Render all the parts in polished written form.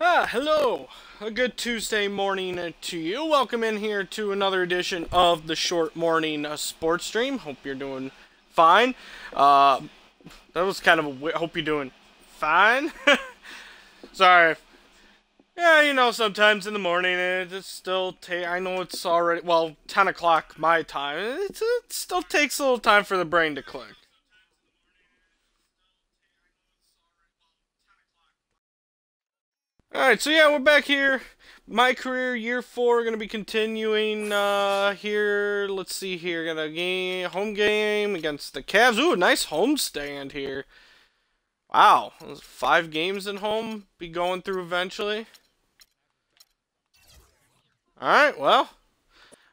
Hello! A good Tuesday morning to you. Welcome in here to another edition of the Short Morning Sports Stream. Hope you're doing fine. That was kind of a hope you're doing fine. Sorry. Yeah, you know, sometimes in the morning it still I know it's already, well, 10 o'clock my time. It still takes a little time for the brain to click. Alright, so yeah, we're back here. MyCareer Year 4, going to be continuing here. Let's see here. Got a home game against the Cavs. Ooh, nice home stand here. Wow, 5 games at home. Be going through eventually. Alright, well,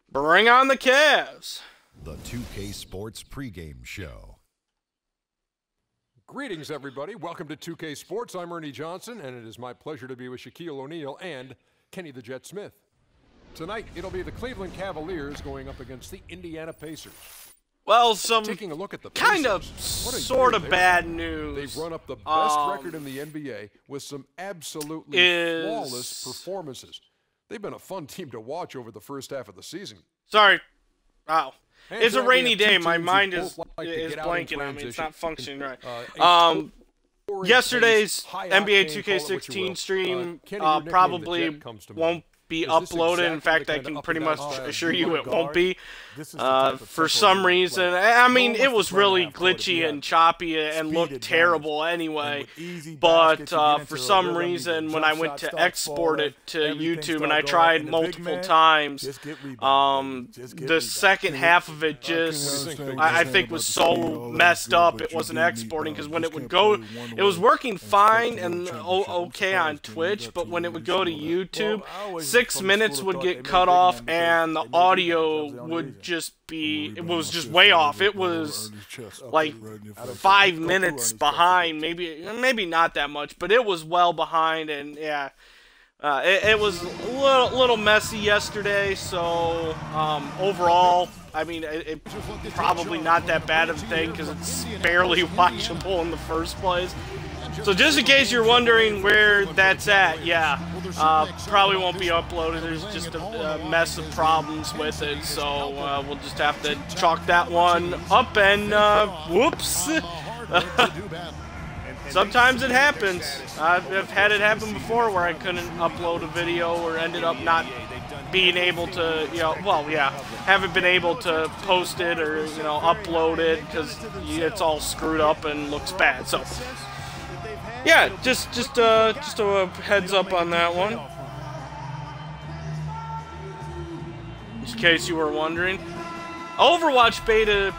bring on the Cavs. The 2K Sports pregame show. Greetings, everybody. Welcome to 2K Sports. I'm Ernie Johnson, and it is my pleasure to be with Shaquille O'Neal and Kenny the Jet Smith. Tonight, it'll be the Cleveland Cavaliers going up against the Indiana Pacers. Well, some taking a look at the kind of Pacers, sort of bad news. They've run up the best record in the NBA with some absolutely flawless performances. They've been a fun team to watch over the first half of the season. Sorry. Wow. And it's a rainy day. My mind is blanking on me. It's not functioning right. Yesterday's NBA 2K16 stream probably won't be uploaded. In fact, I can pretty much assure you it won't be. For some reason, I mean, it was really glitchy and choppy and looked terrible anyway. But for some reason, when I went to export it to YouTube and I tried multiple times, the second half of it just, I think, was so messed up it wasn't exporting, because when it would go, it was working fine and okay on Twitch, but when it would go to YouTube, 6 minutes would get cut off and the audio would just be, it was just way off. It was like 5 minutes behind, maybe not that much, but it was well behind. And yeah, it was a little messy yesterday. So overall, I mean, it probably not that bad of a thing because it's barely watchable in the first place. So just in case you're wondering where that's at, yeah, probably won't be uploaded. There's just a mess of problems with it, so we'll just have to chalk that one up and whoops. Sometimes it happens. I've had it happen before where I couldn't upload a video or ended up not being able to, haven't been able to post it or, upload it because it's all screwed up and looks bad. So yeah, just a heads up on that one, in case you were wondering. Overwatch beta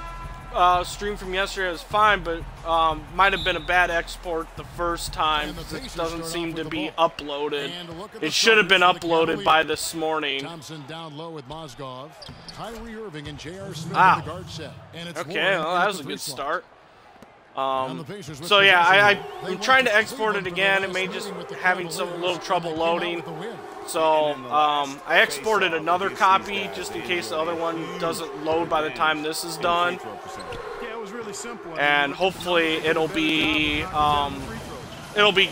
stream from yesterday was fine, but might have been a bad export the first time because it doesn't seem to be uploaded. It should have been uploaded by this morning. Okay, well, that was a good start. So yeah, I'm trying to export it again. It may just having a little trouble loading. So I exported another copy just in case the other one doesn't load by the time this is done. And hopefully it'll be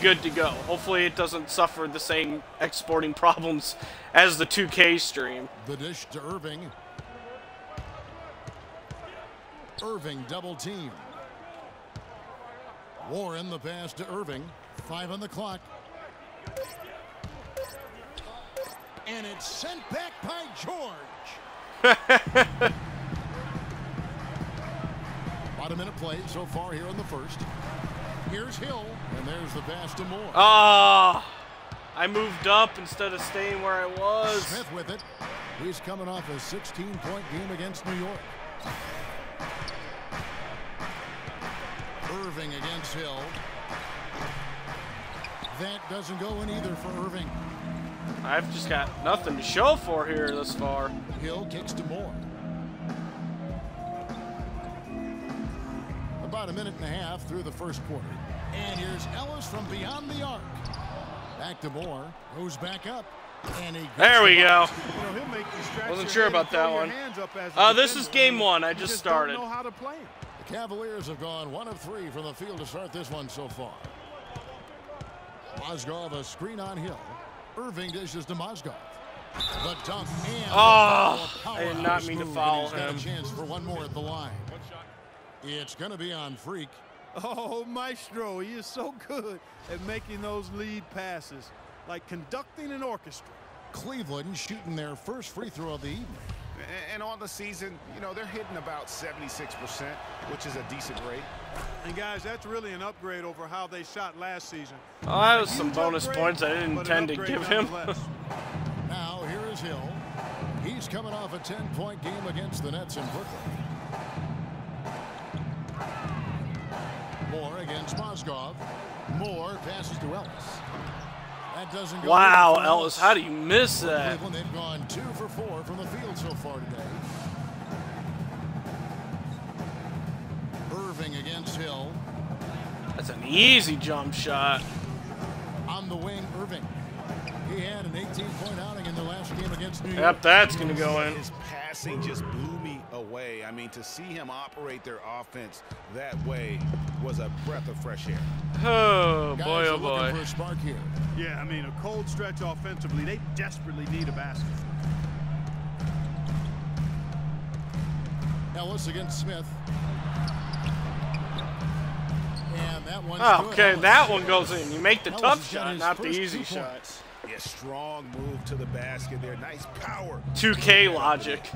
good to go. Hopefully it doesn't suffer the same exporting problems as the 2K stream. The dish to Irving. Irving double team. Warren the pass to Irving. 5 on the clock. And it's sent back by George. About a minute played so far here in the first. Here's Hill, and there's the pass to Moore. I moved up instead of staying where I was. Smith with it. He's coming off a 16-point game against New York. Irving against Hill. That doesn't go in either for Irving. I've just got nothing to show for here thus far. Hill kicks to Moore. About a minute and a half through the first quarter. And here's Ellis from beyond the arc. Back to Moore. Goes back up. And there we go. Wasn't sure about that one. This is game 1. I just started. The Cavaliers have gone 1 of 3 from the field to start this one so far. Mozgov a screen on Hill. Irving dishes to Mozgov. The dunk and I did not mean to foul him. Got a chance for one more at the line. It's going to be on Freak. Oh, Maestro, he is so good at making those lead passes, like conducting an orchestra. Cleveland shooting their first free throw of the evening. And on the season, you know, they're hitting about 76%, which is a decent rate. And guys, that's really an upgrade over how they shot last season. Oh, that was some bonus points I didn't intend to give him. Now here is Hill. He's coming off a 10-point game against the Nets in Brooklyn. Moore against Mozgov. Moore passes to Ellis. That doesn't go. Wow, Ellis, how do you miss that? Cleveland, they've gone 2 for 4 from the field so far today. Irving against Hill. That's an easy jump shot. On the wing, Irving. He had an 18-point outing in the last game against New York. Yep, that's going to go in. His passing just blew me away. I mean, to see him operate their offense that way was a breath of fresh air. Oh, Guys boy, are oh, looking boy. for a spark here. Yeah, I mean, a cold stretch offensively. They desperately need a basket. Ellis against Smith. And that one's Okay, good. that one goes in. You make the Ellis tough has got shot, his not the first easy 2 shot. points. Yeah, strong move to the basket there. Nice power. 2K logic.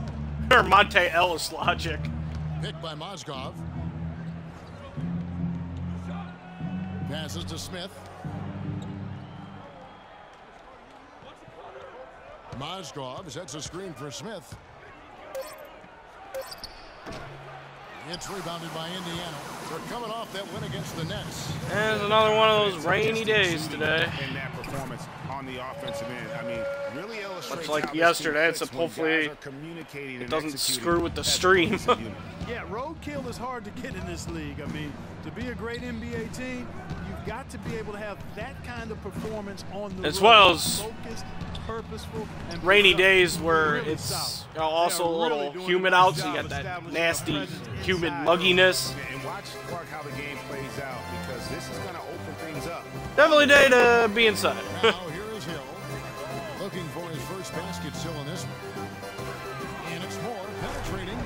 Or Monte Ellis logic. Picked by Mozgov. Passes to Smith. Mozgov sets a screen for Smith. It's rebounded by Indiana. They're coming off that win against the Nets. And it's another one of those rainy days today. In that performance on the offensive end, I mean, really illustrates Much like how yesterday, this team it's clicks when hopefully guys are communicating it and doesn't executing screw with the as a stream. cohesive unit. Yeah, roadkill is hard to get in this league. I mean, to be a great NBA team, you've got to be able to have that kind of performance on the As road. well as Focused, purposeful, and rainy productive. days where Really it's solid. also a They are little really doing humid a out, good so you job got that establishing a nasty, presence humid inside mugginess. And watch, Clark, how the game plays out, because this is going to open things up. Definitely day to be inside. Now here is Hill. Looking for his first basket still in this one. And it's Moore penetrating.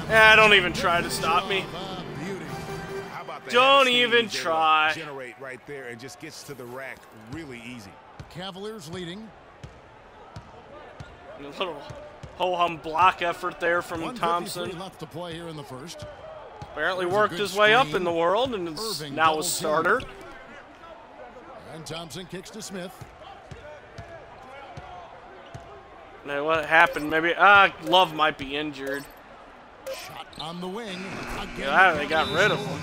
Yeah, don't even try to stop me. Beauty. How about the Don't head of even steam try. generate right there and just gets to the rack really easy. Cavaliers leading. A little ho-hum block effort there from 1:53 Thompson. left to play here in the first. Apparently There's a worked good his way up screen. in the world and is Irving now double a starter. team. And Thompson kicks to Smith. Now, what happened? Maybe Love might be injured. Shot on the wing. Again, Yeah, they got rid of him.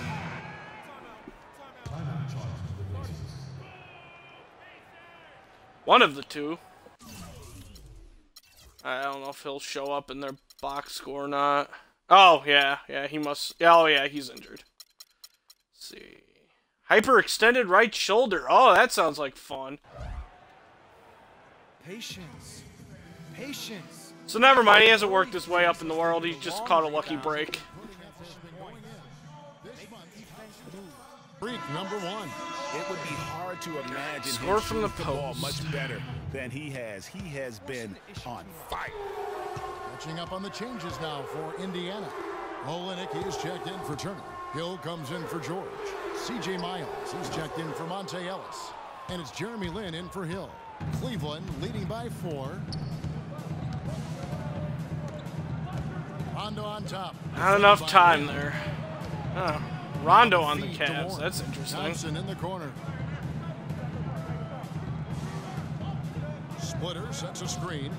One of the two. I don't know if he'll show up in their box score or not. Oh, yeah, he must. Oh, yeah, he's injured. Let's see. Hyperextended right shoulder. Oh, that sounds like fun. Patience. Patience. So never mind, he hasn't worked his way up in the world. He just caught a lucky break. Freak number 1. It would be hard to imagine Score him from the shooting ball post. much better than he has. He has been on fire. Catching up on the changes now for Indiana. Olenek is checked in for Turner. Hill comes in for George. C.J. Miles is checked in for Monte Ellis. And it's Jeremy Lin in for Hill. Cleveland leading by 4. Rondo on top. Not enough time there. Oh, Rondo on the Cavs. That's interesting. Johnson in the corner. Splitter sets a screen.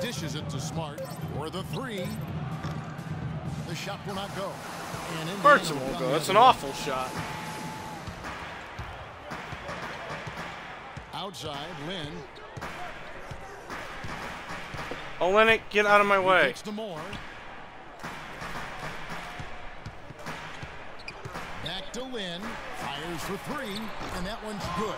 Dishes it to Smart for the 3. The shot will not go. And Of course it won't go. That's an awful shot. Outside, Lin. Olenek, get out of my way. Kicks to Moore. Back to Lin. Fires for 3, and that one's good.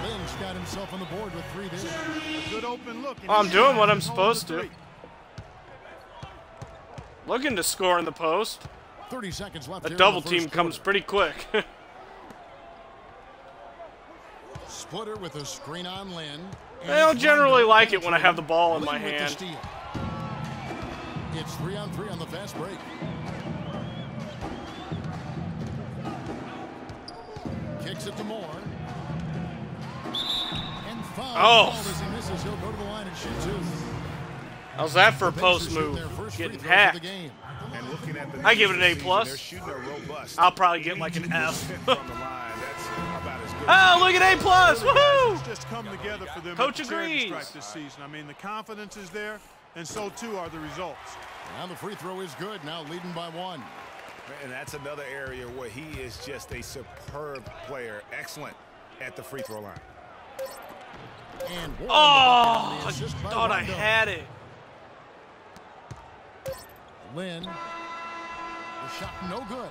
Lin's got himself on the board with 3 there. A good open look. I'm doing what I'm supposed to. Looking to score in the post. 30 seconds left. A here in double the team first comes quarter. pretty quick. Splitter with a screen on Lynn. I don't generally like it when I have the ball in my hand. It's 3-on-3 on the fast break. Kicks it to Moore. And foul. As he misses, he'll go to the line and shoot two. How's that for a post move? Getting hacked. I give it an A+. I'll probably get like an F. Oh, look at A+! Woohoo! Just come together for them. Coach agrees. This season. I mean, the confidence is there, and so too are the results. Now the free throw is good. Now leading by 1. And that's another area where he is just a superb player. Excellent at the free throw line. And oh, I thought I had it. Lynn. The shot no good.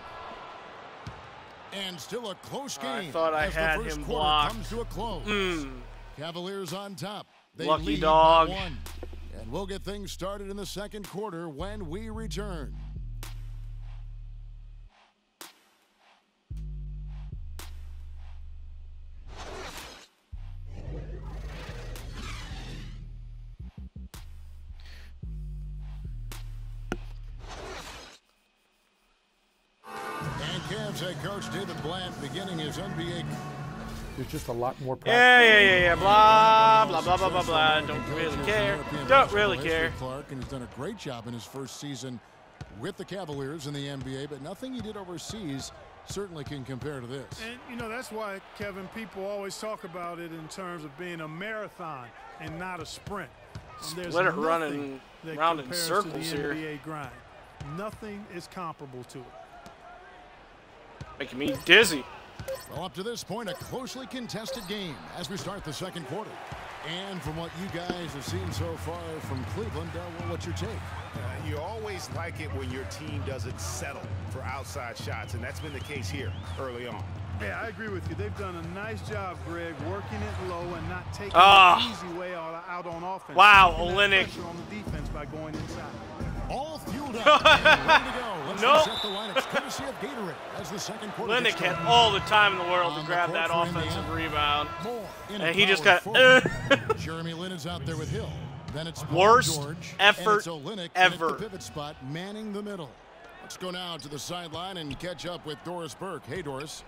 And still a close game. I thought I had him blocked. Comes to a close. Cavaliers on top. They Lucky lead dog. by 1. And we'll get things started in the second quarter when we return. Cavs head coach David Bland beginning his NBA. There's just a lot more practice. Yeah. Blah, blah, blah, blah, blah, blah. Don't really care. Don't really care. Clark, and he's done a great job in his first season with the Cavaliers in the NBA, but nothing he did overseas certainly can compare to this. And, you know, that's why, Kevin, people always talk about it in terms of being a marathon and not a sprint. Splitter running around in circles here. NBA grind. Nothing is comparable to it. Making me dizzy. Well, up to this point, a closely contested game as we start the second quarter. And from what you guys have seen so far from Cleveland, well, what's your take? You always like it when your team doesn't settle for outside shots, and that's been the case here early on. Yeah, I agree with you. They've done a nice job, Greg, working it low and not taking the easy way out on offense. Wow, Olynyk. On the defense by going inside. All fueled up and ready to go. Let's nope. Set the line. It's courtesy of Gatorade as the second quarter. Olynyk had all the time in the world to grab that offensive rebound, and he just got. Jeremy Lin is out there with Hill. Then it's worst George, effort Olynyk ever. At the pivot spot, manning the middle. Let's go now to the sideline and catch up with Doris Burke. Hey, Doris.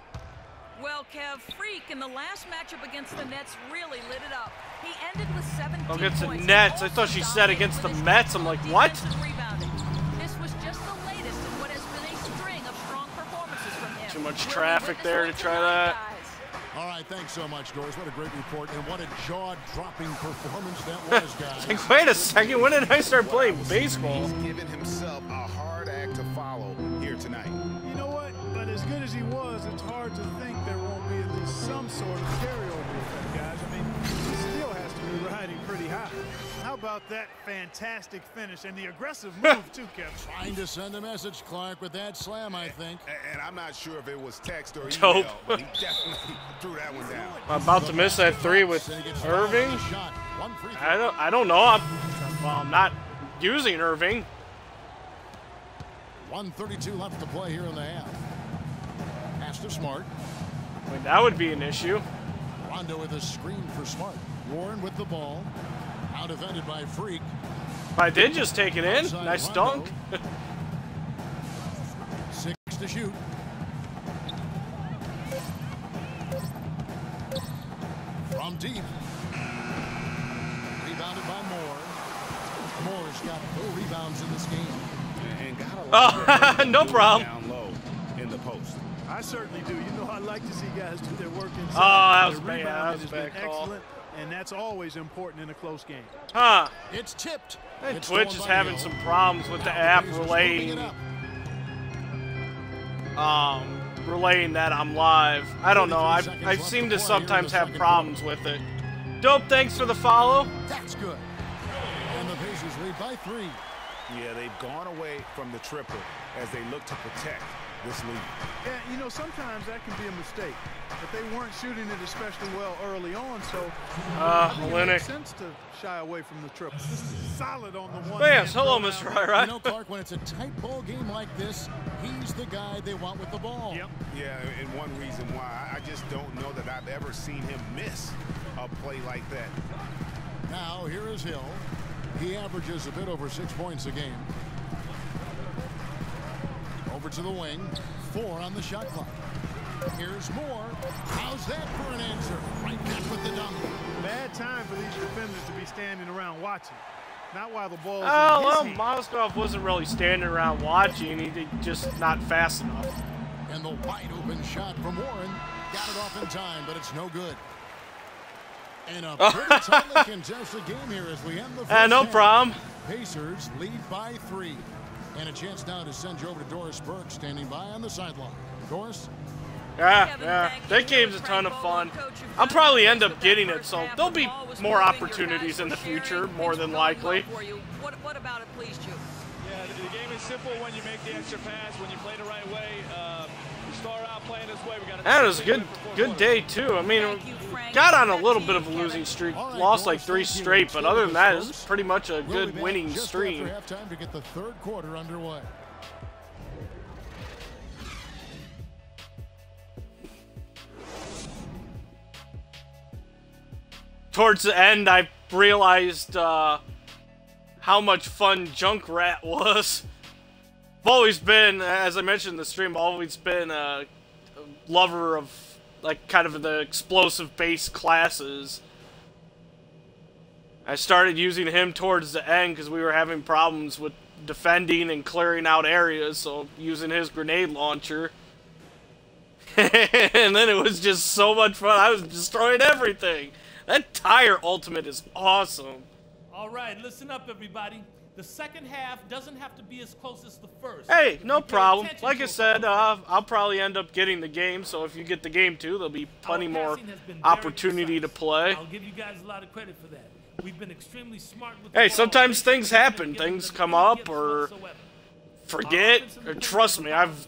Well, Kev, Freak in the last matchup against the Nets really lit it up. He ended with 17 against points. The Nets. I thought she said against the Mets. I'm like, what? This was just the latest in what has been a string of strong performances from him. Too much traffic there to try that. All right, thanks so much, Doris. What a great report, and what a jaw-dropping performance that was, guys. Like, wait a second, when did I start playing baseball? He's given himself a hard act to follow here tonight. You know what? But as good as he was, it's hard to think there won't be at least some sort of carryover effect, guys. I mean, he still has to be riding pretty high. How about that fantastic finish and the aggressive move, too, Kevin? Trying to send a message, Clark, with that slam, I think. And I'm not sure if it was text or Dope. email, but he definitely threw that one down. I'm about to miss that three with Irving. I don't know. I'm not using Irving. 1:32 left to play here in the half. Pass to Smart. I mean, that would be an issue. Rondo with a screen for Smart. Warren with the ball. Out defended by Freak. I did just take it in. Nice dunk. 6 to shoot. From deep. Rebounded by Moore. Moore's got 4 rebounds in this game. And got a lot of no problem. Down low in the post. I certainly do. You know, I like to see guys do their work inside. Oh, that was bad. That was bad call. Excellent, and that's always important in a close game. Huh. It's tipped. Hey, Twitch is having some problems with the app relaying that I'm live. I don't know. I seem to sometimes have problems with it. Dope, thanks for the follow. That's good. And the Pacers lead by 3. Yeah, they've gone away from the triple as they look to protect this lead. Yeah, you know, sometimes that can be a mistake, but they weren't shooting it especially well early on, so it makes sense to shy away from the triple. Solid on the one. Yes, hello, Mr. Ryra. You know, Clark, when it's a tight ball game like this, he's the guy they want with the ball. Yep. Yeah, and one reason why I just don't know that I've ever seen him miss a play like that. Now here is Hill. He averages a bit over 6 points a game. Over to the wing. 4 on the shot clock. Here's Moore. How's that for an answer? Right back with the dunk. Bad time for these defenders to be standing around watching. Not while the ball is Oh, well, in his hand. Moskov wasn't really standing around watching. He just not fast enough. And the wide open shot from Warren. Got it off in time, but it's no good. And a pretty tightly contested game here as we end the first No half. problem. Pacers lead by 3. And a chance now to send you over to Doris Burke, standing by on the sideline. Doris? Yeah. That game's a ton of fun. I'll probably end up getting it, so there'll be more opportunities in the future, more than likely. What about it pleased you? Yeah, the game is simple when you make the extra pass, when you play the right way. We start out playing this way. That was a good day, too. I mean, got on a little bit of a losing streak, lost like 3 straight, but other than that, this is pretty much a good winning stream. After halftime to get the third quarter underway. Towards the end, I realized how much fun Junkrat was. I've always been, as I mentioned in the stream, always been a lover of like kind of the explosive base classes. I started using him towards the end because we were having problems with defending and clearing out areas, so using his grenade launcher. And then it was just so much fun. I was destroying everything. That tire ultimate is awesome. All right, listen up, everybody. The second half doesn't have to be as close as the first. Hey, no problem. Like I said, I'll probably end up getting the game, so if you get the game too, there'll be plenty more opportunity to play. I'll give you guys a lot of credit for that. We've been extremely smart with Hey, sometimes things happen. Things come up or forget. Or trust me, I've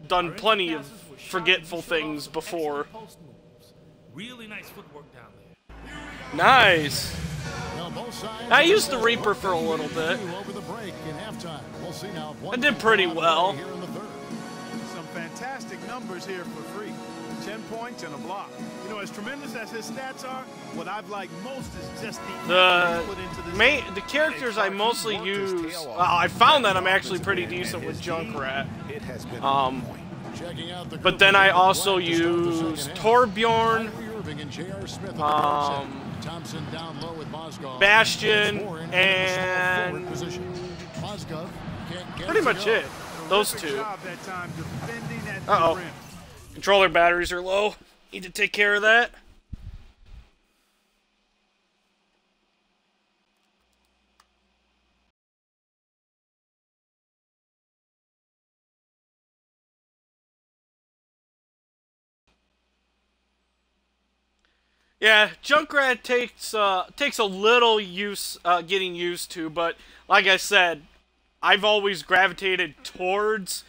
done plenty of forgetful things before. Really nice footwork down there. Nice. I used the Reaper for a little bit. I did pretty well. Some fantastic numbers here for free. 10 points and a block. You know, as tremendous as his stats are, what I've liked most is just the characters I mostly use. I found that I'm actually pretty decent with Junkrat. But then I also use Torbjorn, Bastion, and pretty much it. Those two. Uh-oh. Controller batteries are low. Need to take care of that. Yeah, Junkrat takes a little getting used to, but like I said, I've always gravitated towards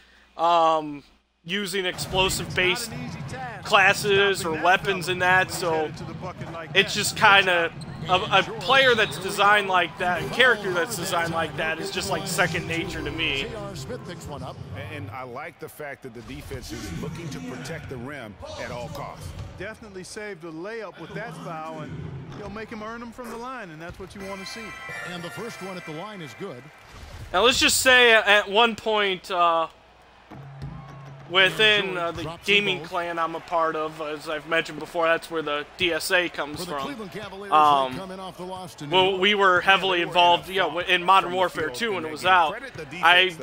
using explosive based classes or weapons in that, so it's just kind of a player that's designed like that, a character that's designed like that is just like second nature to me. And I like the fact that the defense is looking to protect the rim at all costs. Definitely saved a layup with that foul, and you'll make him earn them from the line, and that's what you want to see. And the first one at the line is good. Now let's just say at one point within the gaming clan I'm a part of, as I've mentioned before, that's where the DSA comes from. Well, we were heavily involved, in Modern Warfare 2 when it was out. I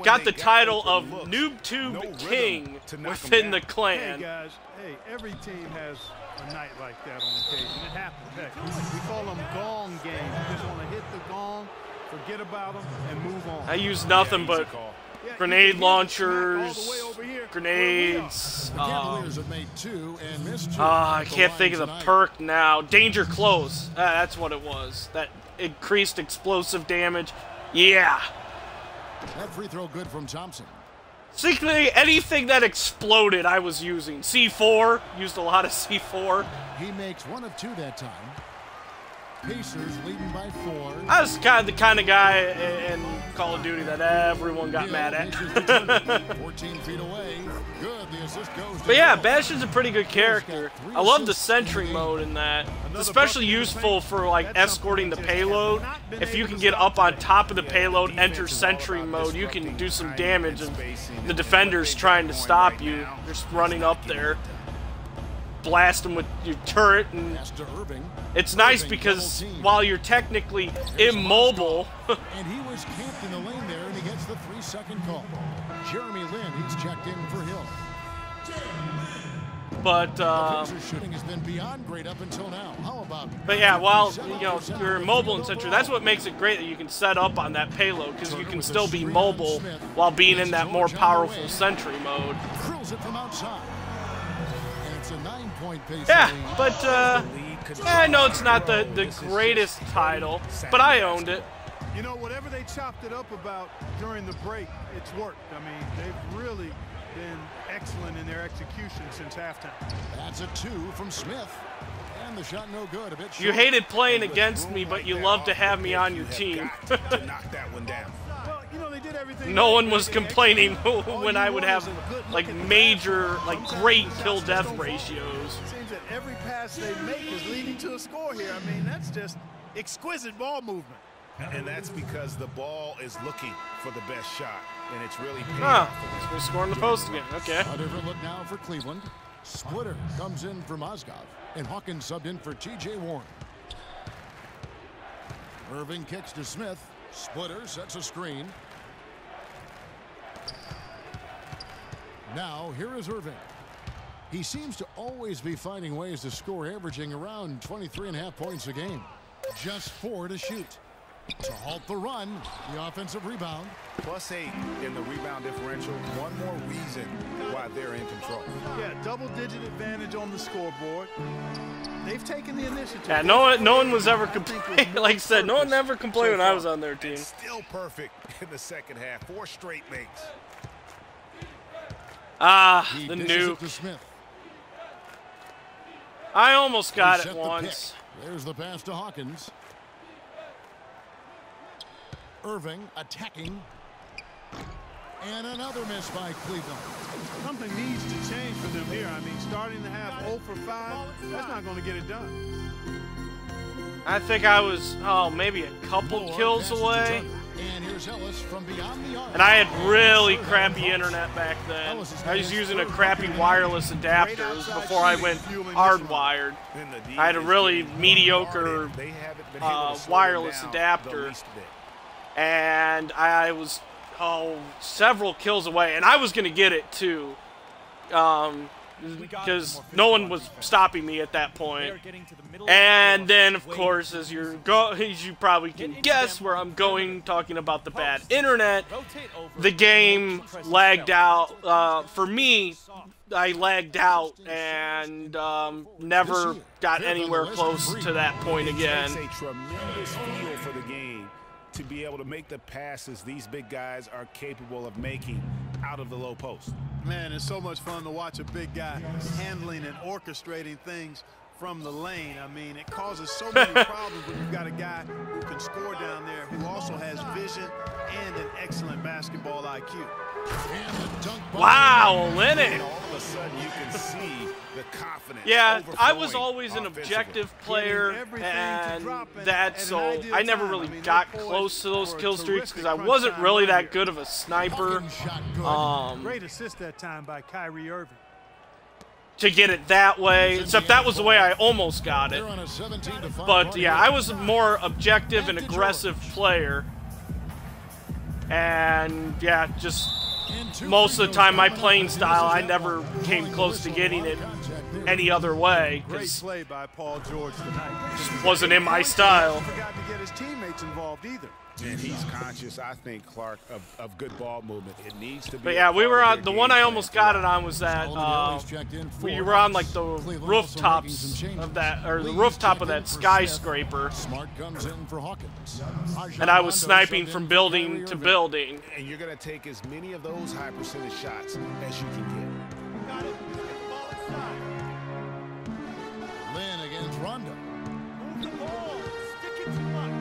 got the title of NoobTube King within the clan. Hey guys, every team has a night like that on occasion. It happens. Heck, we call them gong games. You just want to hit the gong, forget about them, and move on. I use nothing but grenade launchers, grenades. I can't think of the perk now. Danger Close. That's what it was. That increased explosive damage. Yeah. That free throw good from Thompson. Basically, anything that exploded, I was using. C4, used a lot of C4. He makes 1 of 2 that time. Pacers leading by 4. I was the kind of guy in Call of Duty that everyone got mad at. 14 feet away. Good. The assist goes. But yeah, Bastion's a pretty good character. I love the sentry mode in that. It's especially useful for like escorting the payload. If you can get up on top of the payload, enter sentry mode, you can do some damage and the defender's trying to stop you. Just running up there. Blast them with your turret, and it's nice because while you're technically immobile, and he was camped in the lane there, and he gets the 3-second call. Jeremy Lin, he's checked in for Hill. But shooting has been beyond great up until now. How about? But yeah, while you're immobile and such, that's what makes it great that you can set up on that payload because you can still be mobile while being in that more powerful sentry mode. Drills it from outside. It's a 9-point pace. Yeah, but I know it's not the greatest title, but I owned it. You know, whatever they chopped it up about during the break, it's worked. I mean, they've really been excellent in their execution since halftime. That's a 2 from Smith. And the shot no good. A bit short. You hated playing against me, but you love to have me on your team. To knock that one down. No one was complaining when I would have like major, like great kill-death ratios. Seems that every pass they make is leading to a score here. I mean, that's just exquisite ball movement. And that's because the ball is looking for the best shot, and it's really paid off. We're scoring the post again. Okay. A different look now for Cleveland. Splitter comes in for Mozgov, and Hawkins subbed in for T.J. Warren. Irving kicks to Smith. Splitter sets a screen. Now, here is Irving. He seems to always be finding ways to score, averaging around 23.5 points a game. Just 4 to shoot. To halt the run, the offensive rebound. +8 in the rebound differential. One more reason why they're in control. Yeah, double-digit advantage on the scoreboard. They've taken the initiative. Yeah, no one was ever complaining. Like I said, no one ever complained when I was on their team. Still perfect in the second half. 4 straight makes. The nuke. I almost got it once. There's the pass to Hawkins. Irving attacking. And another miss by Cleveland. Something needs to change for them here. I mean, starting the half 0 for 5, that's not going to get it done. I think I was, maybe a couple kills away. And here's Ellis from beyond the arc. And I had really crappy internet back then. I was using a crappy wireless adapter. It was before I went hardwired. I had a really mediocre wireless adapter. And I was, several kills away. And I was going to get it, too. Because no one was stopping me at that point. And then, of course, as you probably can guess where I'm going, talking about the bad internet, the game lagged out. For me, I lagged out and never got anywhere close to that point again. It's a tremendous feel for the game to be able to make the passes these big guys are capable of making out of the low post. Man, it's so much fun to watch a big guy handling and orchestrating things from the lane. I mean, it causes so many problems when you've got a guy who can score down there, who also has vision and an excellent basketball IQ. Wow, Lennon. All of a sudden, you can see the confidence. Yeah, I was always an objective player, and so I never really got close to those kill streaks because I wasn't really that good of a sniper. Great assist that time by Kyrie Irving. To get it that way, except that was the way I almost got it. But yeah, I was a more objective and aggressive player. And yeah, just most of the time my playing style, I never came close to getting it any other way. Great play by Paul George tonight. Just wasn't in my style. Forgot to get his teammates involved either. And he's conscious, I think, Clark, of good ball movement. It needs to be. But yeah, we were on the one I almost got it on was that we were on like the rooftops of that, or the rooftop of that skyscraper, and I was sniping from building to building. And you're going to take as many of those high percentage shots as you can get. Got it. Get the ball inside. Lynn against Rondo. Move the ball. Stick it too much.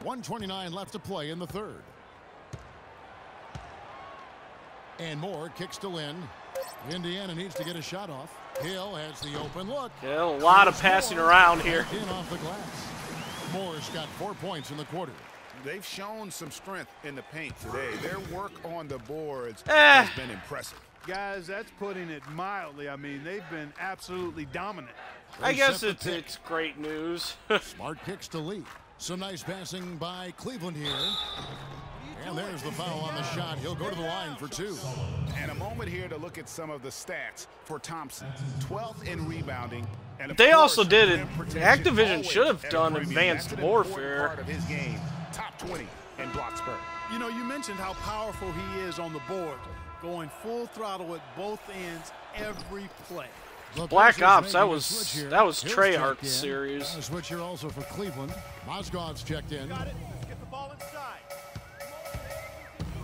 1:29 left to play in the third. And Moore kicks to Lynn. Indiana needs to get a shot off. Hill has the open look. Yeah, a lot of passing around here. In off the glass. Moore's got 4 points in the quarter. They've shown some strength in the paint today. Their work on the boards has been impressive. Guys, that's putting it mildly. I mean, they've been absolutely dominant. I guess it's great news. Smart kicks to Lee. Some nice passing by Cleveland here. And there's the foul on the shot. He'll go to the line for 2. And a moment here to look at some of the stats for Thompson. 12th in rebounding. And they also did it. Activision should have done advanced warfare. Part of his game. Top 20 in blocks per. You know, you mentioned how powerful he is on the board, going full throttle at both ends every play. Black Ops, that was Treyarch's series. Switch here also for Cleveland. Mozgov's checked in. Got it. Let's get the ball inside.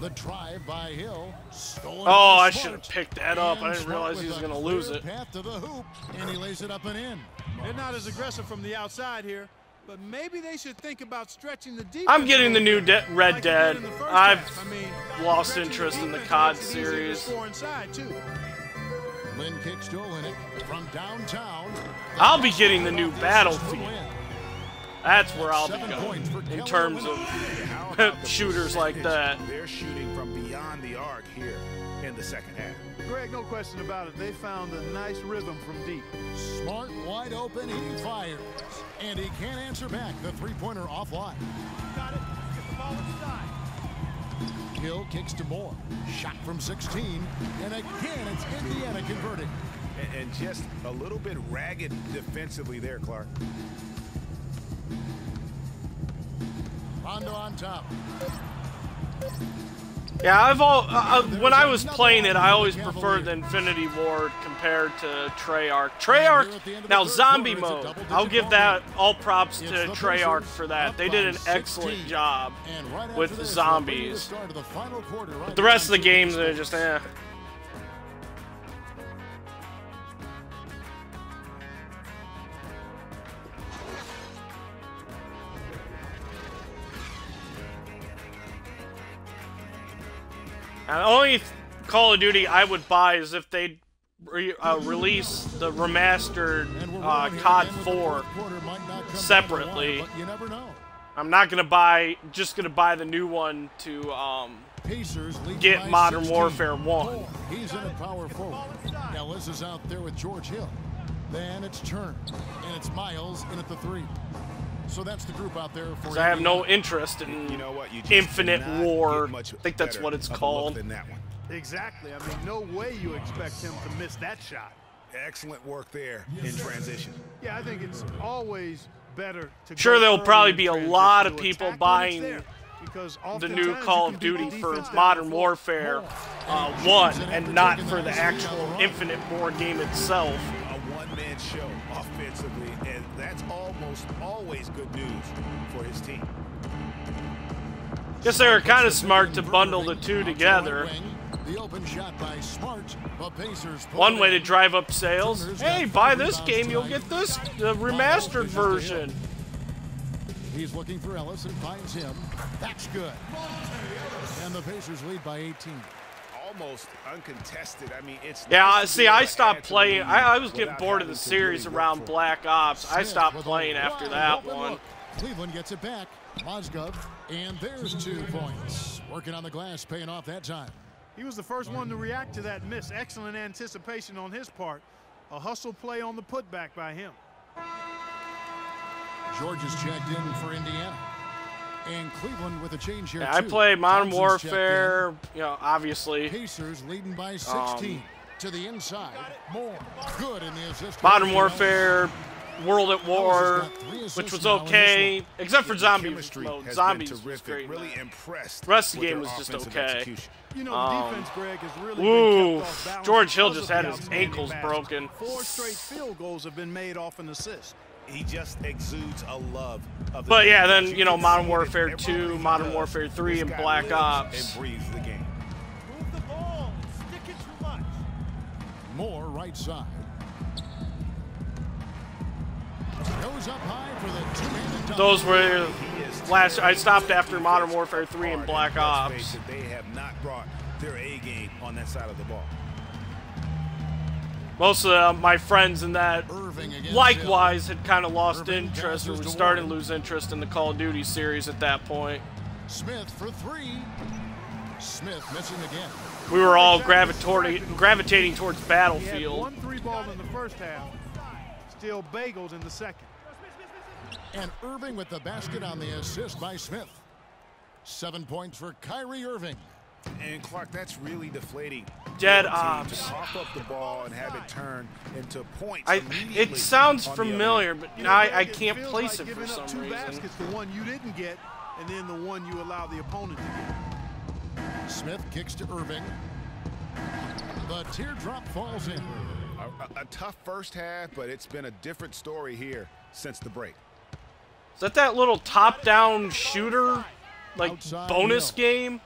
The drive by Hill. Stolen oh, by I should have picked that up. I didn't realize he was going to lose it. Path to the hoop, and he lays it up and in. They're not as aggressive from the outside here, but maybe they should think about stretching the defense. I'm getting the new Red Dead. I've lost interest in the COD series. Lynn kicks to Olenek from downtown. I'll be getting the new Battlefield. That's where I'll be going in terms of shooters like that. They're shooting from beyond the arc here in the second half. Greg, no question about it. They found a nice rhythm from deep. Smart, wide open, he fires. And he can't answer back. The three-pointer offline. Got it. Get the ball inside. Hill kicks to Moore. Shot from 16. And again, it's Indiana converting. And just a little bit ragged defensively there, Clark. Rondo on top. Yeah, when I was playing it, I always preferred the Infinity Ward compared to Treyarch. Now Zombie Mode, I'll give that all props to Treyarch for that. They did an excellent job with the zombies. But the rest of the games are just The only Call of Duty I would buy is if they release the remastered COD 4 separately. I'm not gonna just gonna buy the new one to get Modern Warfare 1. He's in a power forward. Ellis is out there with George Hill. Then it's Turner, and it's Miles in at the 3. So that's the group out there for. I have no interest in Infinite War. I think that's what it's called. Exactly. I mean, no way you expect him to miss that shot. Excellent work there in transition. Yeah, I think it's always better to. Sure, there'll probably be a lot of people buying the new Call of Duty for Modern Warfare 1 and not for the actual Infinite War game itself. A one-man show offensively, and that's almost always good news for his team. Guess they were kind of smart to bundle the two together. The open shot by Smart, the Pacers. One way to drive up sales. Hey, buy this game, you'll get this remastered version. He's looking for Ellis and finds him. That's good. And the Pacers lead by 18. Almost uncontested. I mean, it's. Yeah, see, I stopped playing. I was getting bored of the series around Black Ops. I stopped playing after that one. Cleveland gets it back. Mozgov, and there's 2 points. Working on the glass, paying off that time. He was the first one to react to that miss. Excellent anticipation on his part. A hustle play on the putback by him. George is checked in for Indiana. And Cleveland with a change here. Yeah, I play Modern Warfare, obviously. Pacers leading by 16 to the inside. More good in the assist. Modern Warfare World at War, which was okay, except for Zombies mode. Zombies was great. Really impressed. The rest of the game was just okay. You know, the defense, Greg, has really been kept off balance. George Hill just had his ankles broken. 4 straight field goals have been made off an assist. He just exudes a love of the But game. yeah, then, you know, Modern Warfare 2, Modern Warfare 3, and Black Ops. And breathes the game. Move the ball. Stick it too much. Moore right side. Goes up high for the two-handed dunk. Those were last. I stopped after Modern Warfare 3 and Black Ops. They have not brought their A game on that side of the ball. Most of my friends in that likewise had kind of lost interest or was starting to lose interest in the Call of Duty series at that point. Smith for 3. Smith missing again. We were all gravitating towards Battlefield. He had 1 3-ball in the first half. Still bagels in the second. And Irving with the basket on the assist by Smith. 7 points for Kyrie Irving. And Clark, that's really deflating. Dead To ops. pop up the ball and have it turn into points. It sounds familiar, but You know, I Greg, can't feels place like it for giving up some 2 reason. baskets, the one you didn't get, and then the one you allow the opponent to get. Smith kicks to Irving. The teardrop falls in. A tough first half, but it's been a different story here since the break. Is that little top-down shooter, like Outside bonus Hill. game?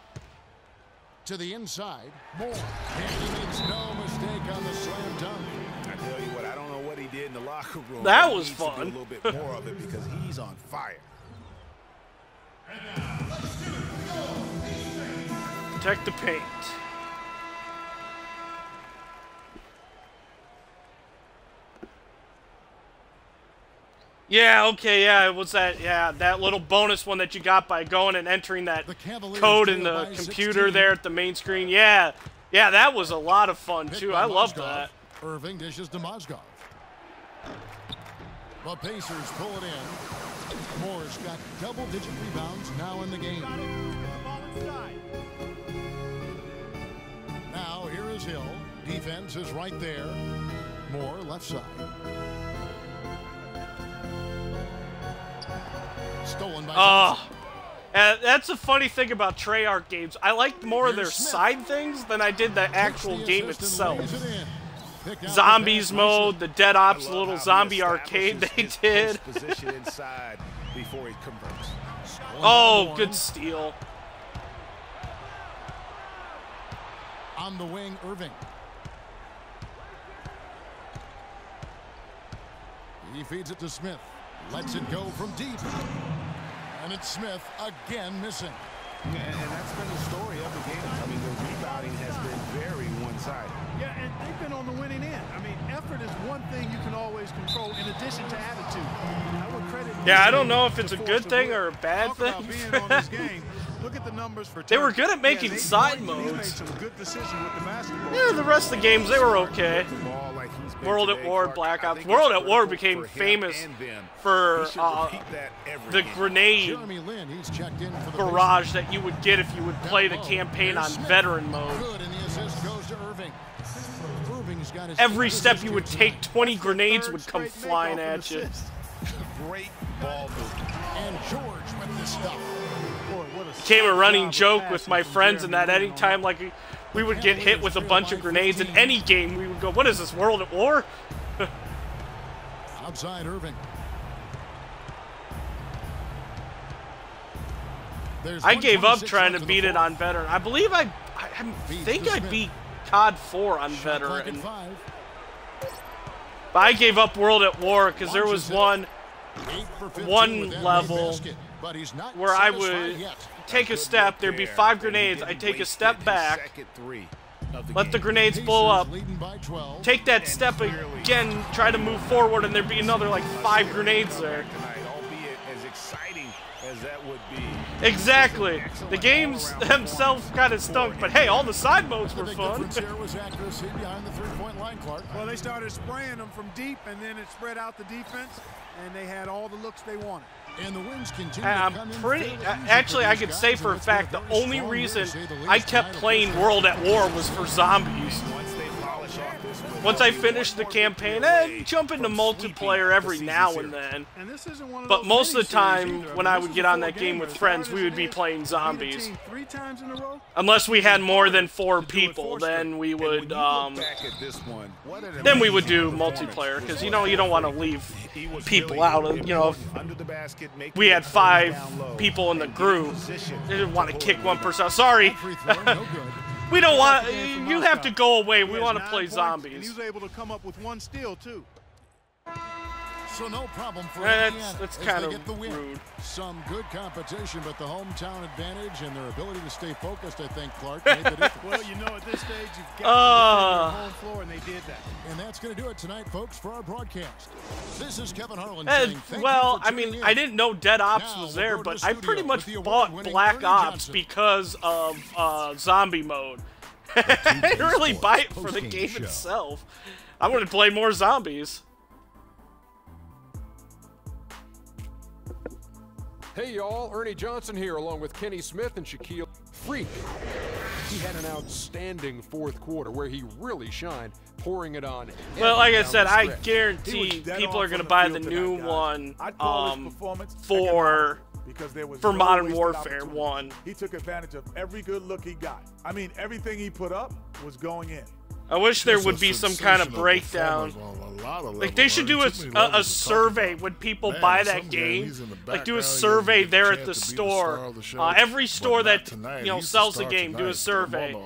To the inside. Moore. And he makes no mistake on the slam dunk. I tell you what, I don't know what he did in the locker room. That but he was needs to do fun. a little bit more of it because he's on fire. Protect the paint. Yeah, okay, yeah, it was that little bonus one that you got by going and entering that code in the computer there at the main screen. Yeah, that was a lot of fun, too. I loved that. Irving dishes to Mozgov. The Pacers pull it in. Moore's got double-digit rebounds now in the game. Now here is Hill. Defense is right there. Moore left side. Stolen by that's a funny thing about Treyarch games. I liked more of their side things than I did the actual game itself. Zombies mode, the Dead Ops little zombie arcade they did. Position inside before he converts. Oh, good steal. On the wing, Irving. He feeds it to Smith. Lets it go from deep. And it's Smith again missing. Yeah, and that's been the story of the game. I mean, the rebounding has been very one-sided. Yeah, and they've been on the winning end. I mean, effort is one thing you can always control in addition to attitude. I would credit. Yeah, I don't know if it's a good thing or a bad thing. Talk about being on this game. Look at the numbers for They were good at making side modes. Made some good decisions with the basketball. Yeah, the rest of the games, they were okay. World at War, Black Ops. World at War became famous for the grenade barrage that you would get if you would play the campaign on veteran mode. Every step you would take, 20 grenades would come flying at you. Great ball movement. And George with the stuff. Became a running joke with my friends, and that any time like we would get hit with a bunch of grenades in any game, we would go, "What is this, World at War?" Outside Irving. I gave up trying to beat it on veteran. I believe I think I beat COD 4 on veteran. But I gave up World at War because there was one level where I would take a step, there'd be 5 grenades, I'd take a step back, let the grenades blow up, take that step again, try to move forward, and there'd be another like 5 grenades there. Exactly. The games themselves kind of stunk, but hey, all the side modes were fun. Well, they started spraying them from deep, and then it spread out the defense, and they had all the looks they wanted. And the wins continue. Actually, I could say for a fact the only reason I kept playing World at War was for zombies. Once they polish off this once I finish the campaign, jump into multiplayer every now and then. But most of the time, when I would get on that game with friends, we would be playing zombies. Unless we had more than 4 people, then we would do multiplayer, because you don't want to leave people out. You know, if we had 5 people in the group, they didn't want to kick one person out. Sorry. We don't want. You have to go away. We want to play zombies. And he was able to come up with 1 steal too. So no problem for that's kind of rude. Some good competition, but the hometown advantage and their ability to stay focused, I think, Clark, made the difference. Well, you know, at this stage, you've got to defend your home floor, and they did that. And that's going to do it tonight, folks, for our broadcast. This is Kevin Harlan saying thank well, you for I mean, in. I didn't know Dead Ops was there, but I pretty much bought Black Ops because of zombie mode. I didn't really buy it for the game itself. I want to play more zombies. Hey y'all, Ernie Johnson here along with Kenny Smith and Shaquille Freak. He had an outstanding 4th quarter where he really shined, pouring it on. Well, like I said, I guarantee people are going to buy the new one for Modern Warfare 1. He took advantage of every good look he got. I mean, everything he put up was going in. I wish there would be some kind of breakdown. Like, they should do a survey when people buy that game. Like, do a survey there at the store. Every store that, sells the game, do a survey.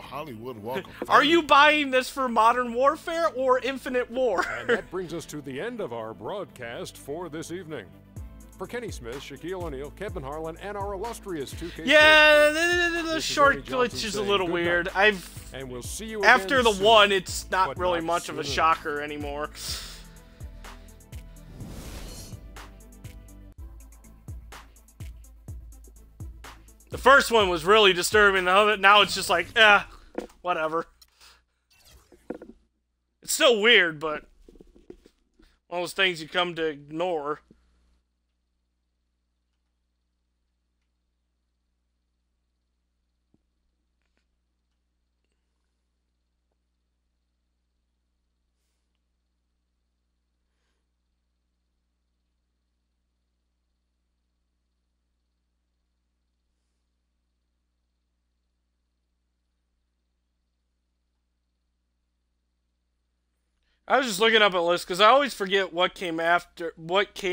Are you buying this for Modern Warfare or Infinite War? And that brings us to the end of our broadcast for this evening. For Kenny Smith, Shaquille O'Neal, Kevin Harlan, and our illustrious 2K. Yeah, the short glitch is a little weird. And we'll see you after the 1, it's not really much of a shocker anymore. The first one was really disturbing. Now it's just like, whatever. It's still weird, but one of those things you come to ignore. I was just looking up a list because I always forget what came after. What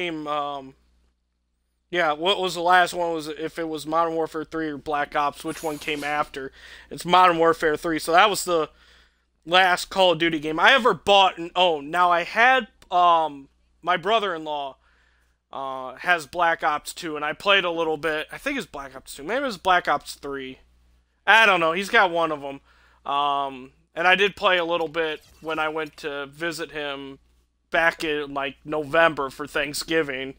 was the last one? Was if it was Modern Warfare 3 or Black Ops? Which one came after? It's Modern Warfare 3. So that was the last Call of Duty game I ever bought and owned. Now I had my brother-in-law has Black Ops 2, and I played a little bit. I think it's Black Ops 2. Maybe it's Black Ops 3. I don't know. He's got one of them. And I did play a little bit when I went to visit him back in, like, November for Thanksgiving.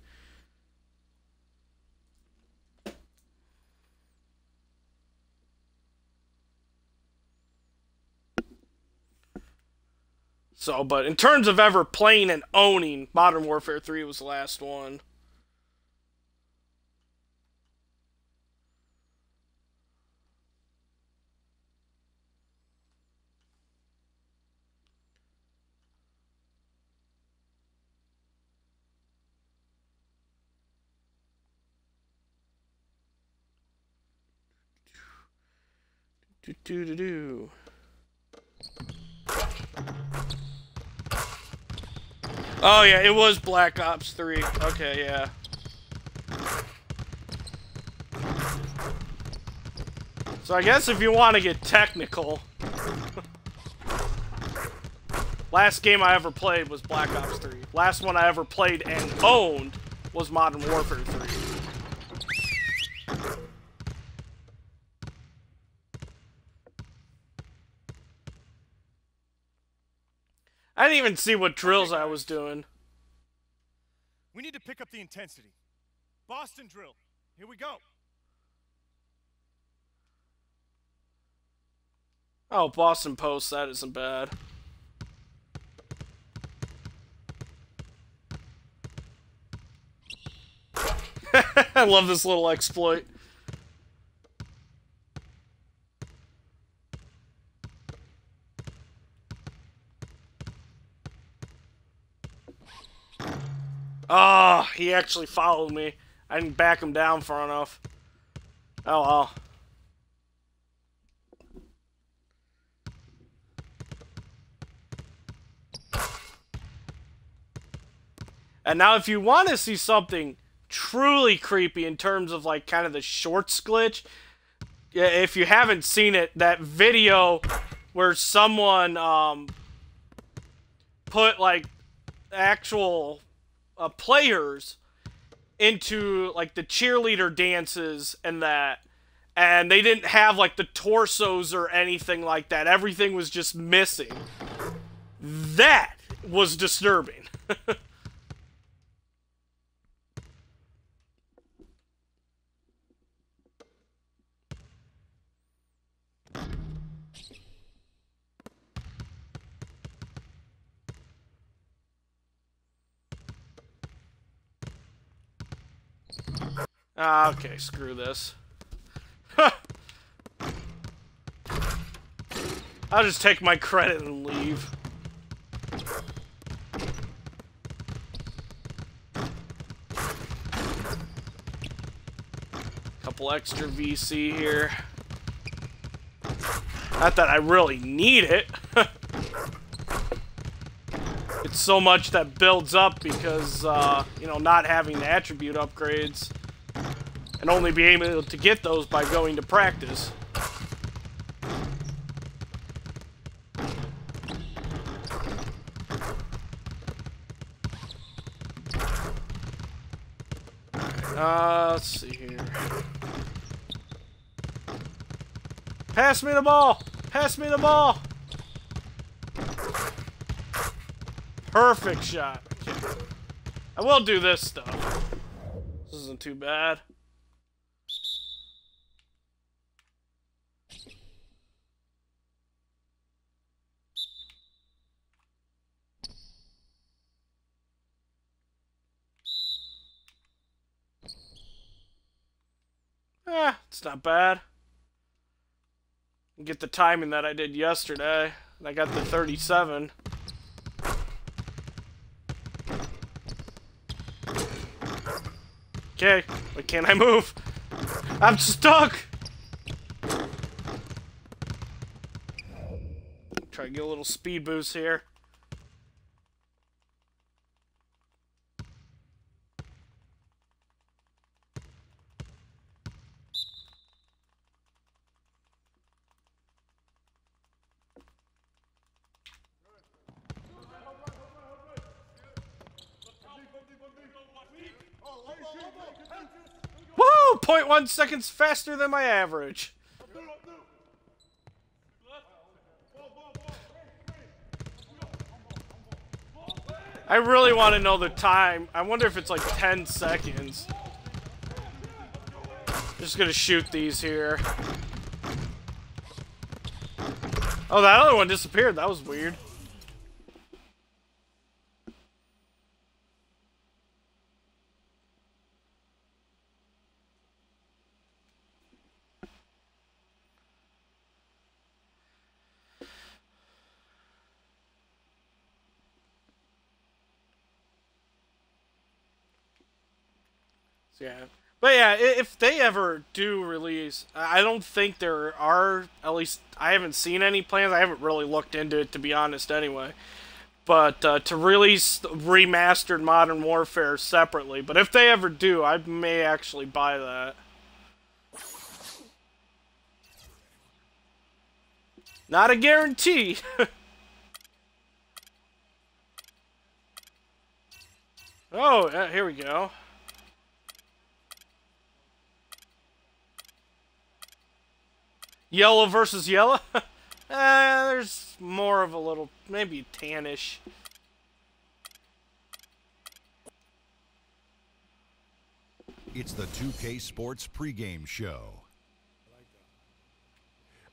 So, but in terms of ever playing and owning, Modern Warfare 3 was the last one. Oh yeah, it was Black Ops 3. Okay, yeah. So I guess if you want to get technical, last game I ever played was Black Ops 3. Last one I ever played and owned was Modern Warfare 3. I didn't even see what drills I was doing. We need to pick up the intensity. Boston drill. Here we go. Oh, Boston Post, that isn't bad. I love this little exploit. Oh, he actually followed me. I didn't back him down far enough. Oh well. And now if you want to see something truly creepy in terms of like kind of the shorts glitch, if you haven't seen it, that video where someone put like actual players into like the cheerleader dances and that, and they didn't have like the torsos or anything like that. Everything was just missing. That was disturbing. Okay, screw this. I'll just take my credit and leave. Couple extra VC here. Not that I really need it. It's so much that builds up because, you know, not having the attribute upgrades. And only being able to get those by going to practice. Let's see here. Pass me the ball! Pass me the ball! Perfect shot. Okay. I will do this stuff. This isn't too bad. It's not bad. Get the timing that I did yesterday. I got the 37. Okay, but can't I move? I'm stuck! Try to get a little speed boost here. Woo! 0.1 seconds faster than my average. I really want to know the time. I wonder if it's like 10 seconds. Just gonna shoot these here. Oh, that other one disappeared. That was weird. Yeah, but yeah, if they ever do release, I don't think there are, at least I haven't seen any plans. I haven't really looked into it, to be honest, anyway. But to release remastered Modern Warfare separately. But if they ever do, I may actually buy that. Not a guarantee. Oh, here we go. Yellow versus yellow? There's more of a little, maybe tannish. It's the 2K Sports pregame show.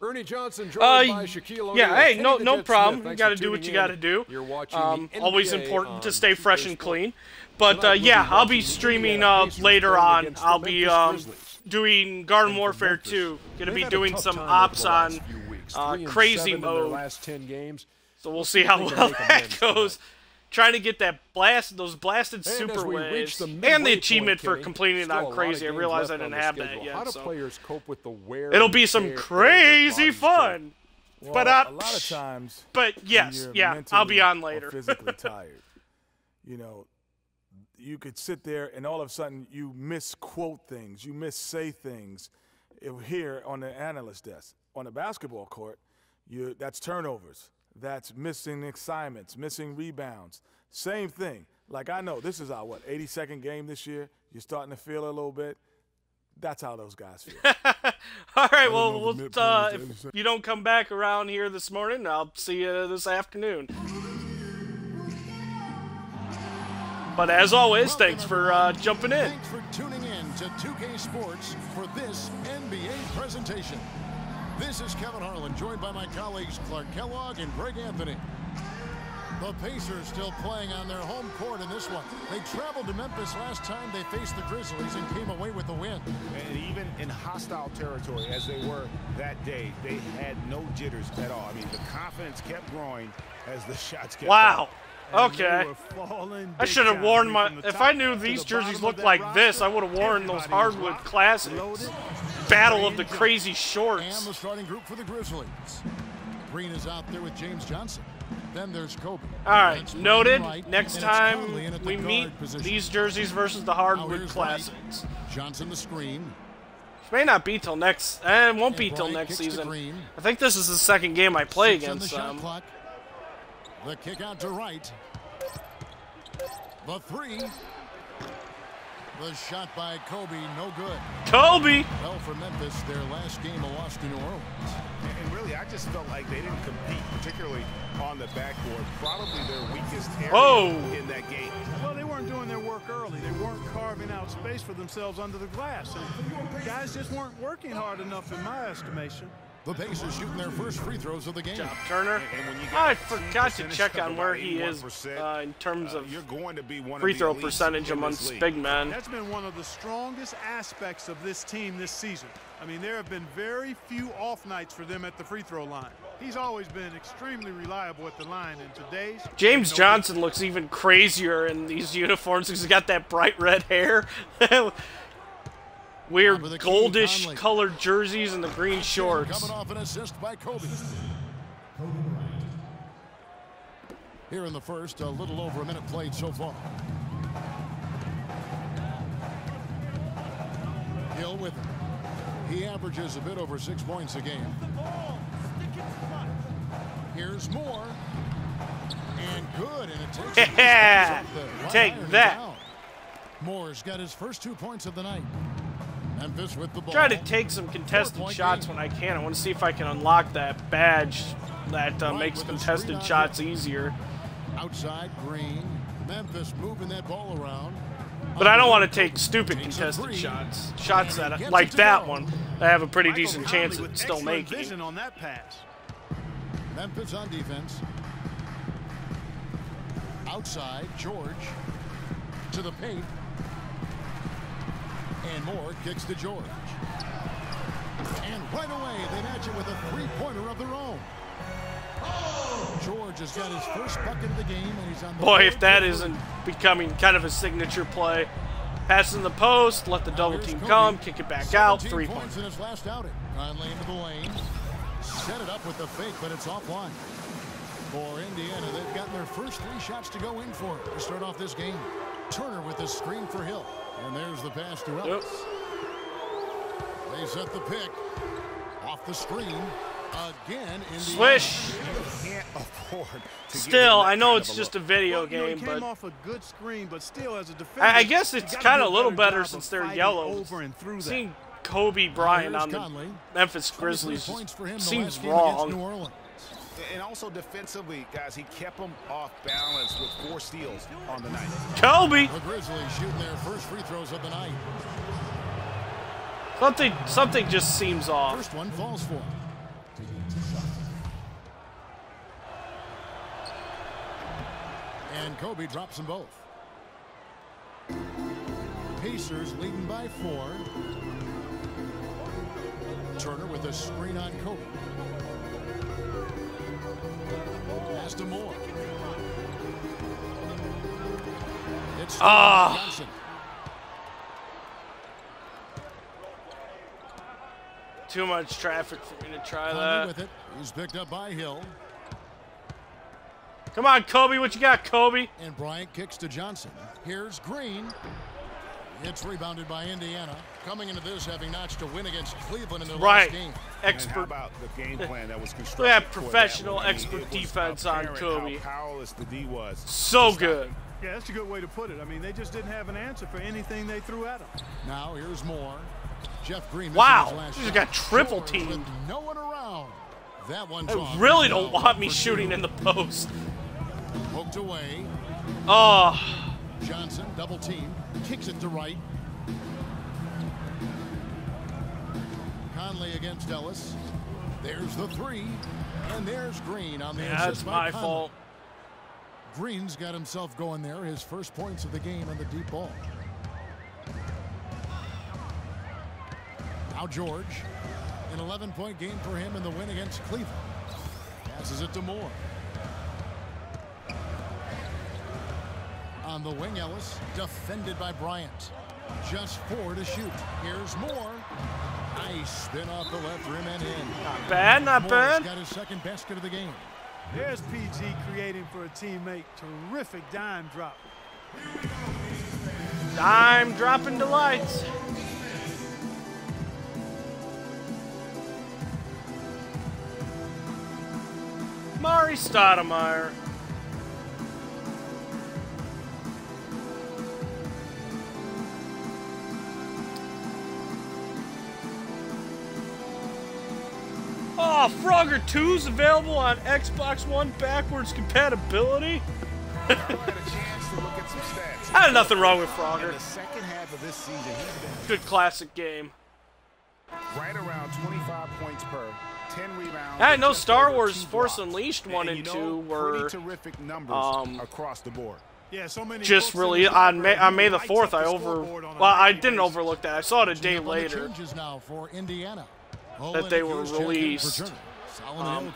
Ernie Johnson joined by Shaquille O'Neal. Yeah, hey, no problem. You got to do what you got to do. You're watching always important to stay fresh and clean. But yeah, I'll be streaming later on. I'll be doing Garden Warfare 2. Gonna be doing some ops on Crazy Mode. So we'll see how well that goes. trying to get that those blasted super waves, and the achievement for completing it on crazy. I realized I didn't have that yet, so it'll be some crazy fun. Well, but a lot of times, yes, yeah, I'll be on later. Physically tired, you know, you could sit there and all of a sudden you misquote things, you missay things. Here on the analyst desk, on the basketball court, that's turnovers, that's missing assignments, missing rebounds. Same thing. Like, I know this is our 82nd game this year. You're starting to feel a little bit. That's how those guys feel. All right, well, if you don't come back around here this morning, I'll see you this afternoon. But as always, thanks for jumping in. Thanks for tuning in to 2K Sports for this NBA presentation. This is Kevin Harlan, joined by my colleagues Clark Kellogg and Greg Anthony. The Pacers still playing on their home court in this one. They traveled to Memphis last time they faced the Grizzlies and came away with the win. And even in hostile territory, as they were that day, they had no jitters at all. I mean, the confidence kept growing as the shots kept Wow. falling. Okay. I should have worn my... If I knew these jerseys looked like this, I would have worn those hardwood classics. Battle of the crazy shorts. And the starting group for the Grizzlies. Green is out there with James Johnson. Then there's Kobe. All right, noted. Next time we meet, these jerseys versus the hardwood classics. Johnson the screen. Which may not be till next... it won't be till next season. I think this is the second game I play against them. The kick out to right. The three. The shot by Kobe, no good. Kobe! Well, for Memphis, their last game a loss to New Orleans. And really, I just felt like they didn't compete, particularly on the backboard. Probably their weakest area in that game. Well, they weren't doing their work early. They weren't carving out space for themselves under the glass. And guys just weren't working hard enough, in my estimation. The Pacers shooting their first free throws of the game. Good job, Turner. I forgot to check on where he is in terms of free throw percentage amongst big men. That's been one of the strongest aspects of this team this season. I mean, there have been very few off nights for them at the free throw line. He's always been extremely reliable at the line, and today's... James Johnson looks even crazier in these uniforms because he's got that bright red hair. Weird goldish colored jerseys and the green shorts. Coming off an assist by Kobe. Here in the first, a little over a minute played so far. Hill with it. He averages a bit over 6 points a game. Here's Moore. And good, and it takes take that. Moore's got his first 2 points of the night. Memphis with the ball. Try to take some contested shots when I can. I want to see if I can unlock that badge that makes contested shots easier. Outside Green. Memphis moving that ball around. But I don't want to take stupid contested shots. Shots that, like that one, I have a pretty decent chance of still making. Vision on that pass. Memphis on defense. Outside, George to the paint. And Moore kicks to George. And right away, they match it with a three-pointer of their own. George has got his first bucket of the game, and he's on the boy, if that isn't becoming kind of a signature play. Pass in the post, let the double team come, kick it back out, 3 points. In his last outing. Conley into the lane. Set it up with the fake, but it's offline. For Indiana, they've gotten their first 3 shots to go in for it to start off this game. Turner with the screen for Hill. And there's the pass to Ellis. They set the pick. Off the screen. Again, swish. Still, I know it's just a video game, but off a good screen, but still as a defender, I guess it's kind of a little better since they're yellow. Seeing Kobe Bryant on the Memphis Grizzlies seems wrong. And also defensively, guys, he kept them off balance with 4 steals on the night. Kobe! The Grizzlies shooting their first free throws of the night. Something just seems off. First one falls for him. And Kobe drops them both. Pacers leading by 4. Turner with a screen on Kobe. Pass to Moore. It's Ah. Too much traffic for me to try that. With it. He's picked up by Hill. Come on, Kobe. What you got, Kobe? And Bryant kicks to Johnson. Here's Green. It's rebounded by Indiana. Coming into this, having notched a win against Cleveland in their last game. Expert. How about the game plan that was constructed? We have professional, expert defense on Kobe. How powerless the D was. So good. Yeah, that's a good way to put it. I mean, they just didn't have an answer for anything they threw at them. Now here's Moore. Jeff Green. Wow, he's got triple teamed. No one around. That one's I really don't want me shooting in the post. Poked away. Oh. Johnson double team. Kicks it to right. Conley against Ellis. There's the three. And there's Green on the that's my fault. Green's got himself going there. His first points of the game on the deep ball. Now George. An 11-point game for him in the win against Cleveland. Passes it to Moore. On the wing, Ellis. Defended by Bryant. Just 4 to shoot. Here's Moore. Nice spin off the left rim and in. Not bad, not bad. Got his second basket of the game. There's PG creating for a teammate. Terrific dime drop. Dime dropping delights. Mari Stoudemire. Oh, Frogger 2's available on Xbox One backwards compatibility. I had a chance to look at some stats. I had nothing wrong with Frogger. In the second half of this season, he's been good classic game. Right around 25 points per, 10 rebounds. I know Star Wars Force Unleashed 1 and 2 were pretty terrific numbers across the board. Yeah, so many just really on May the 4th. I didn't overlook that. I saw it a day later. Changes now for Indiana. That they were released on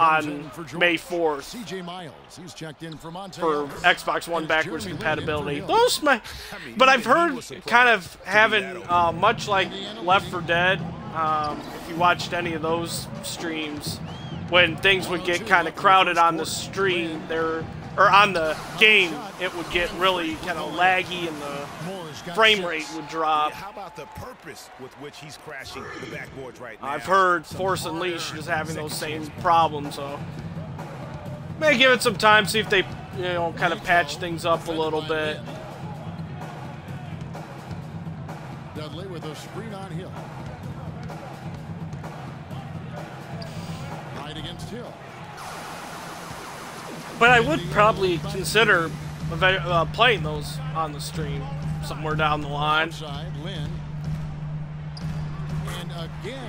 May 4th CJ Miles, he's checked in for Xbox One backwards compatibility. But I've heard kind of having much like Left 4 Dead. If you watched any of those streams, when things would get kind of crowded on the stream, or on the game, it would get really kind of laggy and the frame rate would drop. How about the purpose with which he's crashing the backboards right now? I've heard Force Unleashed is having those same problems, so may give it some time, see if they, kind of patch things up a little bit. Dudley with a screen on Hill. Right against Hill. But I would probably consider playing those on the stream somewhere down the line.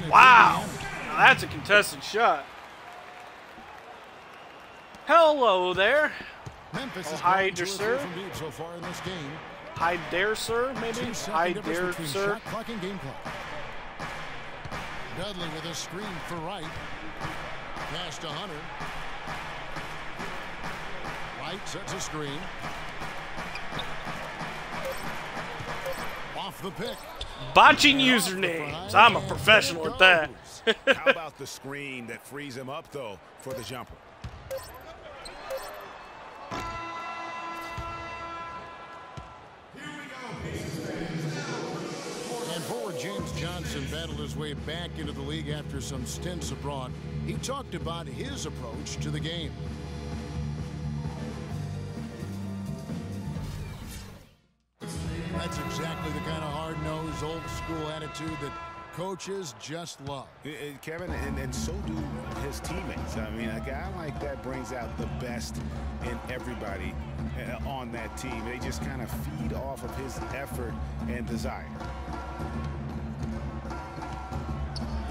Wow, now that's a contested shot. Hello there. Memphis hi there, sir. So far in this game. Hi there, sir. Maybe. Hi there, sir. Shot clock and game clock. Dudley with a screen for Wright. Pass to Hunter. Wright sets a screen. Off the pick. Botching usernames. I'm a professional at that. How about the screen that frees him up, though, for the jumper? And forward James Johnson battled his way back into the league after some stints abroad. He talked about his approach to the game. That's exactly the kind of hard-nosed, old-school attitude that coaches just love. Kevin, and so do his teammates. I mean, a guy like that brings out the best in everybody on that team. They just kind of feed off of his effort and desire.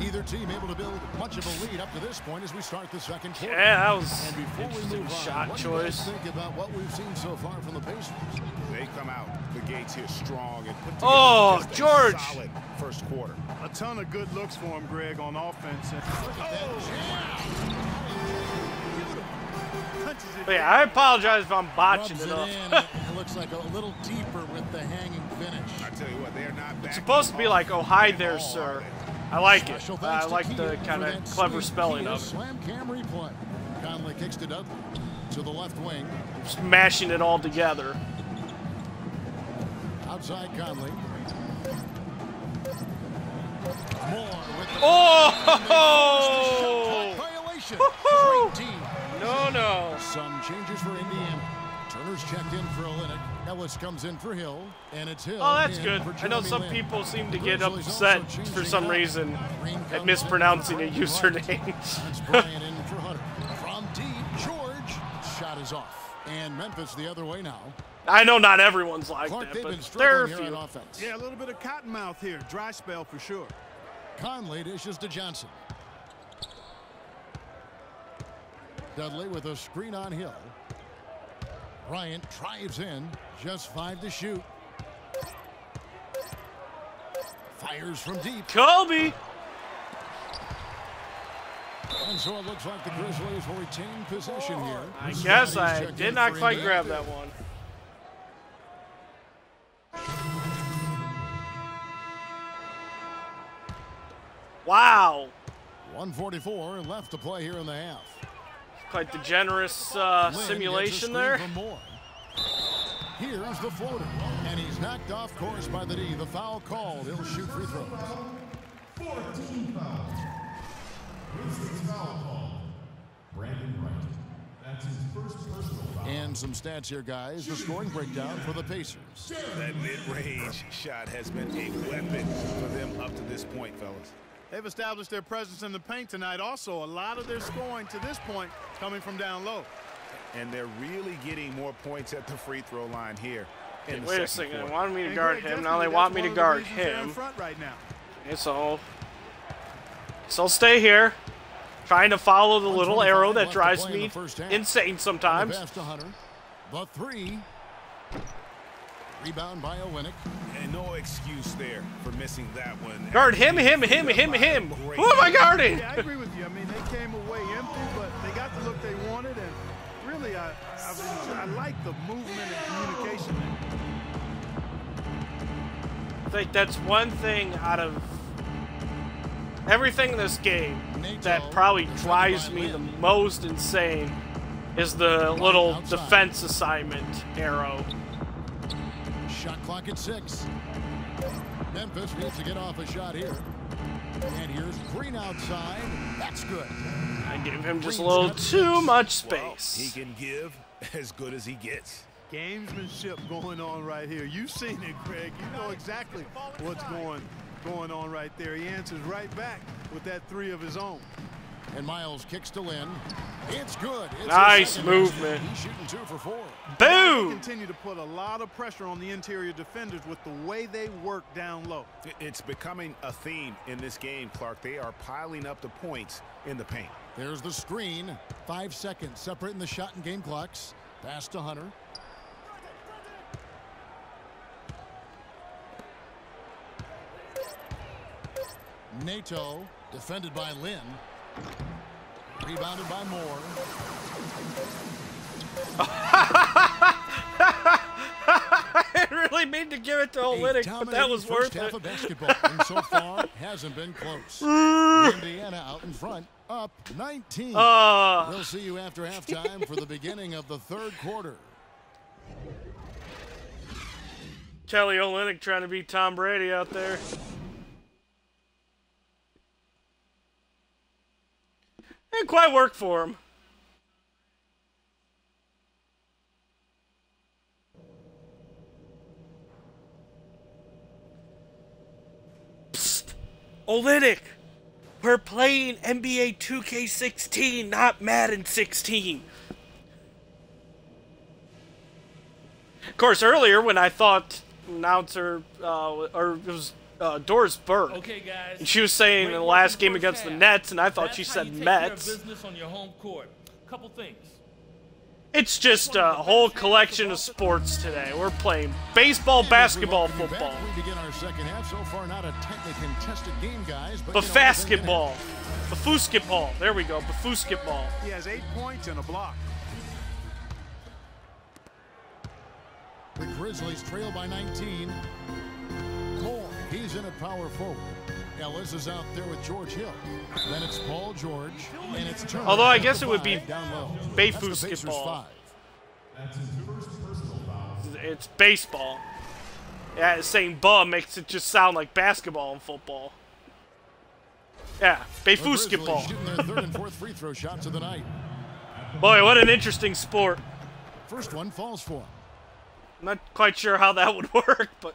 Either team able to build much of a lead up to this point as we start the second quarter. Yeah, that was and before we move on, shot what choice. Do you guys think about what we've seen so far from the Pacers? They come out the gates here strong and put together just George. a solid first quarter. A ton of good looks for him, Greg, on offense. And Look at that jam. punches But yeah, I apologize if I'm botching it up. It looks like a little deeper with the hanging finish. I tell you what, they're not It's supposed to be like, oh, hi there, sir. I like it. I like the kind of clever spelling of it. Slam cam replay. Conley kicks to Dudley. To the left wing. Just mashing it all together. Outside Conley. Moore with the violation. Great team. No. Some changes for Indiana. Turner's checked in for Olynyk. Ellis comes in for Hill, and it's Hill. Oh, that's good. I know some people seem to get upset for some reason at mispronouncing a username. That's Bryant in for Hunter. From deep, George. Shot is off. And Memphis the other way now. I know not everyone's like Clark, that, but there are a few. few. On offense. Yeah, a little bit of cottonmouth here. Dry spell for sure. Conley dishes to Johnson. Dudley with a screen on Hill. Bryant drives in. Just 5 to shoot. Fires from deep. Kobe! And so it looks like the Grizzlies will retain possession here. I guess I did not quite grab that one. Wow. 1:44 left to play here in the half. Quite the generous simulation there. Here's the floater. And he's knocked off course by the D. The foul called. He'll shoot free throws. 14 fouls. Grizzlies foul call. Brandon Wright. That's his first personal foul. And some stats here, guys. The scoring breakdown for the Pacers. That mid-range shot has been a weapon for them up to this point, fellas. They've established their presence in the paint tonight. Also, a lot of their scoring to this point coming from down low. And they're really getting more points at the free throw line here. Wait a second. They wanted me to guard him. Now they want me to guard him. Right now. Okay, so I'll stay here, trying to follow the little arrow that drives me insane sometimes. The three. Rebound by Olynyk. And no excuse there for missing that one. Guard him. Who am I guarding? Yeah, I agree with you. I mean, they came away empty, but they got the look they wanted, and really, I like the movement and communication there. I think that's one thing out of everything in this game that probably drives me the most insane is the little defense assignment arrow. Shot clock at 6. Memphis needs to get off a shot here. And here's Green outside. That's good. I gave him just a little too much space. Well, he can give as good as he gets. Gamesmanship going on right here. You've seen it, Greg. You know exactly what's going on right there. He answers right back with that 3 of his own. And Miles kicks to Lynn. It's good. It's nice movement. He's shooting 2 for 4. Boom! Continue to put a lot of pressure on the interior defenders with the way they work down low. It's becoming a theme in this game, Clark. They are piling up the points in the paint. There's the screen. 5 seconds separating the shot and game clocks. Pass to Hunter. Nato defended by Lynn. Rebounded by Moore. I didn't really mean to give it to Olynyk, but that was worth it. Half of basketball, and so far hasn't been close. Indiana out in front, up 19. We'll see you after halftime for the beginning of the 3rd quarter. Kelly Olynyk trying to beat Tom Brady out there. Didn't quite work for him. Psst. Olynyk, we're playing NBA 2K16, not Madden 16. Of course, earlier when I thought announcer, or it was Doris Burke. Okay, guys. And she was saying in the last game against the Nets, and I thought she said Mets. Business on your home court. Couple things. It's just a whole collection of sports today. We're playing baseball, basketball, football. We begin our second half. So far, not a technically contested game, guys. But Basketball. Bafusketball. There we go. Bafusketball. He has 8 points and a block. Grizzlies trail by 19. Cole, he's in at power forward. Ellis is out there with George Hill. Then it's Paul George, and it's Turner. Although I guess it would be Bayfus basketball. It's baseball. Yeah, saying "buh" makes it just sound like basketball and football. Yeah, basketball. Shooting their third and fourth free throw shots of the night. Boy, what an interesting sport. First one falls for him. I'm not quite sure how that would work, but.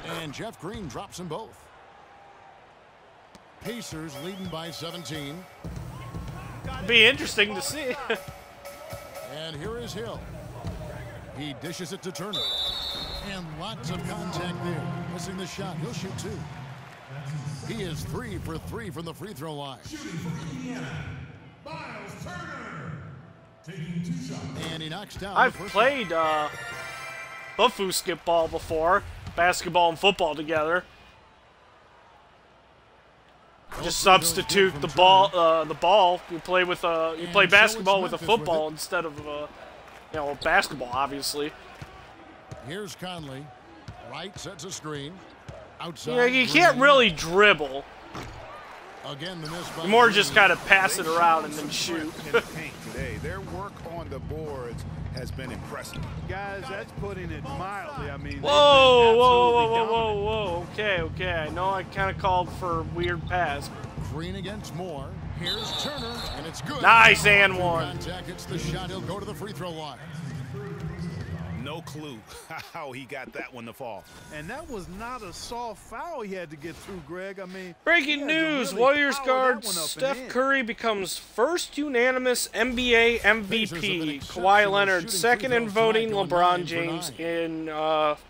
And Jeff Green drops them both. Pacers leading by 17. Be interesting to see. And here is Hill. He dishes it to Turner. And lots of contact there. Missing the shot. He'll shoot two. He is 3 for 3 from the free throw line. Shooting for Indiana, Miles Turner. Taking 2 shots. And he knocks down. I've played basketball before. Basketball and football together. Just substitute the ball. You play with you play basketball with a football instead of basketball, obviously. Here's Conley. Wright sets a screen. Outside. Yeah, you can't really dribble. Again, the miss by more just kind of pass it around and then shoot. In the paint today, their work on the boards has been impressive. Guys, that's putting it mildly. I mean, whoa. Okay. I know I kind of called for a weird pass. Green against Moore. Here's Turner, and it's good. Nice and one. Contact, it's the shot. He'll go to the free throw line. No clue how he got that one to fall. And that was not a soft foul he had to get through, Greg. I mean, breaking news, really Warriors guard Steph Curry becomes first unanimous NBA MVP. Kawhi Leonard second in voting, LeBron James in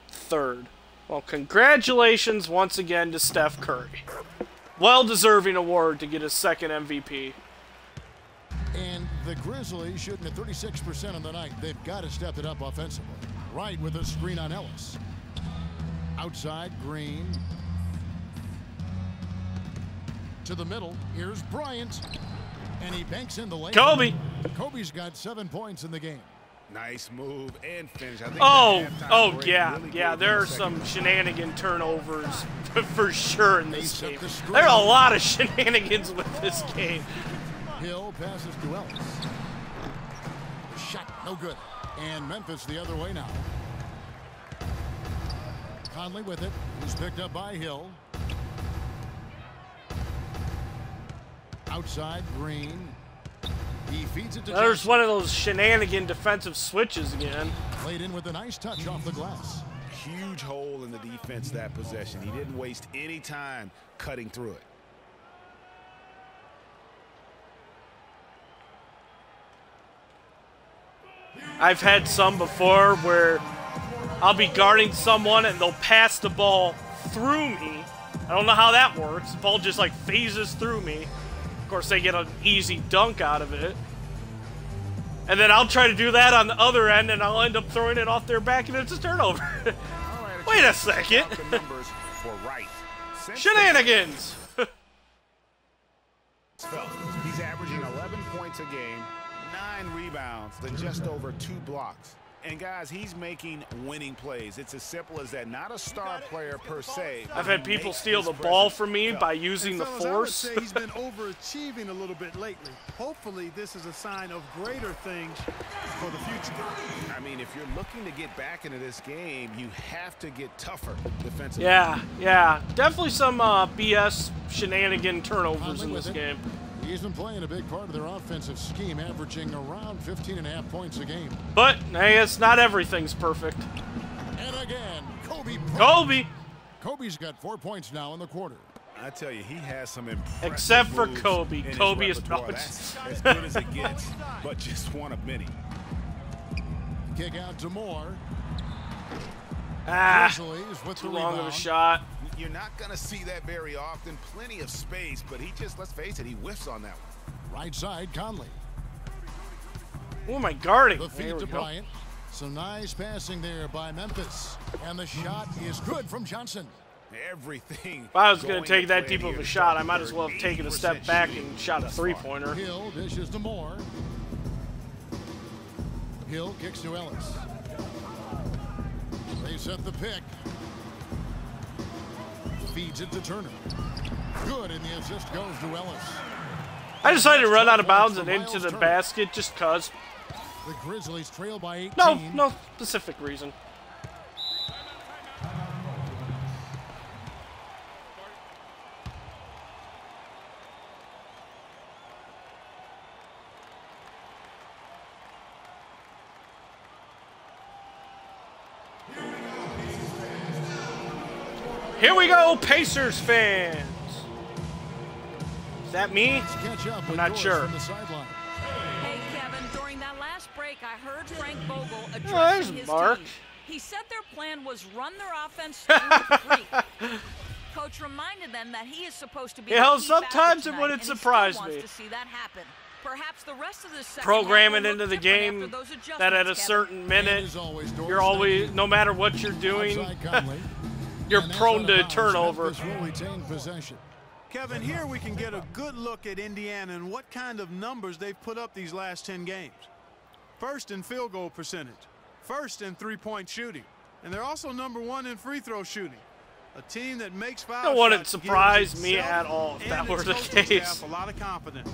third. Well, congratulations once again to Steph Curry. Well-deserving award to get his second MVP. And the Grizzlies shooting at 36% on the night. They've got to step it up offensively. Right with a screen on Ellis. Outside, Green. To the middle. Here's Bryant. And he banks in the lane. Kobe. Kobe's got 7 points in the game. Nice move and finish. I think yeah. There are some shenanigan turnovers for sure in this game. There are a lot of shenanigans with this game. Hill passes to Ellis. Shot, no good. And Memphis the other way now. Conley with it. He's picked up by Hill. Outside, Green. He feeds it to There's Jackson. one of those shenanigan defensive switches again. Played in with a nice touch off the glass. Huge hole in the defense that possession. He didn't waste any time cutting through it. I've had some before where I'll be guarding someone and they'll pass the ball through me. I don't know how that works. The ball just like phases through me. Of course, they get an easy dunk out of it. And then I'll try to do that on the other end and I'll end up throwing it off their back and it's a turnover. Wait a second. Shenanigans. He's averaging 11 points a game. 9 rebounds, then just over 2 blocks. And guys, he's making winning plays. It's as simple as that. Not a star player per se. I've had people steal the ball from me by using the force. I would say he's been overachieving a little bit lately. Hopefully, this is a sign of greater things for the future. I mean, if you're looking to get back into this game, you have to get tougher defensively. Yeah. Definitely some BS shenanigan turnovers in this game. He's been playing a big part of their offensive scheme, averaging around 15.5 points a game. But, I guess not everything's perfect. And again, Kobe. Kobe's got 4 points now in the quarter. I tell you, he has some impressive except for moves Kobe. Kobe is not as good as it gets, but just one of many. Kick out to Moore. Too long of a shot. You're not going to see that very often. Plenty of space, but he just, let's face it, he whiffs on that one. Right side, Conley. Who am I guarding? The feed to Bryant. Some nice passing there by Memphis. And the shot is good from Johnson. Everything. If I was going to take that deep of a shot, I might as well have taken a step back and shot a three-pointer. Hill dishes to Moore. Hill kicks to Ellis. They set the pick. Feeds it to Turner. Good, and the assist goes to Ellis. I decided to run out of bounds and into the basket just cause. The Grizzlies trail by 18. No specific reason. Here we go, Pacers fans. Is that me? I'm not sure. Hey, Kevin, during that last break, I heard Frank Vogel addressing his Mark. team. He said their plan was run their offense through three. Coach reminded them that he is supposed to be the key sometimes factor it wouldn't tonight, and surprise he still me. wants to see that happen. Perhaps the rest of the second Program half it will into the look different game after those adjustments, that at a Kevin. certain minute, you're always, no matter what you're doing, you're prone to turnover. Kevin, here we can get a good look at Indiana and what kind of numbers they've put up these last 10 games. First in field goal percentage, first in three-point shooting, and they're also #1 in free throw shooting. A team that makes foul shots. It wouldn't surprise me at all if that were the case. A lot of confidence.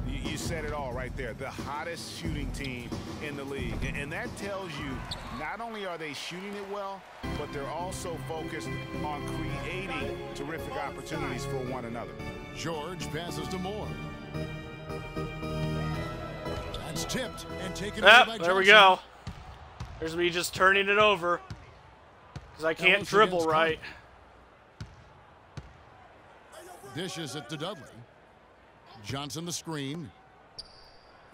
You said it all right there. The hottest shooting team in the league. And that tells you not only are they shooting it well, but they're also focused on creating terrific opportunities for one another. George passes to Moore. That's tipped and taken away by Johnson. There we go. There's me just turning it over because I can't dribble right. Dishes it to Dudley. Johnson the screen.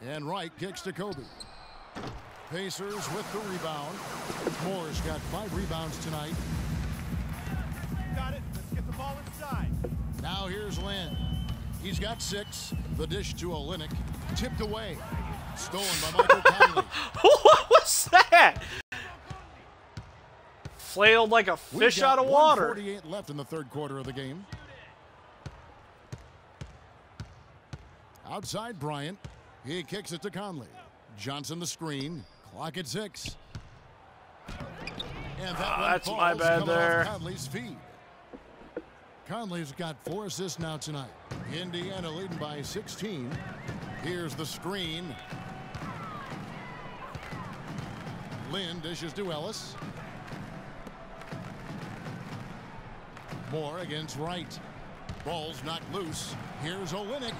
And Wright kicks to Kobe. Pacers with the rebound. Moore's got 5 rebounds tonight. Got it. Let's get the ball inside. Now here's Lynn. He's got 6. The dish to Olynyk. Tipped away. Stolen by Michael Conley. What was that? Flailed like a fish out of water. 1:48 left in the third quarter of the game. Outside Bryant. He kicks it to Conley. Johnson the screen. Clock at 6. And that's my bad there. Conley's feed. Conley's got 4 assists now tonight. Indiana leading by 16. Here's the screen. Lynn dishes to Ellis. Moore against Wright. Ball's knocked loose. Here's Olynyk.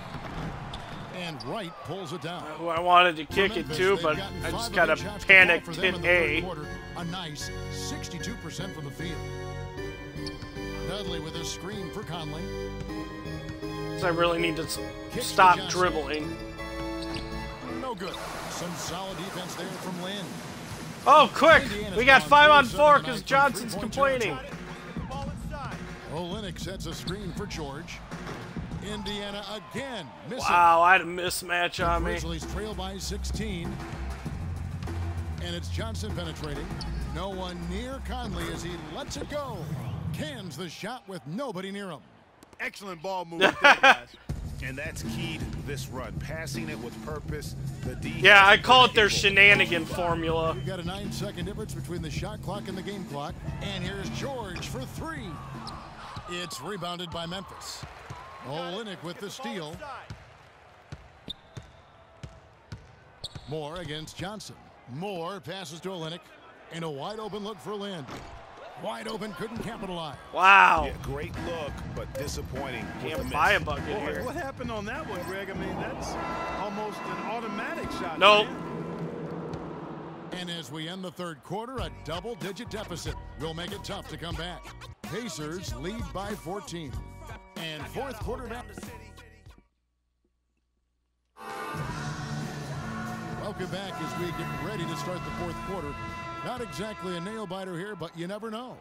And Wright pulls it down. Who I wanted to kick it to, but I just got a panicked hit A. A nice 62% from the field. Dudley with a screen for Conley. I really need to stop dribbling. No good. Some solid defense there from Lynn. Oh, quick! We got 5 on 4 because Johnson's complaining. Olynyk sets a screen for George. Indiana again missing. Wow, I had a mismatch on me. Grizzlies trail by 16. And it's Johnson penetrating. No one near Conley as he lets it go. Cans the shot with nobody near him. Excellent ball movement there, guys. And that's key to this run. Passing it with purpose. Yeah, I call it their shenanigan formula. We've got a 9-second difference between the shot clock and the game clock. And here's George for 3. It's rebounded by Memphis. Olynyk with the steal. Moore against Johnson. Moore passes to Olynyk. And a wide open look for Lynn. Wide open, couldn't capitalize. Wow. Yeah, great look, but disappointing. Can't buy a bucket here. What happened on that one, Greg? I mean, that's almost an automatic shot. Nope. And as we end the third quarter, a double-digit deficit will make it tough to come back. Pacers lead by 14. And fourth quarter back. Welcome back as we get ready to start the fourth quarter. Not exactly a nail-biter here, but you never know.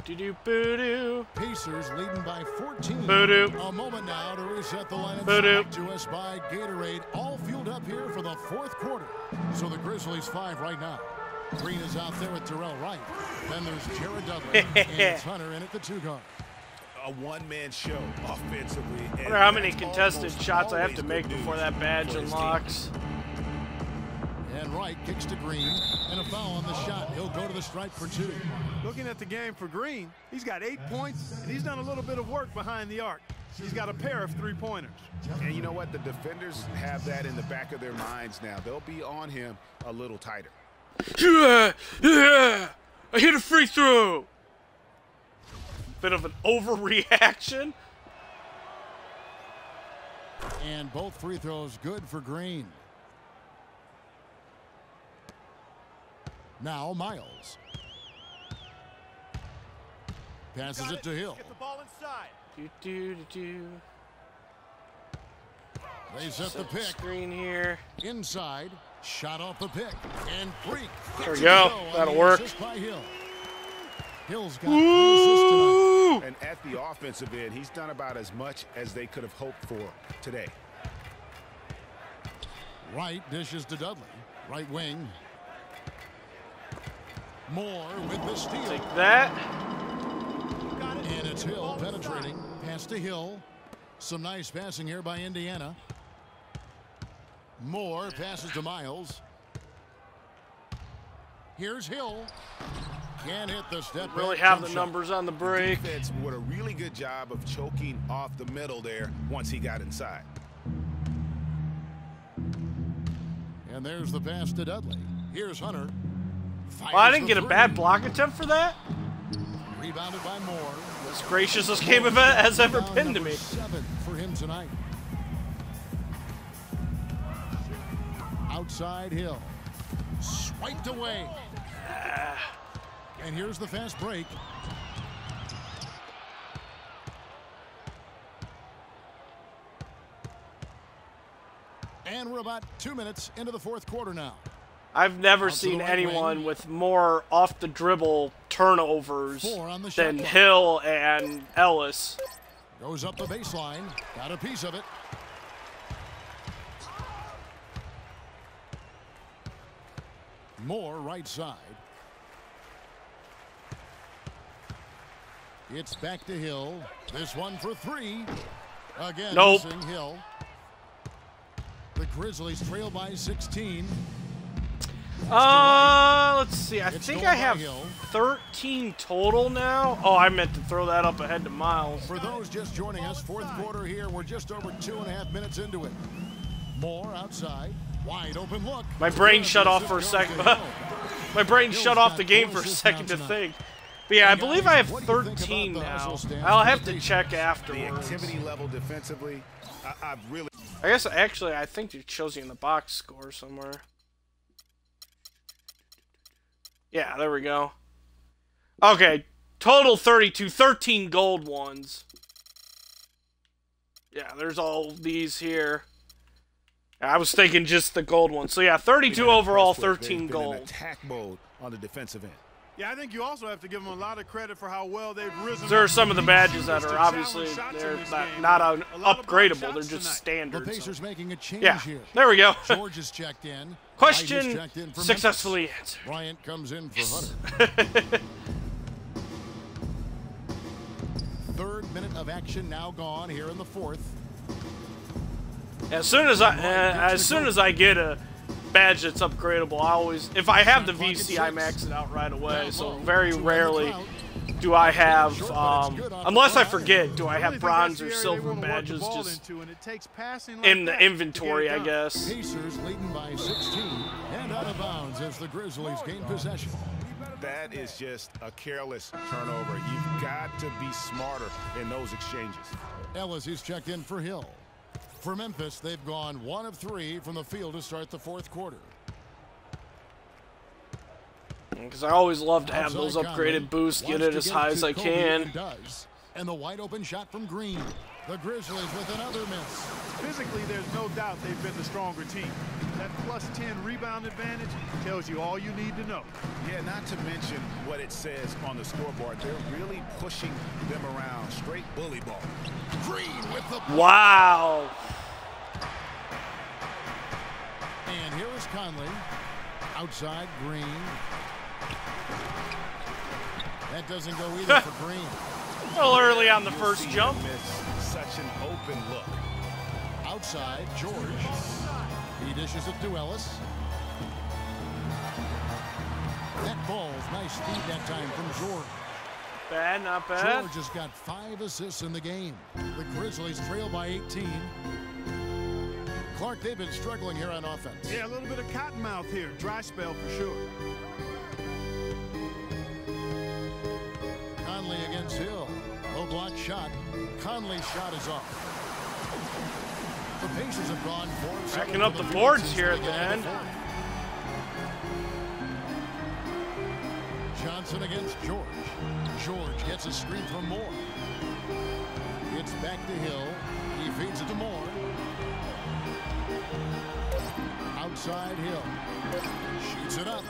Do-do-do-boo-doo. Pacers leading by 14. Boo-doo. A moment now to reset the lineup. Boo-doo. Back to us by Gatorade. All fueled up here for the fourth quarter. So the Grizzlies 5 right now. Green is out there with Terrell Wright. Then there's Jared Dudley. And it's Hunter in at the 2 guard. A one-man show offensively. I wonder how many contested shots I have to make before that badge unlocks. And Wright kicks to Green, and a foul on the shot. He'll go to the stripe for 2. Looking at the game for Green, he's got 8 points, and he's done a little bit of work behind the arc. He's got a pair of 3-pointers. And you know what? The defenders have that in the back of their minds now. They'll be on him a little tighter. Yeah, I hit a free throw. Bit of an overreaction. And both free throws good for Green. Now Miles. Passes it to Hill. Get the ball inside. They set the pick. Screen here. Inside. Shot off the pick. And freak. There we go. That'll work. Hill's got 3 assists tonight. And at the offensive end, he's done about as much as they could have hoped for today. Wright dishes to Dudley. Right wing. Moore with the steal. Take that. And it's Hill penetrating. Pass to Hill. Some nice passing here by Indiana. Moore passes to Miles. Here's Hill. Can't hit the step. Really have the numbers on the break. The defense did a really good job of choking off the middle there once he got inside. And there's the pass to Dudley. Here's Hunter. Well, I didn't get a bad block attempt for that. Rebounded by Moore. As gracious this game event has ever been to me. 7 for him tonight. Outside Hill. Swiped away. And here's the fast break. And we're about 2 minutes into the 4th quarter now. I've never seen anyone with more off the dribble turnovers than Hill and Ellis. Goes up the baseline. Got a piece of it. Moore right side. It's back to Hill. This one for 3. Again, nope. Missing Hill. The Grizzlies trail by 16. Let's see. I think I have 13 total now. Oh, I meant to throw that up ahead to Miles. For those just joining us, 4th quarter here. We're just over 2.5 minutes into it. Moore outside. Wide open look. My brain shut off for a second. My brain shut off the game for a second to think. But yeah, I believe I have 13 now. I'll have to check afterwards. The activity level defensively, I guess actually I think it shows you in the box score somewhere. Yeah, there we go. Okay, total 32, 13 gold ones. Yeah, there's all these here. I was thinking just the gold ones. So yeah, 32 overall, 13 gold. Attack mode on the defensive end. Yeah, I think you also have to give them a lot of credit for how well they've risen. There are some of the badges that are obviously they're not upgradable. They're just standard. The Pacers making a change here. There we go. George is checked in. Question successfully answered. Bryant comes in for Hunter. 3rd minute of action now gone here in the 4th. As soon as I get a badge that's upgradable, I always, if I have the VC, I max it out right away. So very rarely do I have, unless I forget, do I have bronze or silver badges just in the inventory, I guess. Pacers leading by 16 and out of bounds as the Grizzlies gain possession. That is just a careless turnover. You've got to be smarter in those exchanges. Ellis is checked in for Hill. For Memphis, they've gone 1 of 3 from the field to start the 4th quarter. Because I always love to have those upgraded boosts, get it as high as I can. And the wide open shot from Green. The Grizzlies with another miss. Physically, there's no doubt they've been the stronger team. That +10 rebound advantage tells you all you need to know. Yeah, not to mention what it says on the scoreboard. They're really pushing them around. Straight bully ball. Green with the... Wow. And here is Conley. Outside, Green. That doesn't go either for Green. A little early on the first jump. Such an open look. Outside, George. He dishes it to Ellis. That ball's nice feed that time from George. Bad, not bad. George has got 5 assists in the game. The Grizzlies trail by 18. Clark, they've been struggling here on offense. Yeah, a little bit of cottonmouth here. Dry spell for sure. Conley against Hill. Low block shot. Conley's shot is off. The Pacers have gone 4-7. Backing up the boards here at the end. Johnson against George. George gets a screen from Moore. It's back to Hill. He feeds it to Moore. Outside Hill. Shoots it up.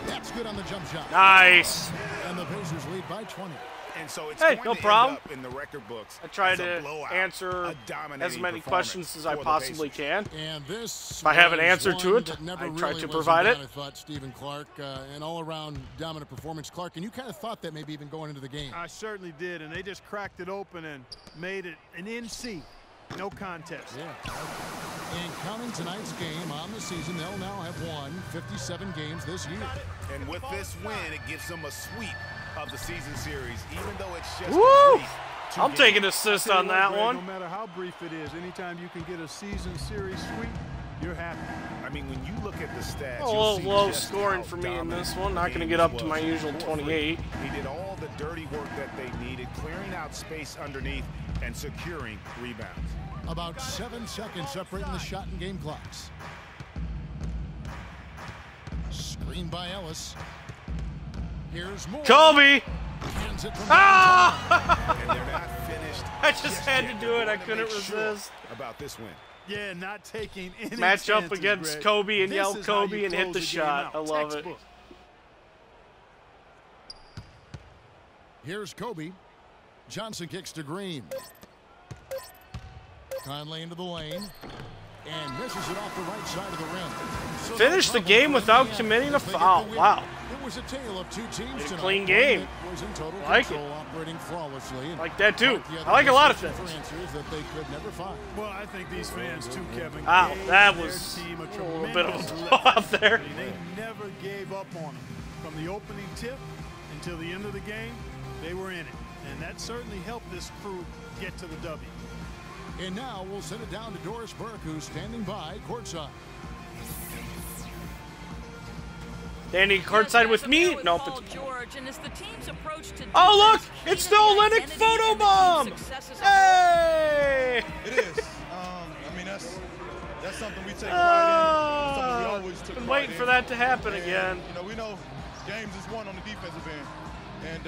That's good on the jump shot. Nice. And the Pacers lead by 20. And so it's hey, going no to problem. End up in the record books. I try to answer as many questions as I possibly can. And this if I have an answer to it, I try to provide it. I thought Stephen Clark, an all-around dominant performance. Clark, and you kind of thought that maybe even going into the game. I certainly did, and they just cracked it open and made it an NC. No contest. Yeah. And counting tonight's game on the season, they'll now have won 57 games this year. And with this win, it gives them a sweep of the season series, even though it's just Woo! a brief I'm taking assist on that one. No matter how brief it is, anytime you can get a season series sweep, you're happy. I mean, when you look at the stats, a little low scoring for me in this one. Not going to get up to my usual 28. He did all the dirty work that they needed, clearing out space underneath and securing rebounds. About 7 seconds separating the shot and game clocks. Screen by Ellis. Here's Moore. Kobe! Ah! And they're not finished. I just had to do it. I couldn't resist. About this win. Yeah, not taking any match chances, up against Greg. Kobe and this yell Kobe and hit the shot. I love Textbook. it. Here's Kobe. Johnson kicks to Green. Conley into the lane. And misses it off the right side of the rim. So finish the game without committing a foul. Wow. It was a tale of 2 teams tonight. Clean game. Was in total like control, it. operating flawlessly. Like that too. I like a lot of things. That they could never find. Well, I think these fans too, Kevin. Wow, that was a little bit of a blowout there. They never gave up on them. From the opening tip until the end of the game, they were in it. And that certainly helped this crew get to the W. And now we'll send it down to Doris Burke, who's standing by courtside. Standing courtside with me? Nope. Oh, look! It's the Olynyk photobomb! Hey! It is. I mean, that's something we take pride in. Something we always took been pride waiting for that to happen again. You know, we know games is won on the defensive end. And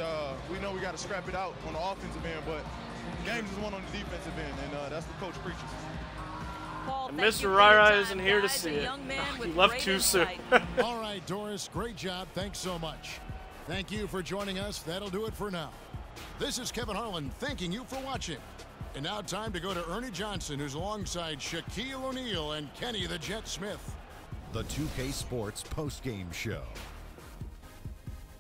we know we got to scrap it out on the offensive end, but games is won on the defensive end, and that's what Coach preaches. And Mr. Rara isn't here to see it. He left too soon. All right, Doris, great job. Thanks so much. Thank you for joining us. That'll do it for now. This is Kevin Harlan thanking you for watching. And now time to go to Ernie Johnson, who's alongside Shaquille O'Neal and Kenny the Jet Smith. The 2K Sports postgame show.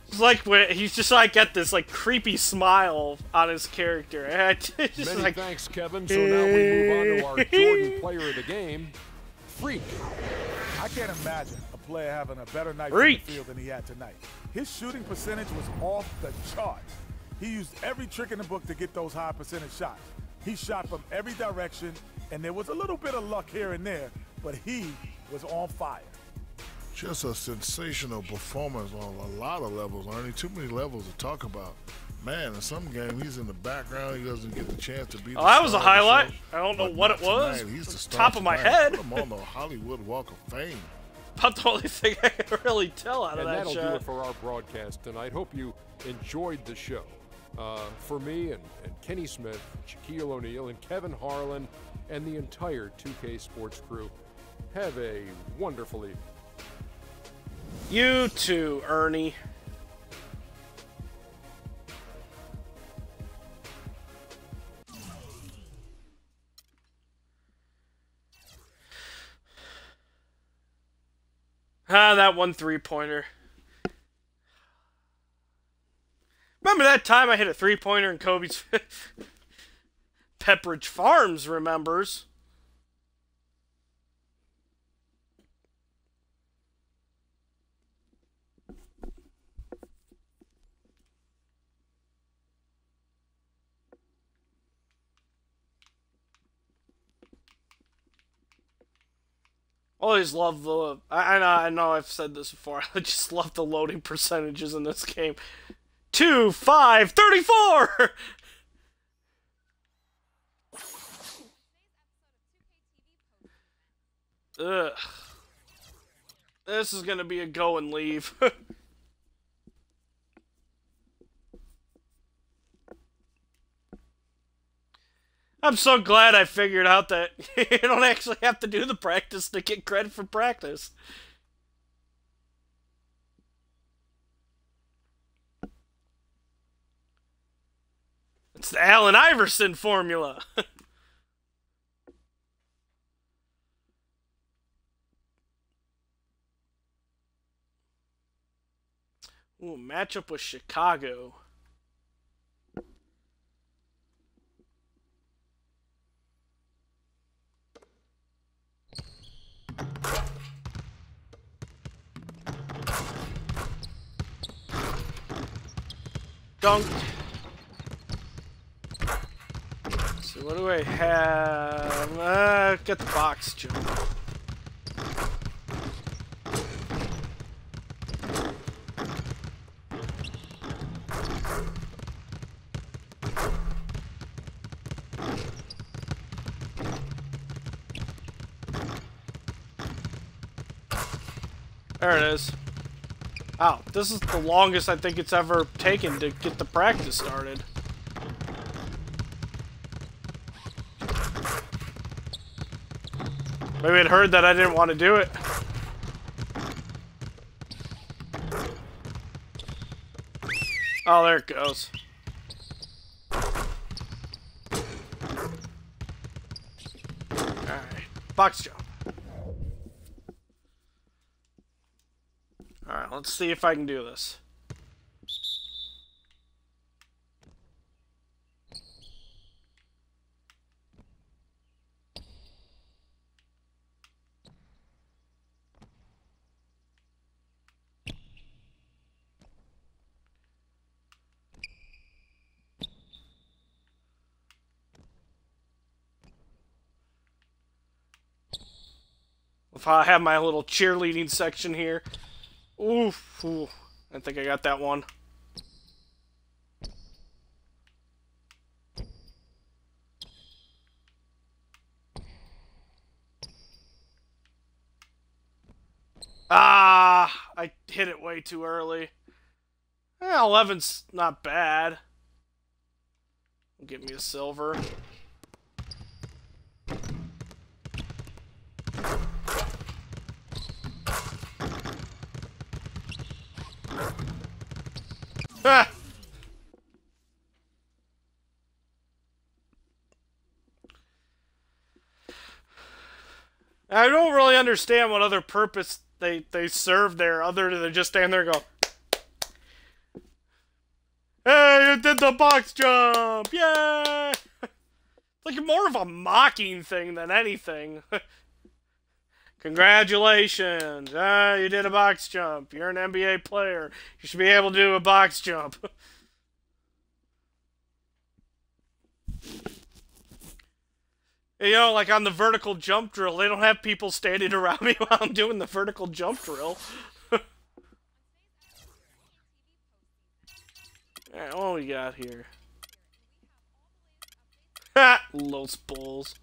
It's like he's just like got this like creepy smile on his character. Many like, thanks, Kevin. So now we move on to our Jordan Player of the Game, Freak. I can't imagine a player having a better night on the field than he had tonight. His shooting percentage was off the charts. He used every trick in the book to get those high percentage shots. He shot from every direction, and there was a little bit of luck here and there, but he was on fire. Just a sensational performance on a lot of levels, Ernie. Too many levels to talk about. Man, in some game, he's in the background. He doesn't get the chance to be the that was a star of the highlight. show. I don't know what it was. Tonight, he's the star top of my head. Put him on the Hollywood Walk of Fame. About the only thing I can really tell out of that that'll shot. do it for our broadcast tonight. Hope you enjoyed the show. For me and Kenny Smith, Shaquille O'Neal, and Kevin Harlan, and the entire 2K Sports crew, have a wonderful evening. You too, Ernie. That one 3-pointer. Remember that time I hit a three-pointer in Kobe's Pepperidge Farms remembers. Always love the... I know I've said this before. I just love the loading percentages in this game. 2, 5, 34! Ugh. This is gonna be a go and leave. I'm so glad I figured out that you don't actually have to do the practice to get credit for practice. It's the Allen Iverson formula. Ooh, matchup with Chicago. Dunk. So what do I have? Get the box jump. There it is. Wow, this is the longest I think it's ever taken to get the practice started. Maybe it heard that I didn't want to do it. Oh, there it goes. Alright, box jump. Alright, let's see if I can do this. If I have my little cheerleading section here. Oof, ooh, I think I got that one. Ah, I hit it way too early. 11's not bad. Get me a silver. Ah. I don't really understand what other purpose they serve there other than just stand there and go, "Hey, you did the box jump! Yay!" Like more of a mocking thing than anything. Congratulations! You did a box jump. You're an NBA player. You should be able to do a box jump. You know, like on the vertical jump drill, they don't have people standing around me while I'm doing the vertical jump drill. Alright, what we got here? Ha! Los Bulls.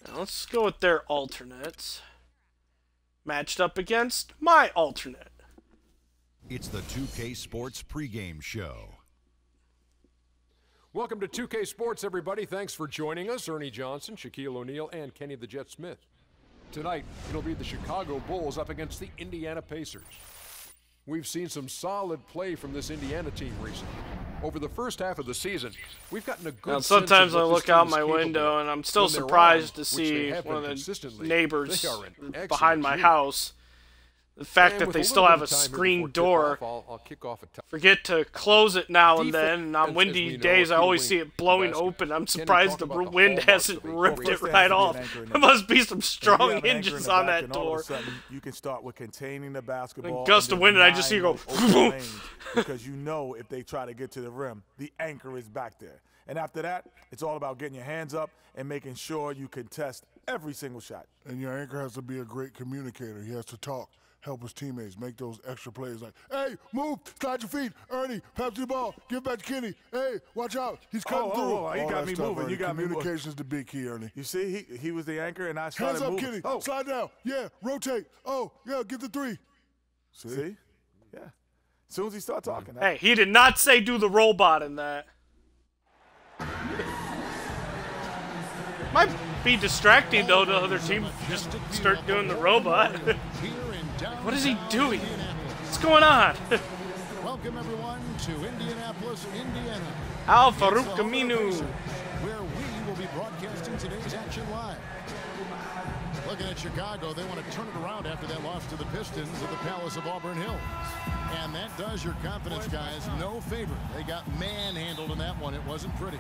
Now let's go with their alternates. Matched up against my alternate. It's the 2K Sports pregame show. Welcome to 2K Sports, everybody. Thanks for joining us. Ernie Johnson, Shaquille O'Neal, and Kenny the Jet Smith. Tonight, it'll be the Chicago Bulls up against the Indiana Pacers. We've seen some solid play from this Indiana team recently. Over the first half of the season, we've gotten a good now, sometimes I look out my window of, and I'm still surprised to see one of the neighbors behind my house. The fact that they still have a screen door. I'll kick off Forget to close it now and then. And on windy days, I always see it blowing open. I'm surprised the wind hasn't ripped it right off. There must be some strong hinges on that door. You can start with containing the basketball. A gust of wind, and I just see you go. Because you know if they try to get to the rim, the anchor is back there. And after that, it's all about getting your hands up and making sure you contest every single shot. And your anchor has to be a great communicator. He has to talk, help his teammates, make those extra plays like, hey, move, slide your feet, Ernie, pass the ball, give it back to Kenny, hey, watch out, he's cutting through. He got me moving. You got me moving. Communication's the big key, Ernie. You see, he was the anchor, and I started moving. moving. Hands up, Kenny, slide down, yeah, rotate, oh, yeah, get the three. See? Yeah. As soon as he started talking. Hey, he did not say do the robot in that. Might be distracting, though, to other teams just start doing the robot. What is he doing? What's going on? Welcome, everyone, to Indianapolis, Indiana. Al Farouk Aminu. Where we will be broadcasting today's action live. Looking at Chicago, they want to turn it around after that loss to the Pistons at the Palace of Auburn Hills. And that does your confidence guys no favor. They got manhandled in that one. It wasn't pretty.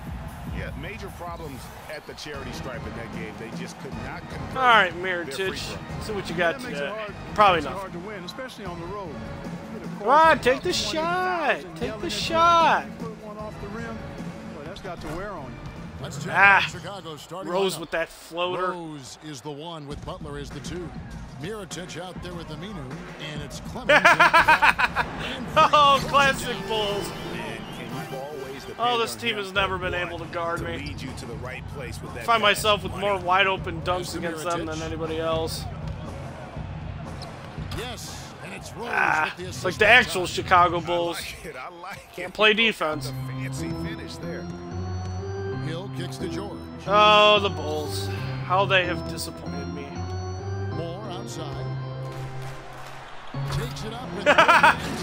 Yeah, major problems at the charity stripe in that game. They just could not convert. All right, Miritich. See what you got today. Probably not. Hard to win, especially on the road. Come on, take the shot. Take the shot. Put one off the rim. Boy, that's got to wear on you. Let's check out Chicago's starting Rose lineup. with that floater. Rose is the one with Butler as the two. Miritich out there with Aminu, and it's Clemens. Oh, classic Bulls. Oh, this team has never been able to guard me. I find myself with more wide open dunks against them than anybody else. Yes, and it's Rose with it's like the actual Chicago Bulls. Can't play defense. Fancy finish there. Hill kicks to George. Oh, the Bulls. How they have disappointed me. More outside. Takes it up.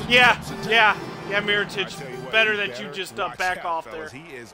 Yeah, Miritich. Better that you just back off there.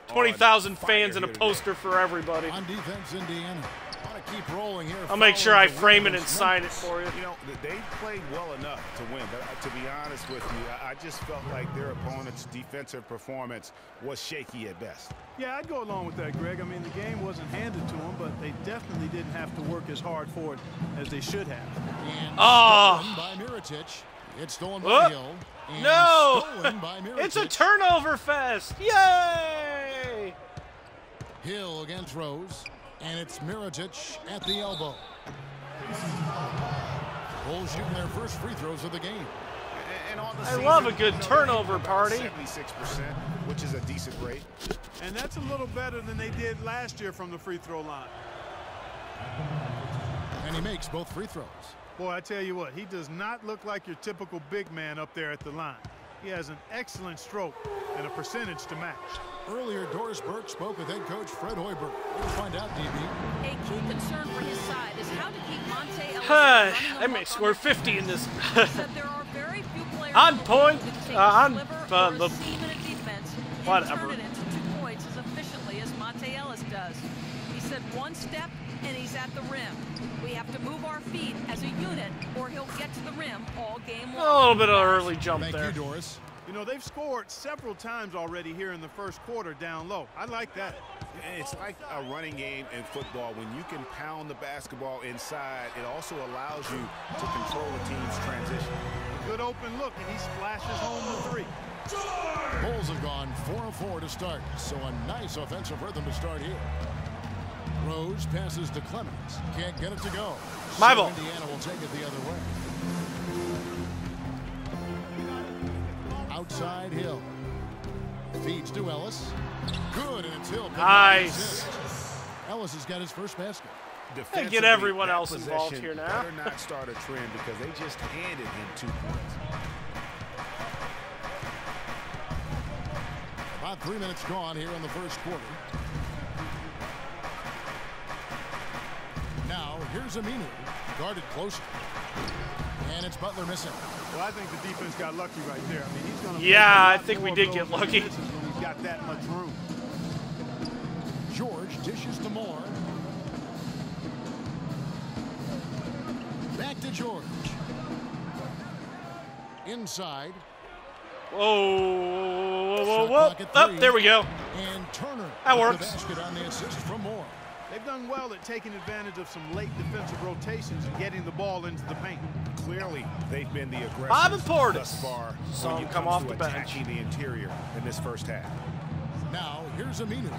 20,000 fans and a poster for everybody. On defense, Indiana. Want to keep rolling here. I'll make sure I frame it and sign it for you. You know, they played well enough to win, but to be honest with you, I just felt like their opponent's defensive performance was shaky at best. Yeah, I'd go along with that, Greg. I mean, the game wasn't handed to them, but they definitely didn't have to work as hard for it as they should have. And stolen by Miritich. It's stolen by Hill. No! By It's a turnover fest! Yay! Hill against Rose, and it's Miritich at the elbow. Bulls shooting their first free throws of the game. And on the I love a good turnover party. 76%, which is a decent rate. And that's a little better than they did last year from the free throw line. And he makes both free throws. Boy, I tell you what, he does not look like your typical big man up there at the line. He has an excellent stroke and a percentage to match. Earlier, Doris Burke spoke with head coach Fred Hoiberg. We'll find out, DB. A key concern for his side is how to keep Monte Ellis I may score 50 in this. there are very few players on point. On the defense whatever. And turn it into 2 points as efficiently as Monte Ellis does. He said one step and he's at the rim. We have to move our feet as a unit, or he'll get to the rim all game long. A little bit of early jump there. Thank you, Doris. You know, they've scored several times already here in the first quarter down low. I like that. It's like a running game in football. When you can pound the basketball inside, it also allows you to control the team's transition. A good open look, and he splashes home the three. Bulls have gone 4 of 4 to start, so a nice offensive rhythm to start here. Rose passes to Clemens. Can't get it to go. My ball. Indiana will take it the other way. Outside Hill. Feeds to Ellis. Good, and it's Hill. Nice. Ellis has got his first basket. Hey, get everyone else involved here now. Better not start a trend because they just handed him 2 points. About 3 minutes gone here in the first quarter. Now, here's Aminu, guarded close. And it's Butler missing. Well, I think the defense got lucky right there. I mean, he's going to I think we did get lucky. got that much room. George dishes to Moore. Back to George. Inside. Whoa. Up, there we go. And Turner. That works. The basket on the assist from Moore. They've done well at taking advantage of some late defensive rotations and getting the ball into the paint. Clearly, they've been the aggressors thus far. Saw him come off the bench. The interior in this first half. Now here's Aminu.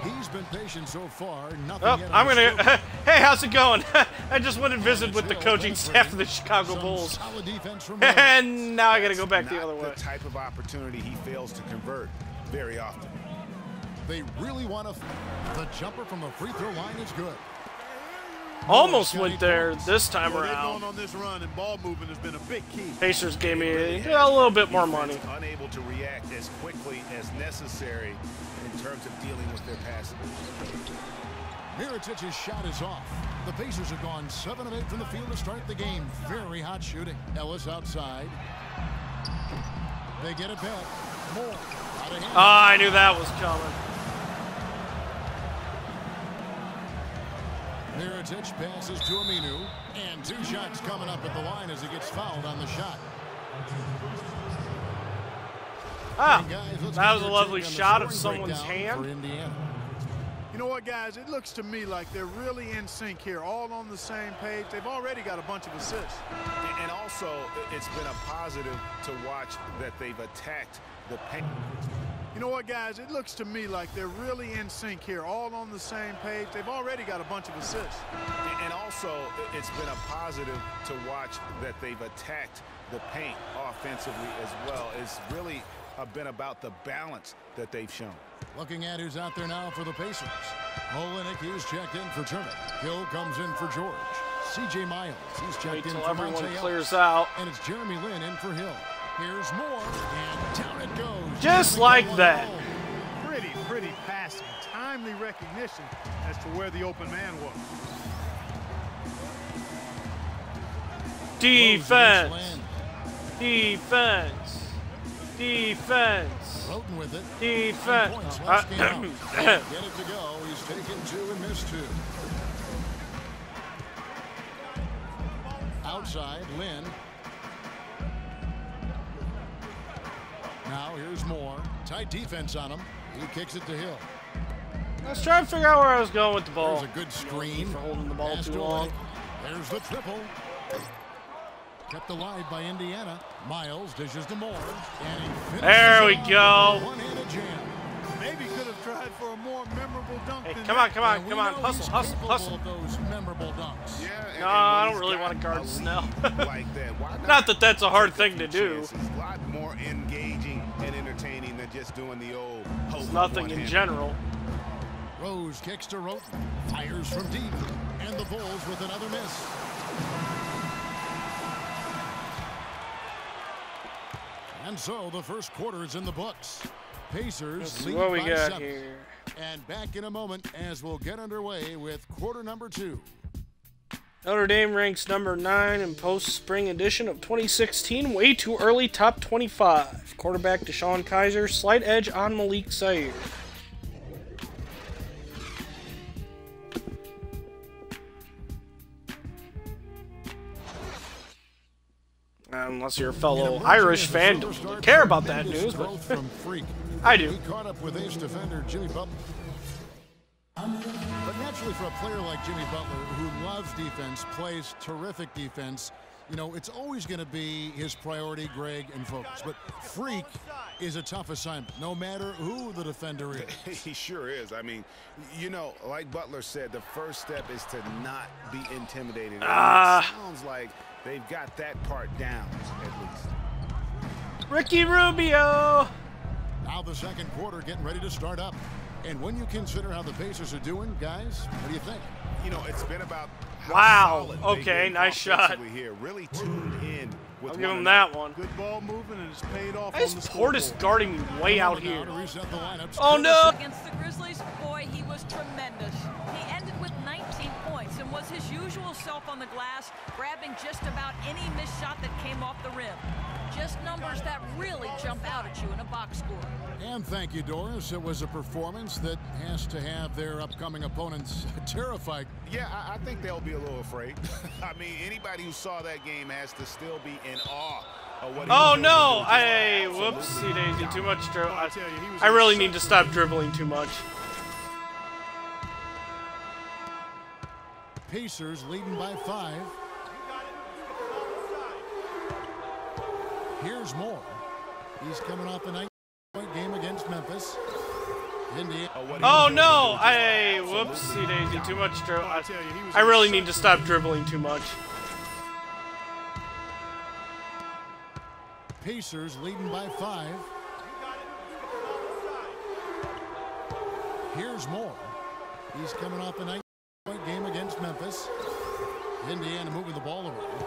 He's been patient so far. Nothing Oh, yet I'm gonna. Hey, how's it going? I just went and visited with the coaching staff of the Chicago Bulls, and now I gotta go back the other way. The type of opportunity he fails to convert very often. They really want to. The jumper from the free throw line is good. Almost went there this time around. They're going on this run, and ball movement has been a big key. Pacers gave me a little bit more money. Unable to react as quickly as necessary in terms of dealing with their passing. Mirotic's shot is off. The Pacers have gone 7 of 8 from the field to start the game. Very hot shooting. Ellis outside. They get it back. Moore out of hand. I knew that was coming. Mirotic passes to Aminu, and 2 shots coming up at the line as he gets fouled on the shot. Ah, that was a lovely shot of someone's hand. You know what, guys? It looks to me like they're really in sync here, all on the same page. They've already got a bunch of assists. And also, it's been a positive to watch that they've attacked the paint. You know what, guys? It looks to me like they're really in sync here, all on the same page. They've already got a bunch of assists. And also, it's been a positive to watch that they've attacked the paint offensively as well. It's really been about the balance that they've shown. Looking at who's out there now for the Pacers. Olenek is checked in for Turner. Hill comes in for George. C.J. Miles, he's checked in for everyone Monte clears Ellis. out. And it's Jeremy Lin in for Hill. Here's Moore, and down it goes. Just like that. Pretty passing. Timely recognition as to where the open man was. Defense. Defense. Defense. Roten with it. Defense. Get it to go. He's taken 2 and missed 2. Outside, Lin. Now here's Moore. Tight defense on him. He kicks it to Hill. Let's try and figure out where I was going with the ball. There's a good screen. For holding the ball too long. There's the triple. Kept alive by Indiana. Miles dishes to Moore. And he finishes. There we go. One-handed jam. Maybe could have tried for a more memorable dunk. Hey, than come on. Hustle. Those memorable dunks. Yeah, no, I don't really want to guard Snell. Like that. Not that that's a hard thing to do. It's a lot more engaging and entertaining than just doing the old. It's nothing in general. Rose kicks to Roten. Fires from deep. And the Bulls with another miss. And so the first quarter is in the books. Pacers lead what we by got 7. here. And back in a moment as we'll get underway with quarter number 2. Notre Dame ranks number 9 in post-spring edition of 2016. Way too early, top 25. Quarterback Deshaun Kaiser, slight edge on Malik Zaire. Unless you're a fellow Irish fan, don't care about that news, but I do. He caught up with ace defender Jimmy Butler. But naturally, for a player like Jimmy Butler, who loves defense, plays terrific defense, you know, it's always going to be his priority, Greg, and focus. But Freak is a tough assignment, no matter who the defender is. He sure is. I mean, you know, like Butler said, the first step is to not be intimidated. It sounds like they've got that part down, at least. Ricky Rubio! Now the second quarter getting ready to start up. And when you consider how the Pacers are doing, guys, what do you think? You know, it's been about wow. Okay, nice shot. Here. Really tuned in with I'll give him that one. Good ball movement, and it's paid off. Why is Portis guarding me way out here? The oh no! Against the Grizzlies, boy, he was tremendous. He ended with 19 points. and was his usual self on the glass, grabbing just about any missed shot that came off the rim. Just numbers that really jump out at you in a box score. And thank you, Doris. It was a performance that has to have their upcoming opponents terrified. Yeah, I think they'll be a little afraid. I mean, anybody who saw that game has to still be in awe of what he Oh no! Whoopsie daisy, too much dribble. I really need to stop dribbling too much. Pacers leading by 5. Here's Moore. He's coming off a 9-point game against Memphis. Oh no! Whoopsie daisy, too much dribble. I really need to stop dribbling too much. Pacers leading by 5. Here's Moore. He's coming off a 9-point game against Memphis. Indiana moving the ball around.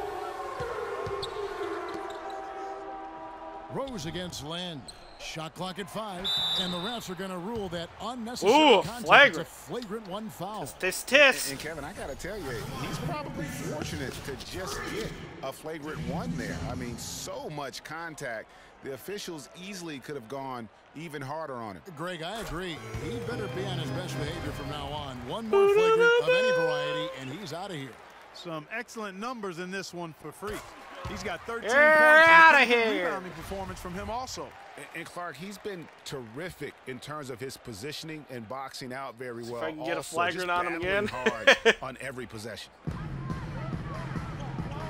Rose against Land. Shot clock at 5, and the refs are going to rule that unnecessary contact. It's a flagrant 1 foul. Tis. And Kevin, I got to tell you, he's probably fortunate to just get a flagrant 1 there. I mean, so much contact. The officials easily could have gone even harder on it. Greg, I agree. He better be on his best behavior from now on. One more flagrant of any variety, and he's out of here. Some excellent numbers in this one for Freak. He's got 13 You're points out of and a here. rebounding performance from him also. And Clark, he's been terrific in terms of his positioning and boxing out very well. If I can get a Also, flagrant on him again. hard on every possession.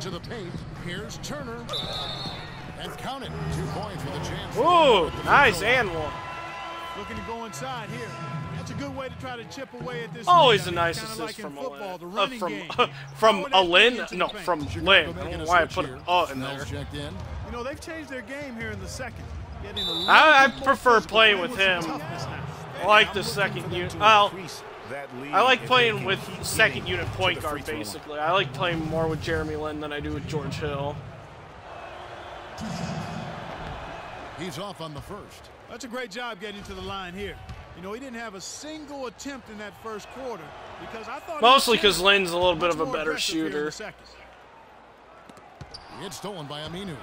To the paint, here's Turner. And count it. 2 points with a chance. Ooh, nice and 1. Looking to go inside here. That's a good way to try to chip away at this. Always a nice assist from Lynn. From Lynn? No, from Lynn. I don't know why I put an in there. You know, they've changed their game here in the second. I prefer playing with him. I like the second unit. Well, I like playing with second unit point guard, basically. I like playing more with Jeremy Lin than I do with George Hill. He's off on the first. That's a great job getting to the line here. You know, he didn't have a single attempt in that first quarter because I thought mostly because Lynn's a little bit of a better shooter. It's stolen by Aminu.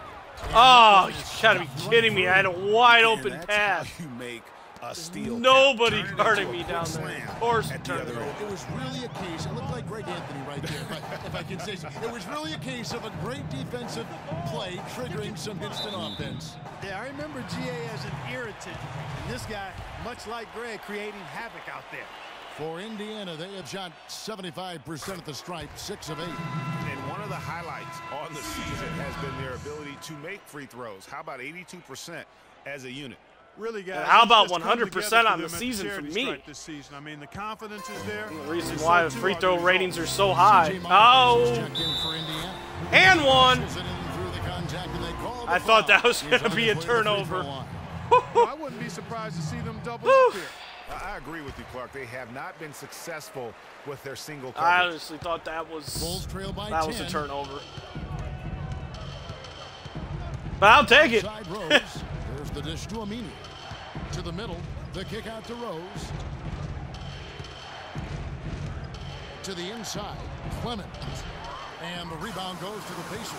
Oh, you gotta be kidding me. I had a wide open pass. You make a steal. Nobody guarding me down there. Of course, it was really a case. It looked like Greg Anthony right there, if I can say so. It was really a case of a great defensive play triggering some instant offense. Yeah, I remember GA as an irritant. And this guy, much like Greg, creating havoc out there. For Indiana, they have shot 75% at the stripe, 6 of 8. And one of the highlights on the season has been their ability to make free throws. How about 82% as a unit? Really, guys. And how about 100% on the season for me? This season. I mean, the confidence is there. The reason why the free throw ratings are so high. Oh, and 1. I thought that was going to be a turnover. I wouldn't be surprised to see them double up here. I agree with you, Clark. They have not been successful with their single coverage. I honestly thought that was a turnover. But I'll take it. There's the dish to Aminu. To the middle, the kick out to Rose. To the inside, Clement. And the rebound goes to the Pacers.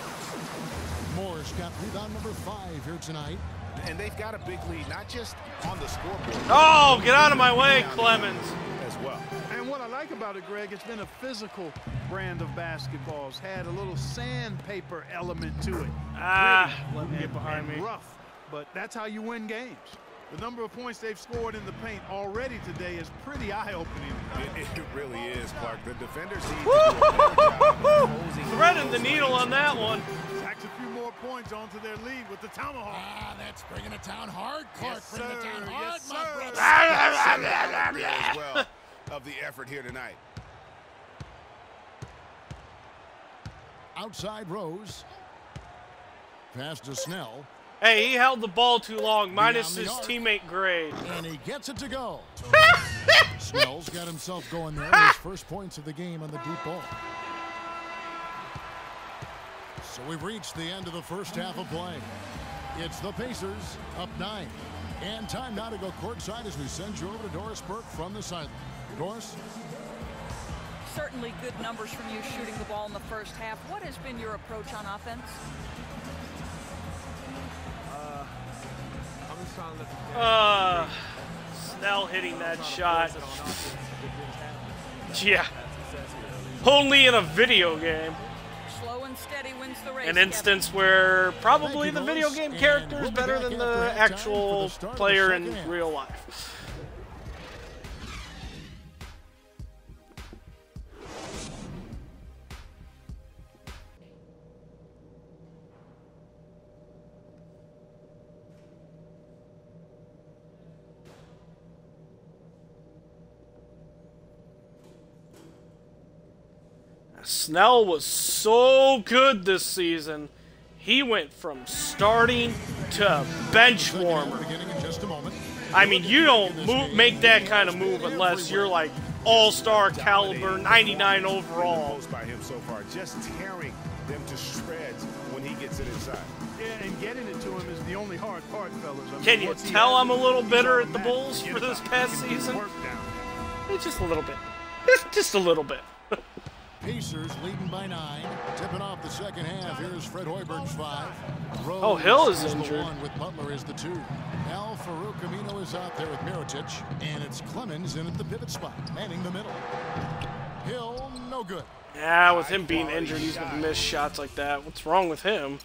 Moore's got rebound number 5 here tonight. And they've got a big lead, not just on the scoreboard. Oh, get out of my way, Clemens. As well. And what I like about it, Greg, it's been a physical brand of basketball. It's had a little sandpaper element to it. Let me get behind me. Rough, but that's how you win games. The number of points they've scored in the paint already today is pretty eye-opening. It really is, Clark. The defenders need to do a better job of threading the needle on that one. Tacks a few more points onto their lead with the tomahawk. That's bringing it down hard. Clark, bringing it down hard, yes, my brother. as well of the effort here tonight. Outside Rose. Pass to Snell. Hey, he held the ball too long, minus his teammate grade. And he gets it to go. Snell's got himself going there. His first points of the game on the deep ball. So we've reached the end of the first half of play. It's the Pacers up 9. And time now to go courtside as we send you over to Doris Burke from the sideline. Doris? Certainly good numbers from you shooting the ball in the first half. What has been your approach on offense? I'm just trying to let Snell hitting that shot. Yeah. Only in a video game. Slow and steady wins the race. An instance where probably the video game character is better than the actual player in real life. Snell was so good this season. He went from starting to bench warmer. I mean, you don't make that kind of move unless you're like all-star caliber, 99 overall. By him so far, just tearing them to shreds when he gets it inside. Yeah, and getting it to him is the only hard part, fellas. I mean, Can you tell I'm a little bitter at the Bulls for this past season? It's just a little bit. Just a little bit. Pacers leading by 9. Tipping off the second half. Here's Fred Hoiberg's 5. Oh, Hill is injured. The 1 with Butler is the 2. Al Farouk Amino is out there with Mirotic. And it's Clemens in at the pivot spot, manning the middle. Hill, no good. Yeah, with him being injured, he's going to miss shots like that. What's wrong with him?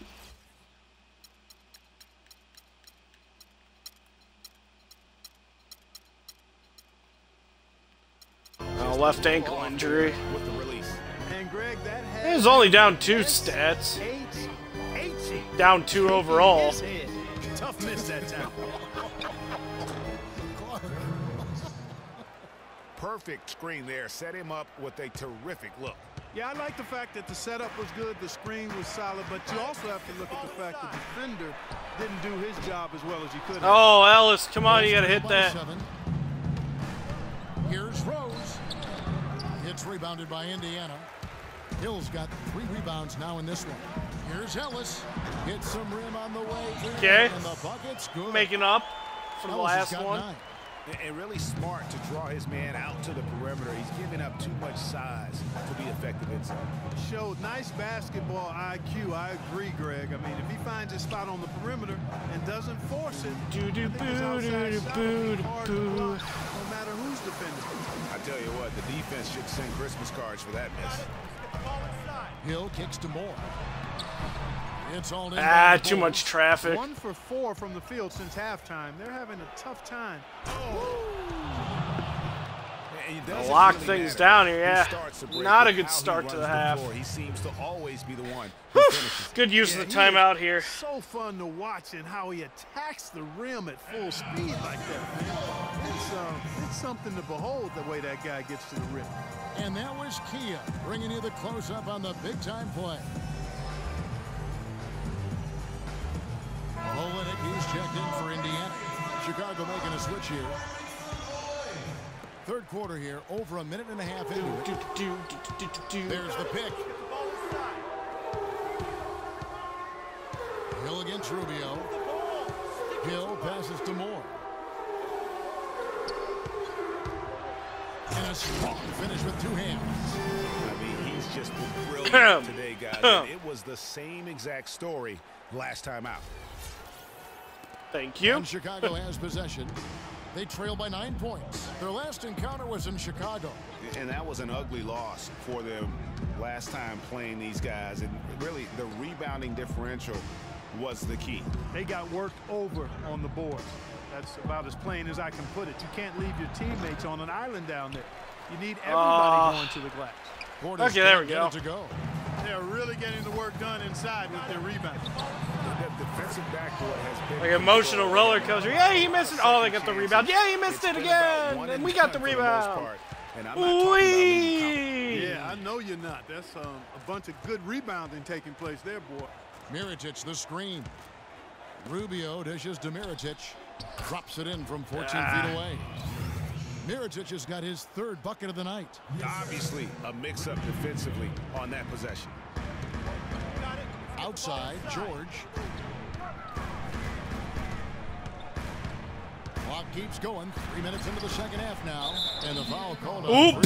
Left ankle injury. And Greg, that He's only down 2 stats. Down 2 overall. Tough miss that time. Perfect screen there. Set him up with a terrific look. Yeah, I like the fact that the setup was good, the screen was solid, but you also have to look at the fact the defender didn't do his job as well as he could have. Oh, Ellis, come on, you got to hit that. Here's Rose. It's rebounded by Indiana. Hill's got 3 rebounds now in this one. Here's Ellis. Hits some rim on the way. Okay. And the bucket's good. Making up for the Ellis last one. 9. And really smart to draw his man out to the perimeter. He's giving up too much size to be effective inside. Showed nice basketball IQ. I agree, Greg. I mean, if he finds his spot on the perimeter and doesn't force it, no matter who's defending. I tell you what, the defense should send Christmas cards for that miss. Hill kicks to Moore. It's all in. Too much traffic. 1 for 4 from the field since halftime. They're having a tough time. Lock things down here, yeah. Not a good start to the half. He seems to always be the one. Good use of the timeout here. So fun to watch and how he attacks the rim at full speed like that, man. It's something to behold the way that guy gets to the rim. And that was Kia bringing you the close-up on the big-time play. Olenek, he's checked in for Indiana. Chicago making a switch here. Third quarter here, over a minute and a half into it. There's the pick. Hill against Rubio. Hill passes to Moore. And a strong finish with 2 hands. I mean, he's just been brilliant today, guys. And it was the same exact story last time out. Thank you. And Chicago has possession. They trail by 9 points. Their last encounter was in Chicago. And that was an ugly loss for them last time playing these guys. And really, the rebounding differential was the key. They got worked over on the boards. That's about as plain as I can put it. You can't leave your teammates on an island down there. You need everybody going to the glass. Okay, there we go. They're really getting the work done inside with their rebound. The defensive backcourt has been like emotional roller coaster. Yeah, he missed it. Oh, they got the rebound. Yeah, he missed it again. And we got the rebound. Yeah, I know you're not. That's a bunch of good rebounding taking place there, boy. Mirotic, the screen. Rubio dishes to Mirotic. Drops it in from 14 feet away. Mirotic has got his 3rd bucket of the night. Obviously, a mix-up defensively on that possession. Outside, George. Clock keeps going. 3 minutes into the second half now. And the foul called on.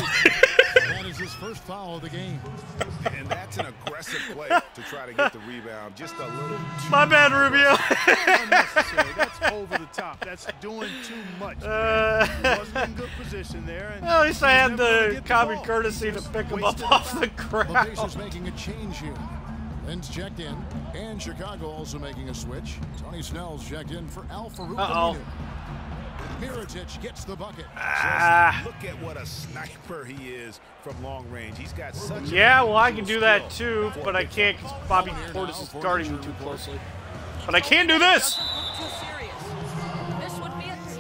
That is his first foul of the game. And that's an aggressive play to try to get the rebound. Just a little too My bad, Rubio. Unnecessary. That's over the top. That's doing too much. He wasn't in good position there. And at least I had the common courtesy to pick him up off the ground. The Pacers making a change here. Lynn's checked in, and Chicago also making a switch. Tony Snell's checked in for Al-Farouq Aminu. Mirotic gets the bucket. Just look at what a sniper he is from long range. He's got such well, I can do that too, but I can't because Bobby Portis is guarding me too closely. But I can do this!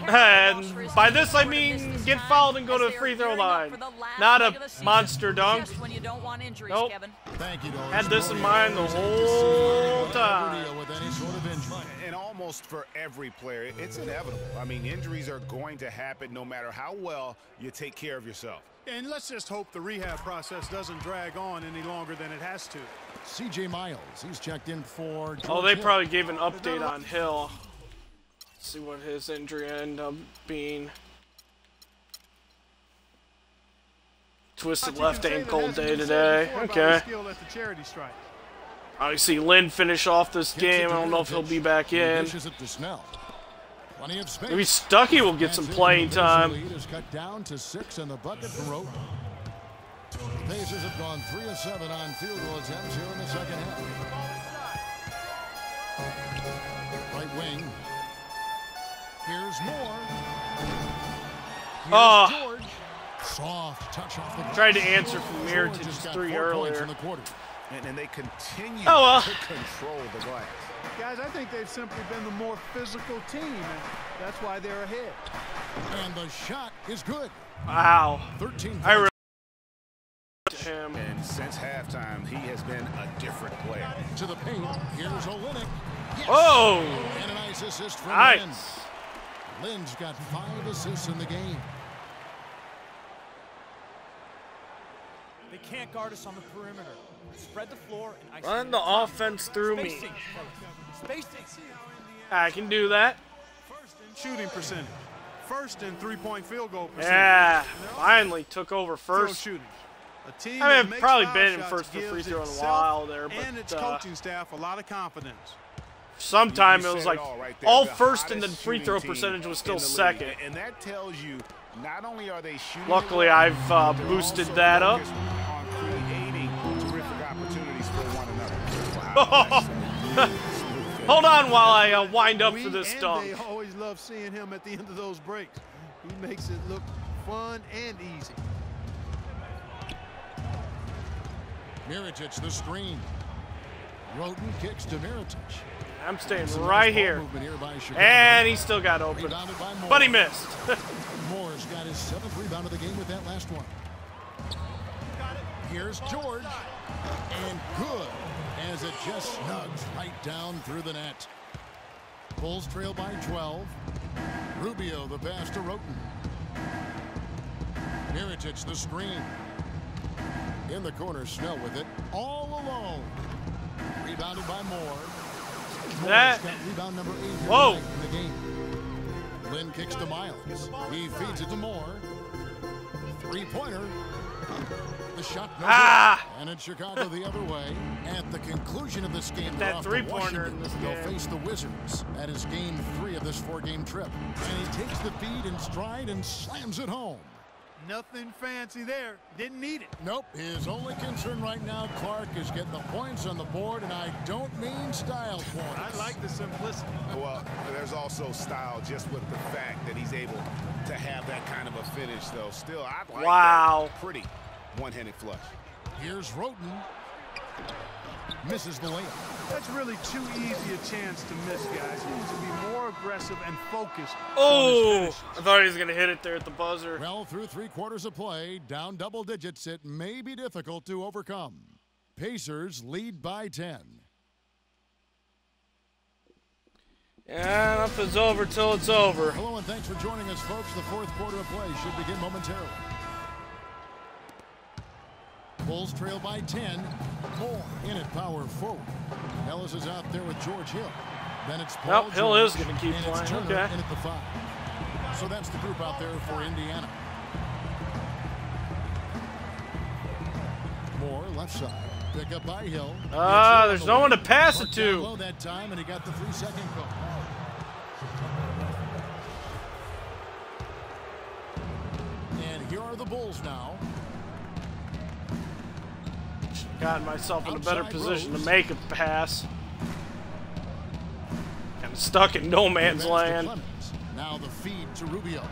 And by this I mean get fouled and go to the free throw line. Not a monster dunk. Nope. Had this in mind the whole time. And almost for every player, it's inevitable. I mean, injuries are going to happen no matter how well you take care of yourself. And let's just hope the rehab process doesn't drag on any longer than it has to. CJ Miles, he's checked in for George Oh, they Hill. probably gave an update on Hill. See what his injury ended up being. Twisted left ankle day today. Okay. I see Lynn finish off this game. I don't know if he'll be back in. Maybe Stuckey will get some playing time. Cut down to 6 in the bucket for Rote. The Pacers have gone 3 of 7 on field goal attempts here in the second half. Right wing. Here's Moore. Here's George. Soft touch off the tried to answer from Mirotic's 3 earlier. And they continue to control the glass. Guys, I think they've simply been the more physical team, and that's why they're ahead. And the shot is good. Wow. 13. I really to him. And since halftime, he has been a different player. To the paint. Here's Olynyk. Yes. Oh. And a nice assist from nice. Lynn. Lynn's got 5 assists in the game. They can't guard us on the perimeter. Spread the floor and run the offense through me. I can do that. First in shooting percentage. First in three-point field goal percentage. Yeah, finally took over first. Shooting. A team I mean, I've probably been in first for free throw in a while there, but and its coaching staff a lot of confidence. Sometime it was like all first and then free throw percentage was still second. And that tells you not only are they shooting. Luckily, I've boosted that up. On creating terrific opportunities for one another. Wow, hold on while I wind up for this dunk. They always love seeing him at the end of those breaks. He makes it look fun and easy. Mirotic the screen. Roten kicks to Mirotic. I'm staying right here. And he still got open. But he missed. Moore's got his 7th rebound of the game with that last one. Here's George. And good as it just snugs right down through the net. Bulls trail by 12. Rubio the pass to Roten. Mirotic the screen. In the corner, Snell with it. All alone. Rebounded by Moore. That. Got rebound number 8 Whoa. in the game. Lynn kicks to Miles. He feeds it to Moore. 3-pointer. The shot goes in. And it's Chicago the other way. At the conclusion of this game, that 3-pointer in this game. They'll face the Wizards. That is game 3 of this 4-game trip. And he takes the feed in stride and slams it home. Nothing fancy there. Didn't need it. Nope. His only concern right now, Clark, is getting the points on the board, and I don't mean style points. I like the simplicity. Well, there's also style just with the fact that he's able to have that kind of a finish, though. Still, I like that pretty one-handed flush. Here's Roten. Misses the layup. That's really too easy a chance to miss, guys. He needs to be more aggressive and focused. Oh, I thought he was going to hit it there at the buzzer. Well, through 3 quarters of play, down double digits, it may be difficult to overcome. Pacers lead by 10. Yeah, nothing's over till it's over. Hello and thanks for joining us, folks. The 4th quarter of play should begin momentarily. Bulls trail by 10. Moore in at power forward. Ellis is out there with George Hill. Then it's Paul George, Hill is going to keep and playing. It's Turner Okay. in at the 5. So that's the group out there for Indiana. Moore, left side. Pick up by Hill. There's no one to pass it to. Low that time, and he got the 3-second call. And here are the Bulls now. Gotten myself in a better position to make a pass. I'm stuck in no man's land. Now the feed to Rubio.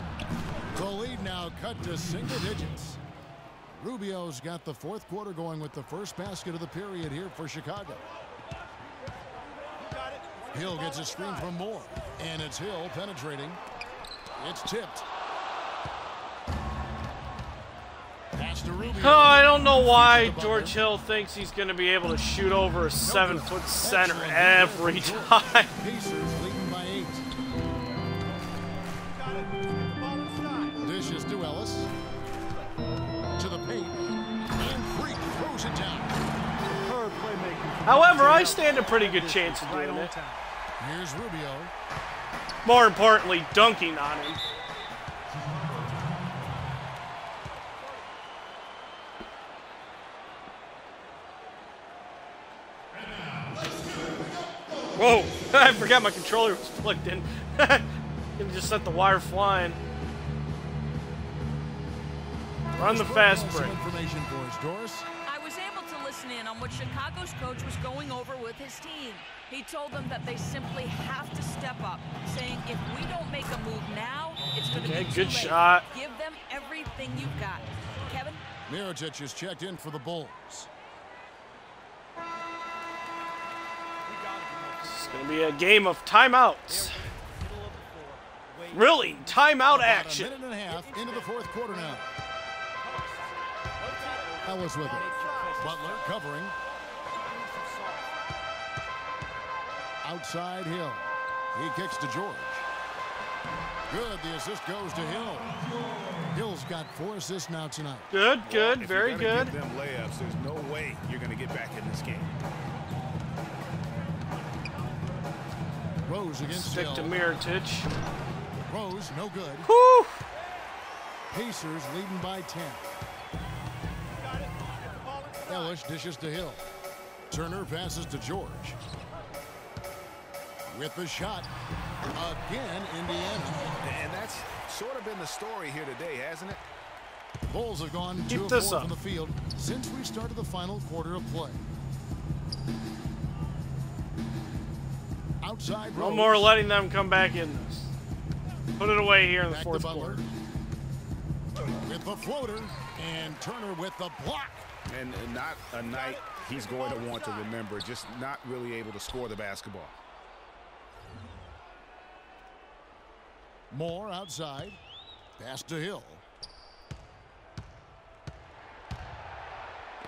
The lead now cut to single digits. Rubio's got the fourth quarter going with the first basket of the period here for Chicago. Hill gets a screen from Moore, and it's Hill penetrating. It's tipped. Pass to Rubio. Oh, I don't know why George Hill thinks he's going to be able to shoot over a 7-foot center every time. Pacers leading by 8. Dishes to Ellis. To the paint. And Freak throws it down. However, I stand a pretty good chance of doing it. Here's Rubio. More importantly, dunking on him. Whoa, I forgot my controller was plugged in. Can just set the wire flying. Run the fast break. Information for us, Doris. I was able to listen in on what Chicago's coach was going over with his team. He told them that they simply have to step up, saying if we don't make a move now, it's going to be too good late. shot. Give them everything you've got. Kevin? Mirotic is checked in for the Bulls. It's going to be a game of timeouts. Really, timeout action. About a minute and a half into the fourth quarter now. Ellis with it. Butler covering. Outside Hill. He kicks to George. Good. The assist goes to Hill. Hill's got 4 assists now tonight. Good, good, very good. Give them layups, there's no way you're going to get back in this game. Rose against Stick Hill. to Mirotic. Rose, no good. Whew. Pacers leading by 10. Ellis dishes to Hill. Turner passes to George. With the shot. Again, Indiana. And that's sort of been the story here today, hasn't it? Bulls have gone 2 of 4 from the field since we started the final quarter of play. Outside No Rose. more letting them come back in this. Put it away here in the fourth quarter. With the floater, and Turner with the block. And not a night he's going to want to remember, just not really able to score the basketball. Moore outside. Pass to Hill.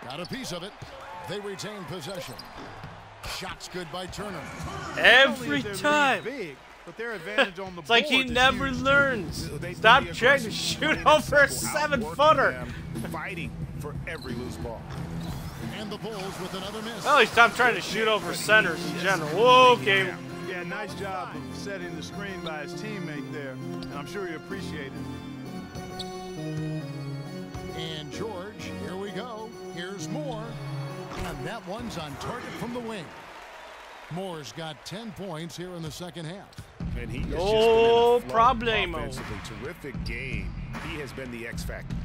Got a piece of it. They retain possession. Shots good by Turner. Every time. Big, but their advantage on the It's like he never learns. Stop trying to shoot over a 7-footer. Fighting for every loose ball. And the Bulls with another miss. Well, he stopped trying to shoot over centers in general. Whoa, okay. Yeah, nice job of setting the screen by his teammate there, and I'm sure he appreciated it. And George, here we go. Here's Moore. And that one's on target from the wing. Moore's got 10 points here in the second half. And he has no just been problemo. Offensively, terrific game. He has been the X factor.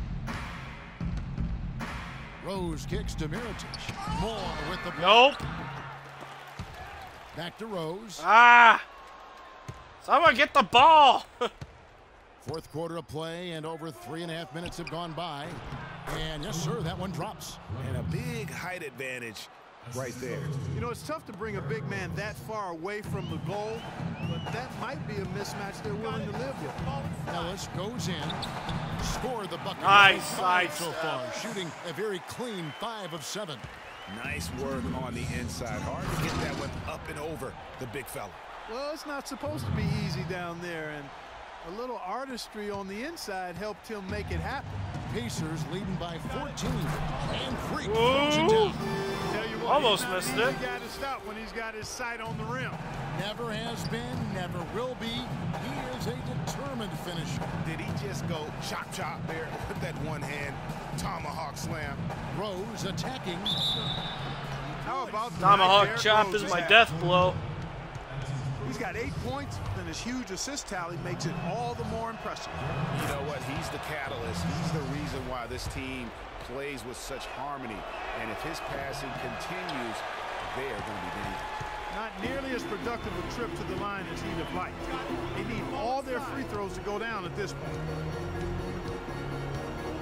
Rose kicks to Mirotic. Moore with the block. Nope. Back to Rose. Ah! Someone get the ball. Fourth quarter of play, and over 3.5 minutes have gone by. And yes, sir, that one drops. And a big height advantage right there. You know, it's tough to bring a big man that far away from the goal, but that might be a mismatch they're willing to live with. Ellis goes in. Scored the bucket. Nice, nice so far. Shooting a very clean 5 of 7. Nice work on the inside. Hard to get that one up and over the big fella. Well, it's not supposed to be easy down there, and a little artistry on the inside helped him make it happen. Pacers leading by 14. And Freak throws it down. Tell you what, almost missed it. He got to stop when he's got his sight on the rim. Never has been, never will be. He is a determined Excellent finish. Did he just go chop chop there with that one hand tomahawk slam? Rose attacking. How about tomahawk chop is my death blow. He's got 8 points, and his huge assist tally makes it all the more impressive. You know what? He's the catalyst. He's the reason why this team plays with such harmony. And if his passing continues, they are going to be dangerous. Not nearly as productive a trip to the line as he'd have liked. They need all their free throws to go down at this point.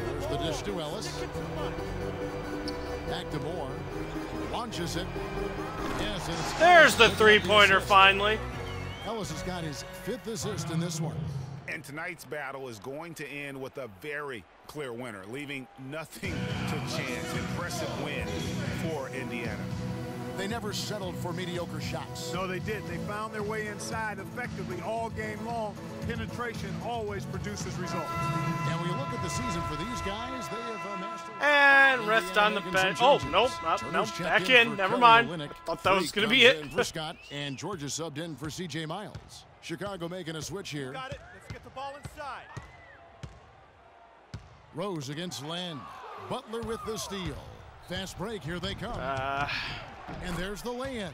There's the dish to Ellis. Back to Moore. Launches it. Yes, there's the three-pointer finally. Ellis has got his 5th assist in this one. And tonight's battle is going to end with a very clear winner, leaving nothing to chance. Impressive win for Indiana. They never settled for mediocre shots. No, they did. They found their way inside effectively all game long. Penetration always produces results. And when you look at the season for these guys, they have mastered. And rest on the bench. Oh, nope, nope, back in. Never mind. Thought that was going to be it. For Scott, and Georgia subbed in for C.J. Miles. Chicago making a switch here. Got it. Let's get the ball inside. Rose against Len. Butler with the steal. Fast break. Here they come. And there's the lay-in.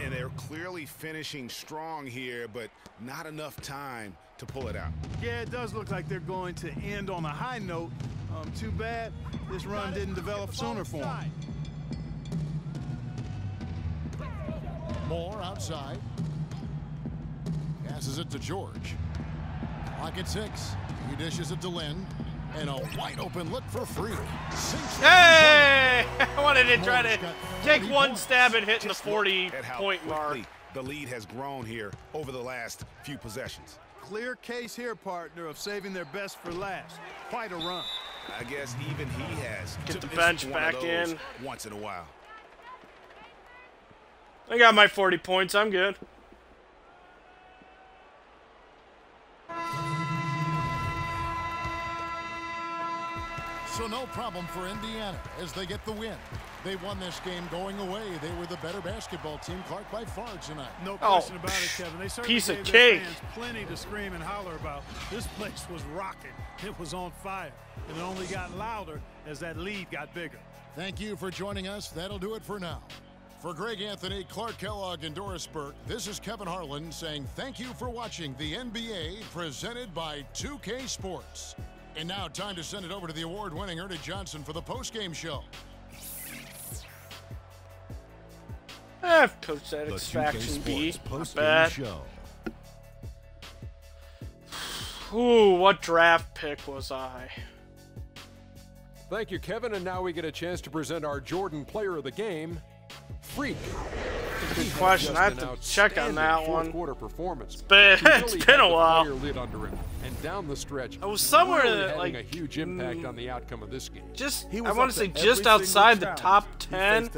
And they're clearly finishing strong here, but not enough time to pull it out. Yeah, it does look like they're going to end on a high note. Too bad this run didn't develop sooner for them. Moore outside. Passes it to George. Clock at 6. He dishes it to Lynn. And a wide open look for Freak. Hey! I wanted to try to take one stab at hitting the 40-point mark. The lead has grown here over the last few possessions. Clear case here, partner, of saving their best for last. Quite a run. I guess even he has. Get the bench back in. Once in a while. I got my 40 points. I'm good. So no problem for Indiana as they get the win. They won this game going away. They were the better basketball team, Clark, by far tonight. No question about it, Kevin. They certainly piece of gave cake. Their fans plenty to scream and holler about. This place was rocking. It was on fire. And it only got louder as that lead got bigger. Thank you for joining us. That'll do it for now. For Greg Anthony, Clark Kellogg, and Doris Burke, this is Kevin Harlan saying thank you for watching the NBA presented by 2K Sports. And now time to send it over to the award-winning Ernie Johnson for the post-game show. I've coached that Extraction B. Not bad. Show. Ooh, what draft pick was I? Thank you, Kevin. And now we get a chance to present our Jordan Player of the Game, Freak. Good question. I have to check on that one. Quarter performance. It's been a while. Lid under him, and down the stretch, I was somewhere really that, like, having a huge impact on the outcome of this game. Just, I want to say, just outside the top 10.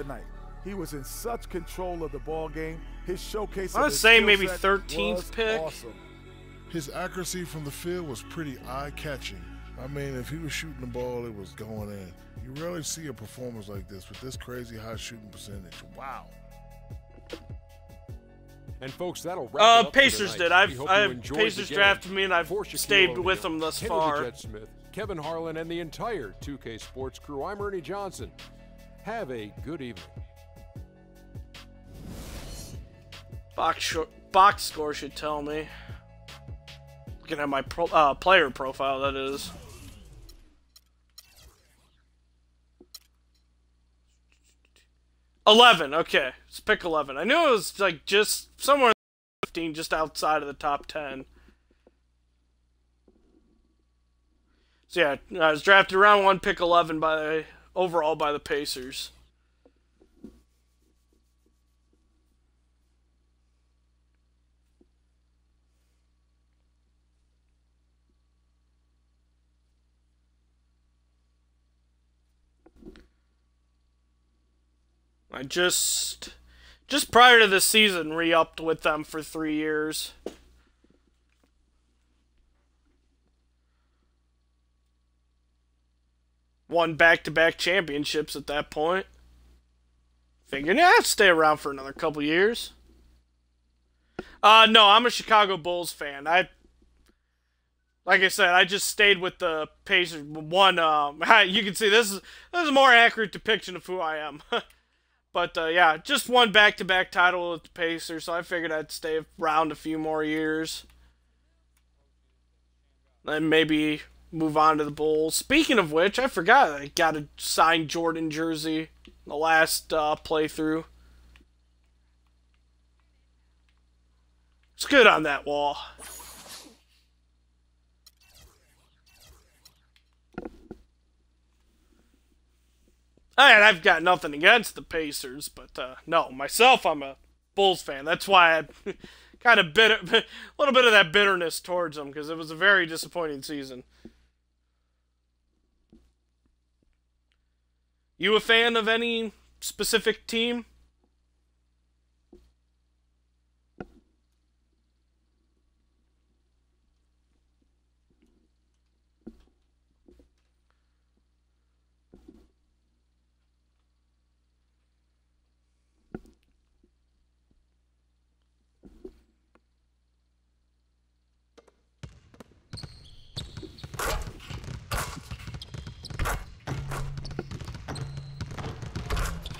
He was in such control of the ball game. His showcase. I want to say maybe 13th pick. Awesome. His accuracy from the field was pretty eye-catching. I mean, if he was shooting the ball, it was going in. You rarely see a performance like this with this crazy high shooting percentage. Wow. And folks, that'll wrap it up Pacers for tonight. did. Pacers drafted me, and I've stayed with them thus far. Jet Smith, Kevin Harlan, and the entire 2K Sports crew. I'm Ernie Johnson. Have a good evening. Box score should tell me. Looking at my player profile, that is. $11. Okay, let's pick 11. I knew it was like just somewhere in the 15, just outside of the top 10. So yeah, I was drafted round 1, pick 11 overall by the Pacers. I just prior to this season re-upped with them for 3 years. Won back-to-back championships at that point. Figured, yeah, I'd stay around for another couple years. No, I'm a Chicago Bulls fan. Like I said, I just stayed with the Pacers. One, you can see this is a more accurate depiction of who I am. But yeah, just one back-to-back title with the Pacers, so I figured I'd stay around a few more years. Then maybe move on to the Bulls. Speaking of which, I forgot I got a signed Jordan jersey the last playthrough. It's good on that wall. And I've got nothing against the Pacers, but no, myself, I'm a Bulls fan. That's why I kind of a little bit of that bitterness towards them, because it was a very disappointing season. You a fan of any specific team?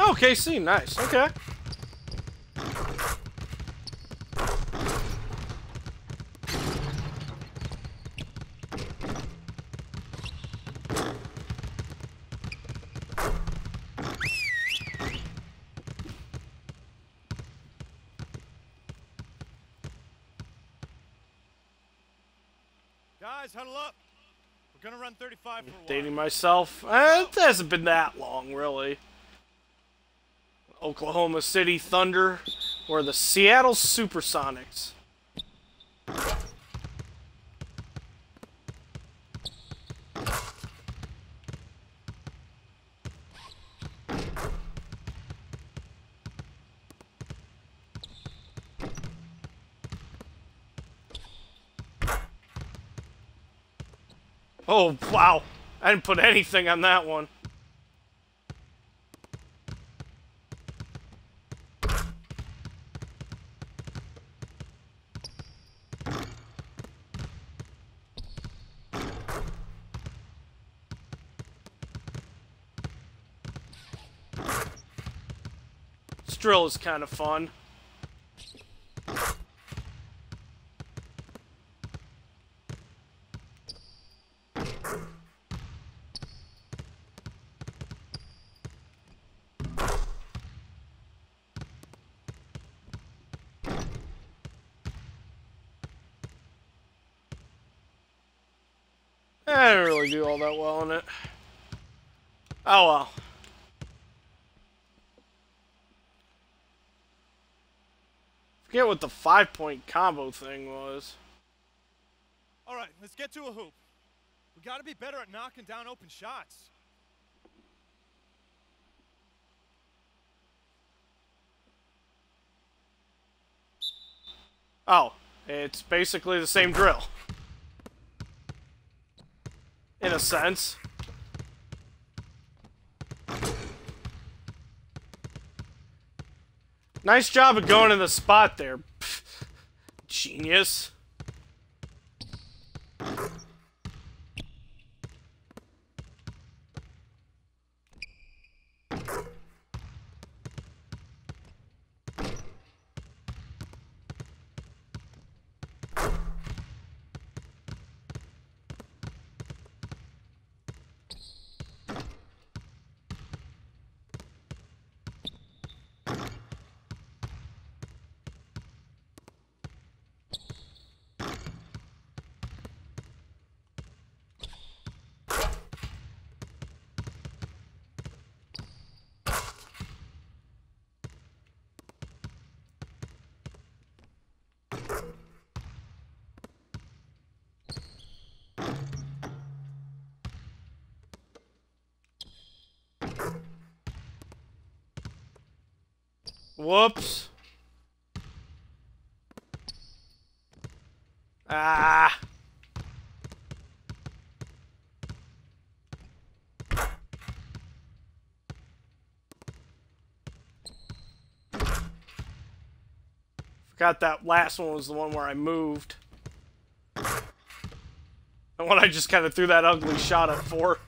Oh, KC, nice. Okay. Guys, huddle up. We're gonna run 35 for a while. Dating myself. It hasn't been that long, really. Oklahoma City Thunder or the Seattle Supersonics. Oh, wow. I didn't put anything on that one. This drill is kind of fun. I didn't really do all that well in it. Oh well. Forget what the 5-point combo thing was. All right, let's get to a hoop. We got to be better at knocking down open shots. Oh, it's basically the same drill. In a sense. Nice job of going in the spot there. Pfft. Genius. Whoops. Ah. Forgot that last one was the one where I moved. The one I just kind of threw that ugly shot up for.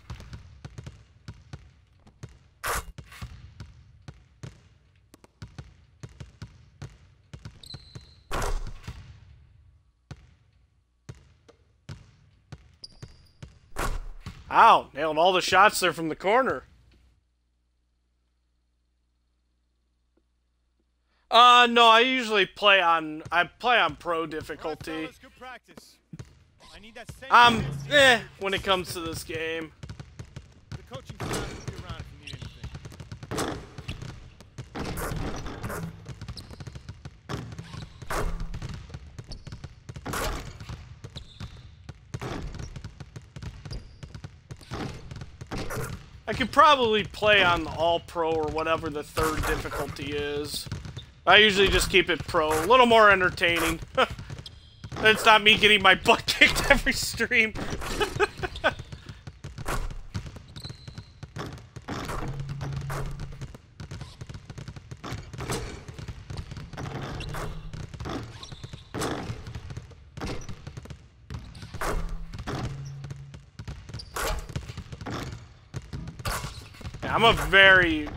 Ow, nailed all the shots there from the corner. No, I usually play on pro difficulty. When it comes to this game. The coaching staff will be around if you need anything. I could probably play on the all-pro or whatever the third difficulty is. I usually just keep it pro. A little more entertaining. It's not me getting my butt kicked every stream. I'm a very...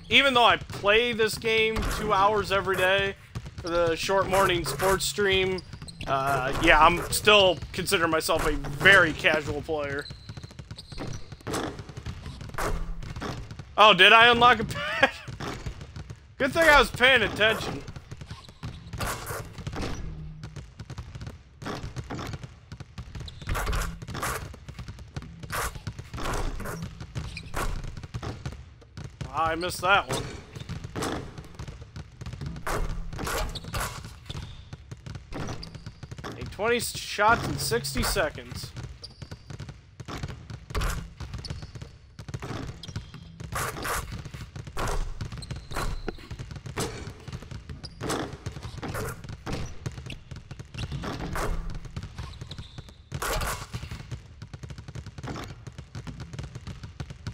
Even though I play this game 2 hours every day for the short morning sports stream, yeah, I'm still consider myself a very casual player. Oh, did I unlock a pad? Good thing I was paying attention. I missed that one. A 20 shots in 60 seconds.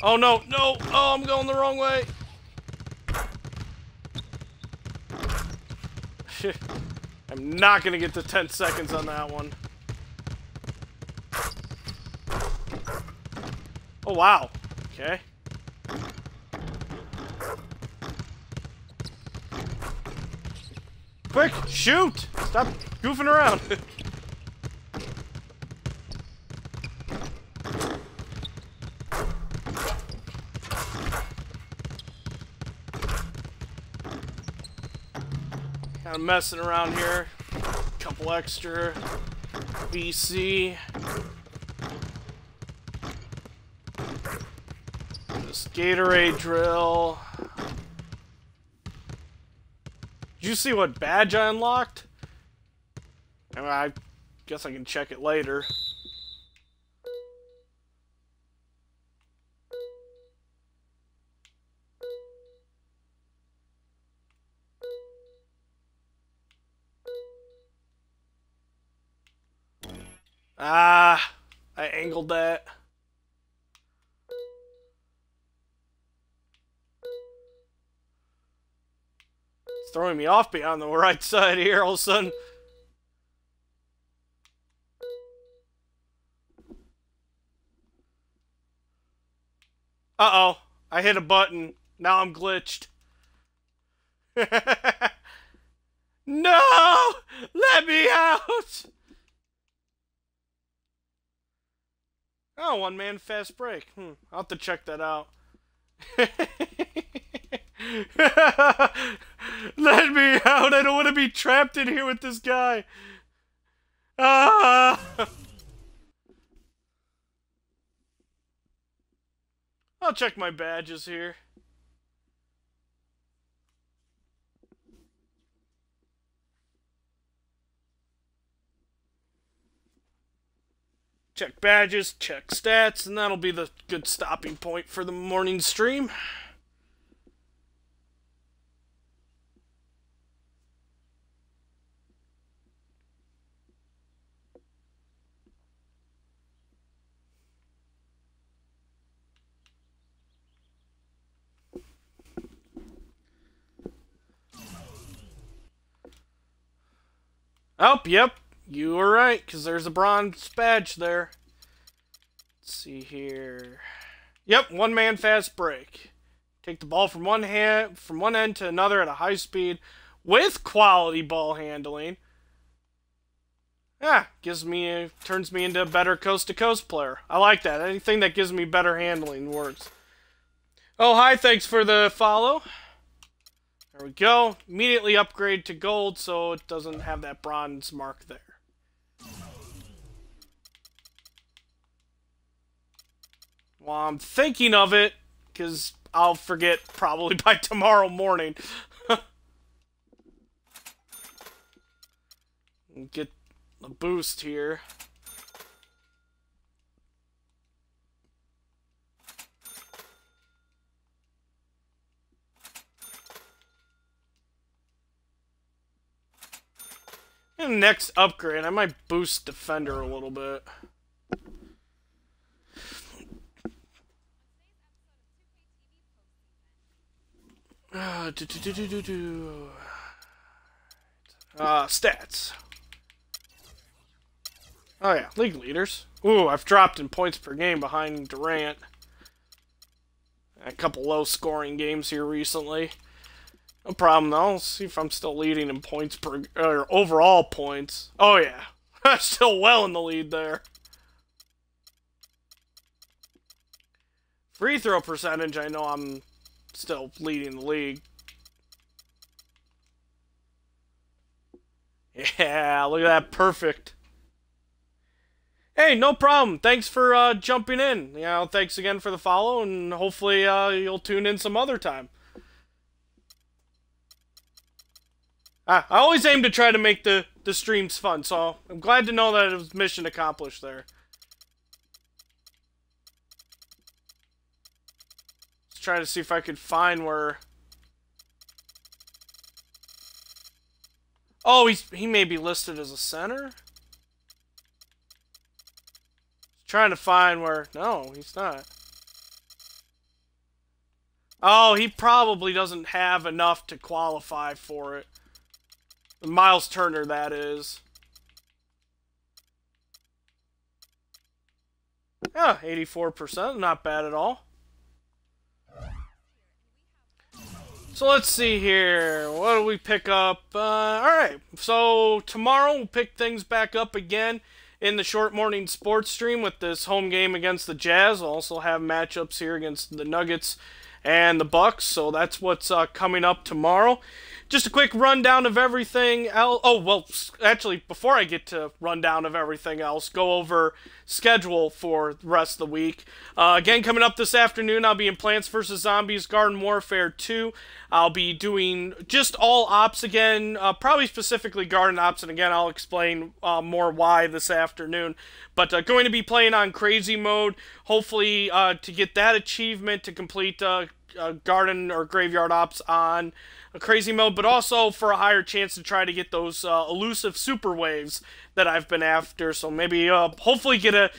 Oh no, no! Oh, I'm going the wrong way! I'm not gonna get to 10 seconds on that one. Oh wow. Okay. Quick, shoot! Stop goofing around. Kind of messing around here. Couple extra VC. This Gatorade drill. Did you see what badge I unlocked? I mean, I guess I can check it later. Ah, I angled that. It's throwing me off beyond the right side here all of a sudden. Uh-oh, I hit a button. Now I'm glitched. No! Let me out! Oh, one-man fast break. I'll have to check that out. Let me out! I don't want to be trapped in here with this guy. Ah! I'll check my badges here. Check badges, check stats, and that'll be the good stopping point for the morning stream. Oh, yep. You were right, because there's a bronze badge there. Let's see here. Yep, one-man fast break. Take the ball from one end to another at a high speed with quality ball handling. Yeah, turns me into a better coast-to-coast player. I like that. Anything that gives me better handling works. Oh, hi, thanks for the follow. There we go. Immediately upgrade to gold so it doesn't have that bronze mark there. Well, I'm thinking of it, because I'll forget probably by tomorrow morning. Get a boost here. And next upgrade, I might boost defender a little bit. Stats. Oh yeah, league leaders. Ooh, I've dropped in points per game behind Durant. A couple low-scoring games here recently. No problem though. Let's see if I'm still leading in points per or overall points. Oh yeah, still well in the lead there. Free throw percentage, I know I'm still leading the league. Yeah, look at that, perfect. Hey, no problem. Thanks for jumping in. You know, thanks again for the follow, and hopefully you'll tune in some other time. I always aim to try to make the streams fun, so I'm glad to know that it was mission accomplished there. Let's try to see if I could find where... Oh, he may be listed as a center? Trying to find where... No, he's not. Oh, he probably doesn't have enough to qualify for it. Miles Turner, that is. Yeah, 84%. Not bad at all. So let's see here. What do we pick up? Alright, so tomorrow we'll pick things back up again in the short morning sports stream with this home game against the Jazz. We'll also have matchups here against the Nuggets and the Bucks, so that's what's coming up tomorrow. Just a quick rundown of everything else. Oh, well, actually, before I get to rundown of everything else, go over schedule for the rest of the week. Again, coming up this afternoon, I'll be in Plants vs. Zombies Garden Warfare 2. I'll be doing just all ops again, probably specifically Garden Ops, and again, I'll explain more why this afternoon. But going to be playing on Crazy Mode, hopefully to get that achievement to complete Garden or Graveyard Ops on a Crazy Mode, but also for a higher chance to try to get those elusive super waves that I've been after. So maybe, hopefully get a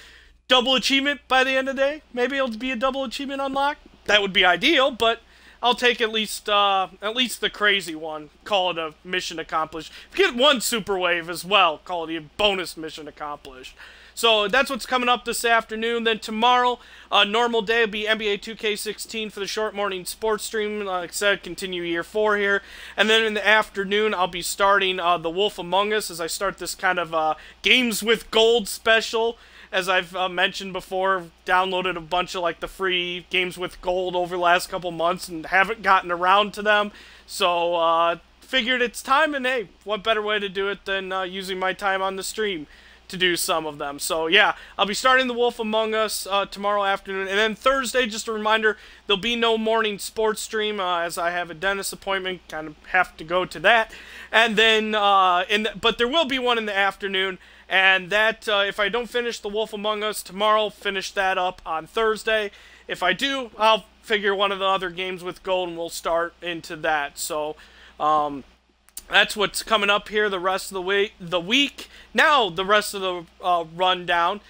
double achievement by the end of the day. Maybe it'll be a double achievement unlock. That would be ideal, but I'll take at least the crazy one. Call it a mission accomplished. If you get one super wave as well, call it a bonus mission accomplished. So that's what's coming up this afternoon. Then tomorrow, normal day, will be NBA 2K16 for the short morning sports stream. Like I said, continue year 4 here. And then in the afternoon, I'll be starting The Wolf Among Us as I start this kind of Games with Gold special. As I've mentioned before, downloaded a bunch of like the free Games with Gold over the last couple months and haven't gotten around to them. So figured it's time, and hey, what better way to do it than using my time on the stream to do some of them. So yeah, I'll be starting The Wolf Among Us tomorrow afternoon, and then Thursday, just a reminder, there'll be no morning sports stream as I have a dentist appointment, kind of have to go to that. And then but there will be one in the afternoon, and that if I don't finish The Wolf Among Us tomorrow, finish that up on Thursday. If I do, I'll figure one of the other Games with Gold and we'll start into that. So that's what's coming up here the rest of the week. Now, the rest of the rundown.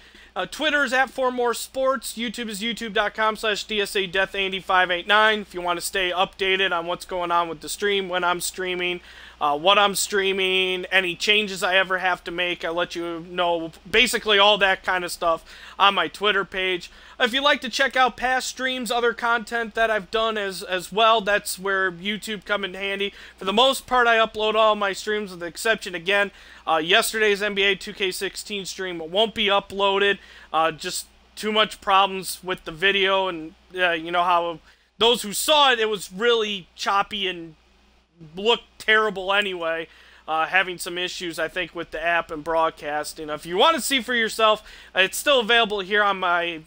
Twitter is at 4moresports. YouTube is youtube.com/DSADeathAndy589. If you want to stay updated on what's going on with the stream, when I'm streaming, what I'm streaming, any changes I ever have to make. I let you know basically all that kind of stuff on my Twitter page. If you'd like to check out past streams, other content that I've done as well, that's where YouTube come in handy. For the most part, I upload all my streams with the exception, again, yesterday's NBA 2K16 stream won't be uploaded. Just too much problems with the video, and you know how those who saw it, it was really choppy and looked terrible anyway. Having some issues, I think, with the app and broadcasting. If you want to see for yourself, it's still available here on my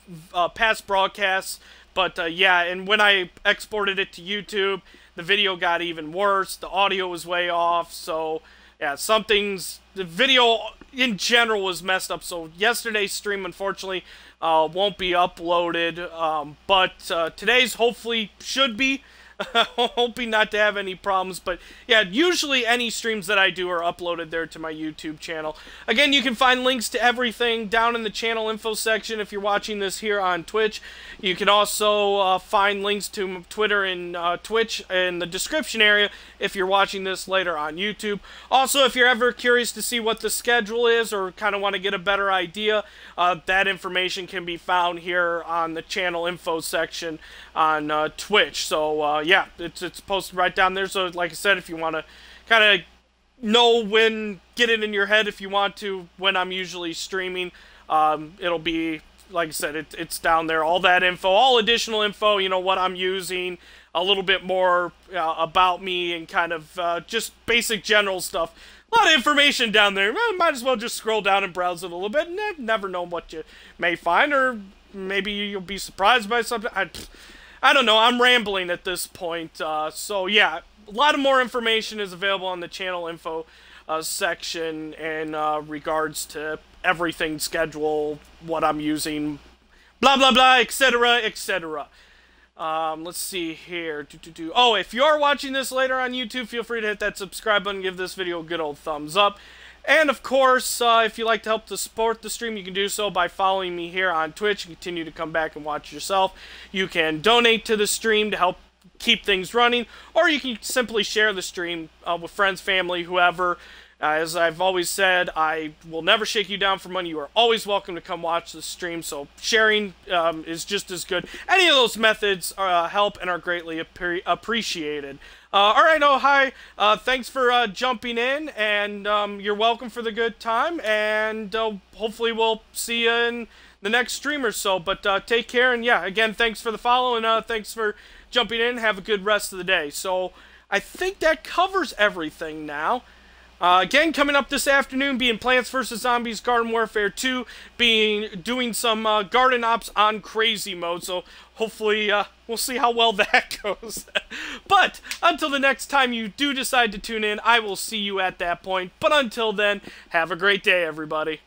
past broadcasts. But yeah, and when I exported it to YouTube, the video got even worse. The audio was way off. So yeah, the video in general was messed up. So yesterday's stream, unfortunately, won't be uploaded. But today's hopefully should be. Hoping not to have any problems, but yeah, usually any streams that I do are uploaded there to my YouTube channel. Again, you can find links to everything down in the channel info section if you're watching this here on Twitch. You can also find links to Twitter and Twitch in the description area if you're watching this later on YouTube. Also, if you're ever curious to see what the schedule is or kind of want to get a better idea, that information can be found here on the channel info section on Twitch. So yeah, it's posted right down there. So like I said, if you want to kind of know when, get it in your head if you want to, when I'm usually streaming, it'll be, like I said, it's down there. All that info, all additional info, you know, what I'm using, a little bit more about me, and kind of just basic general stuff. A lot of information down there. Well, might as well just scroll down and browse it a little bit, and never know what you may find, or maybe you'll be surprised by something. I don't know. I'm rambling at this point. So yeah, a lot of more information is available on the channel info section in regards to everything, schedule, what I'm using, blah blah blah, etc., etc. Let's see here. Oh, if you are watching this later on YouTube, feel free to hit that subscribe button, give this video a good old thumbs up. And of course, if you'd like to help to support the stream, you can do so by following me here on Twitch and continue to come back and watch yourself. You can donate to the stream to help keep things running, or you can simply share the stream with friends, family, whoever. As I've always said, I will never shake you down for money. You are always welcome to come watch the stream, so sharing is just as good. Any of those methods help and are greatly appreciated. Alright, oh, hi. Thanks for jumping in, and you're welcome for the good time, and hopefully we'll see you in the next stream or so. But take care, and yeah, again, thanks for the follow, and thanks for jumping in. Have a good rest of the day. So I think that covers everything now. Again, coming up this afternoon, being Plants vs. Zombies Garden Warfare 2, doing some garden ops on crazy mode, so hopefully we'll see how well that goes. But until the next time you do decide to tune in, I will see you at that point. But until then, have a great day, everybody.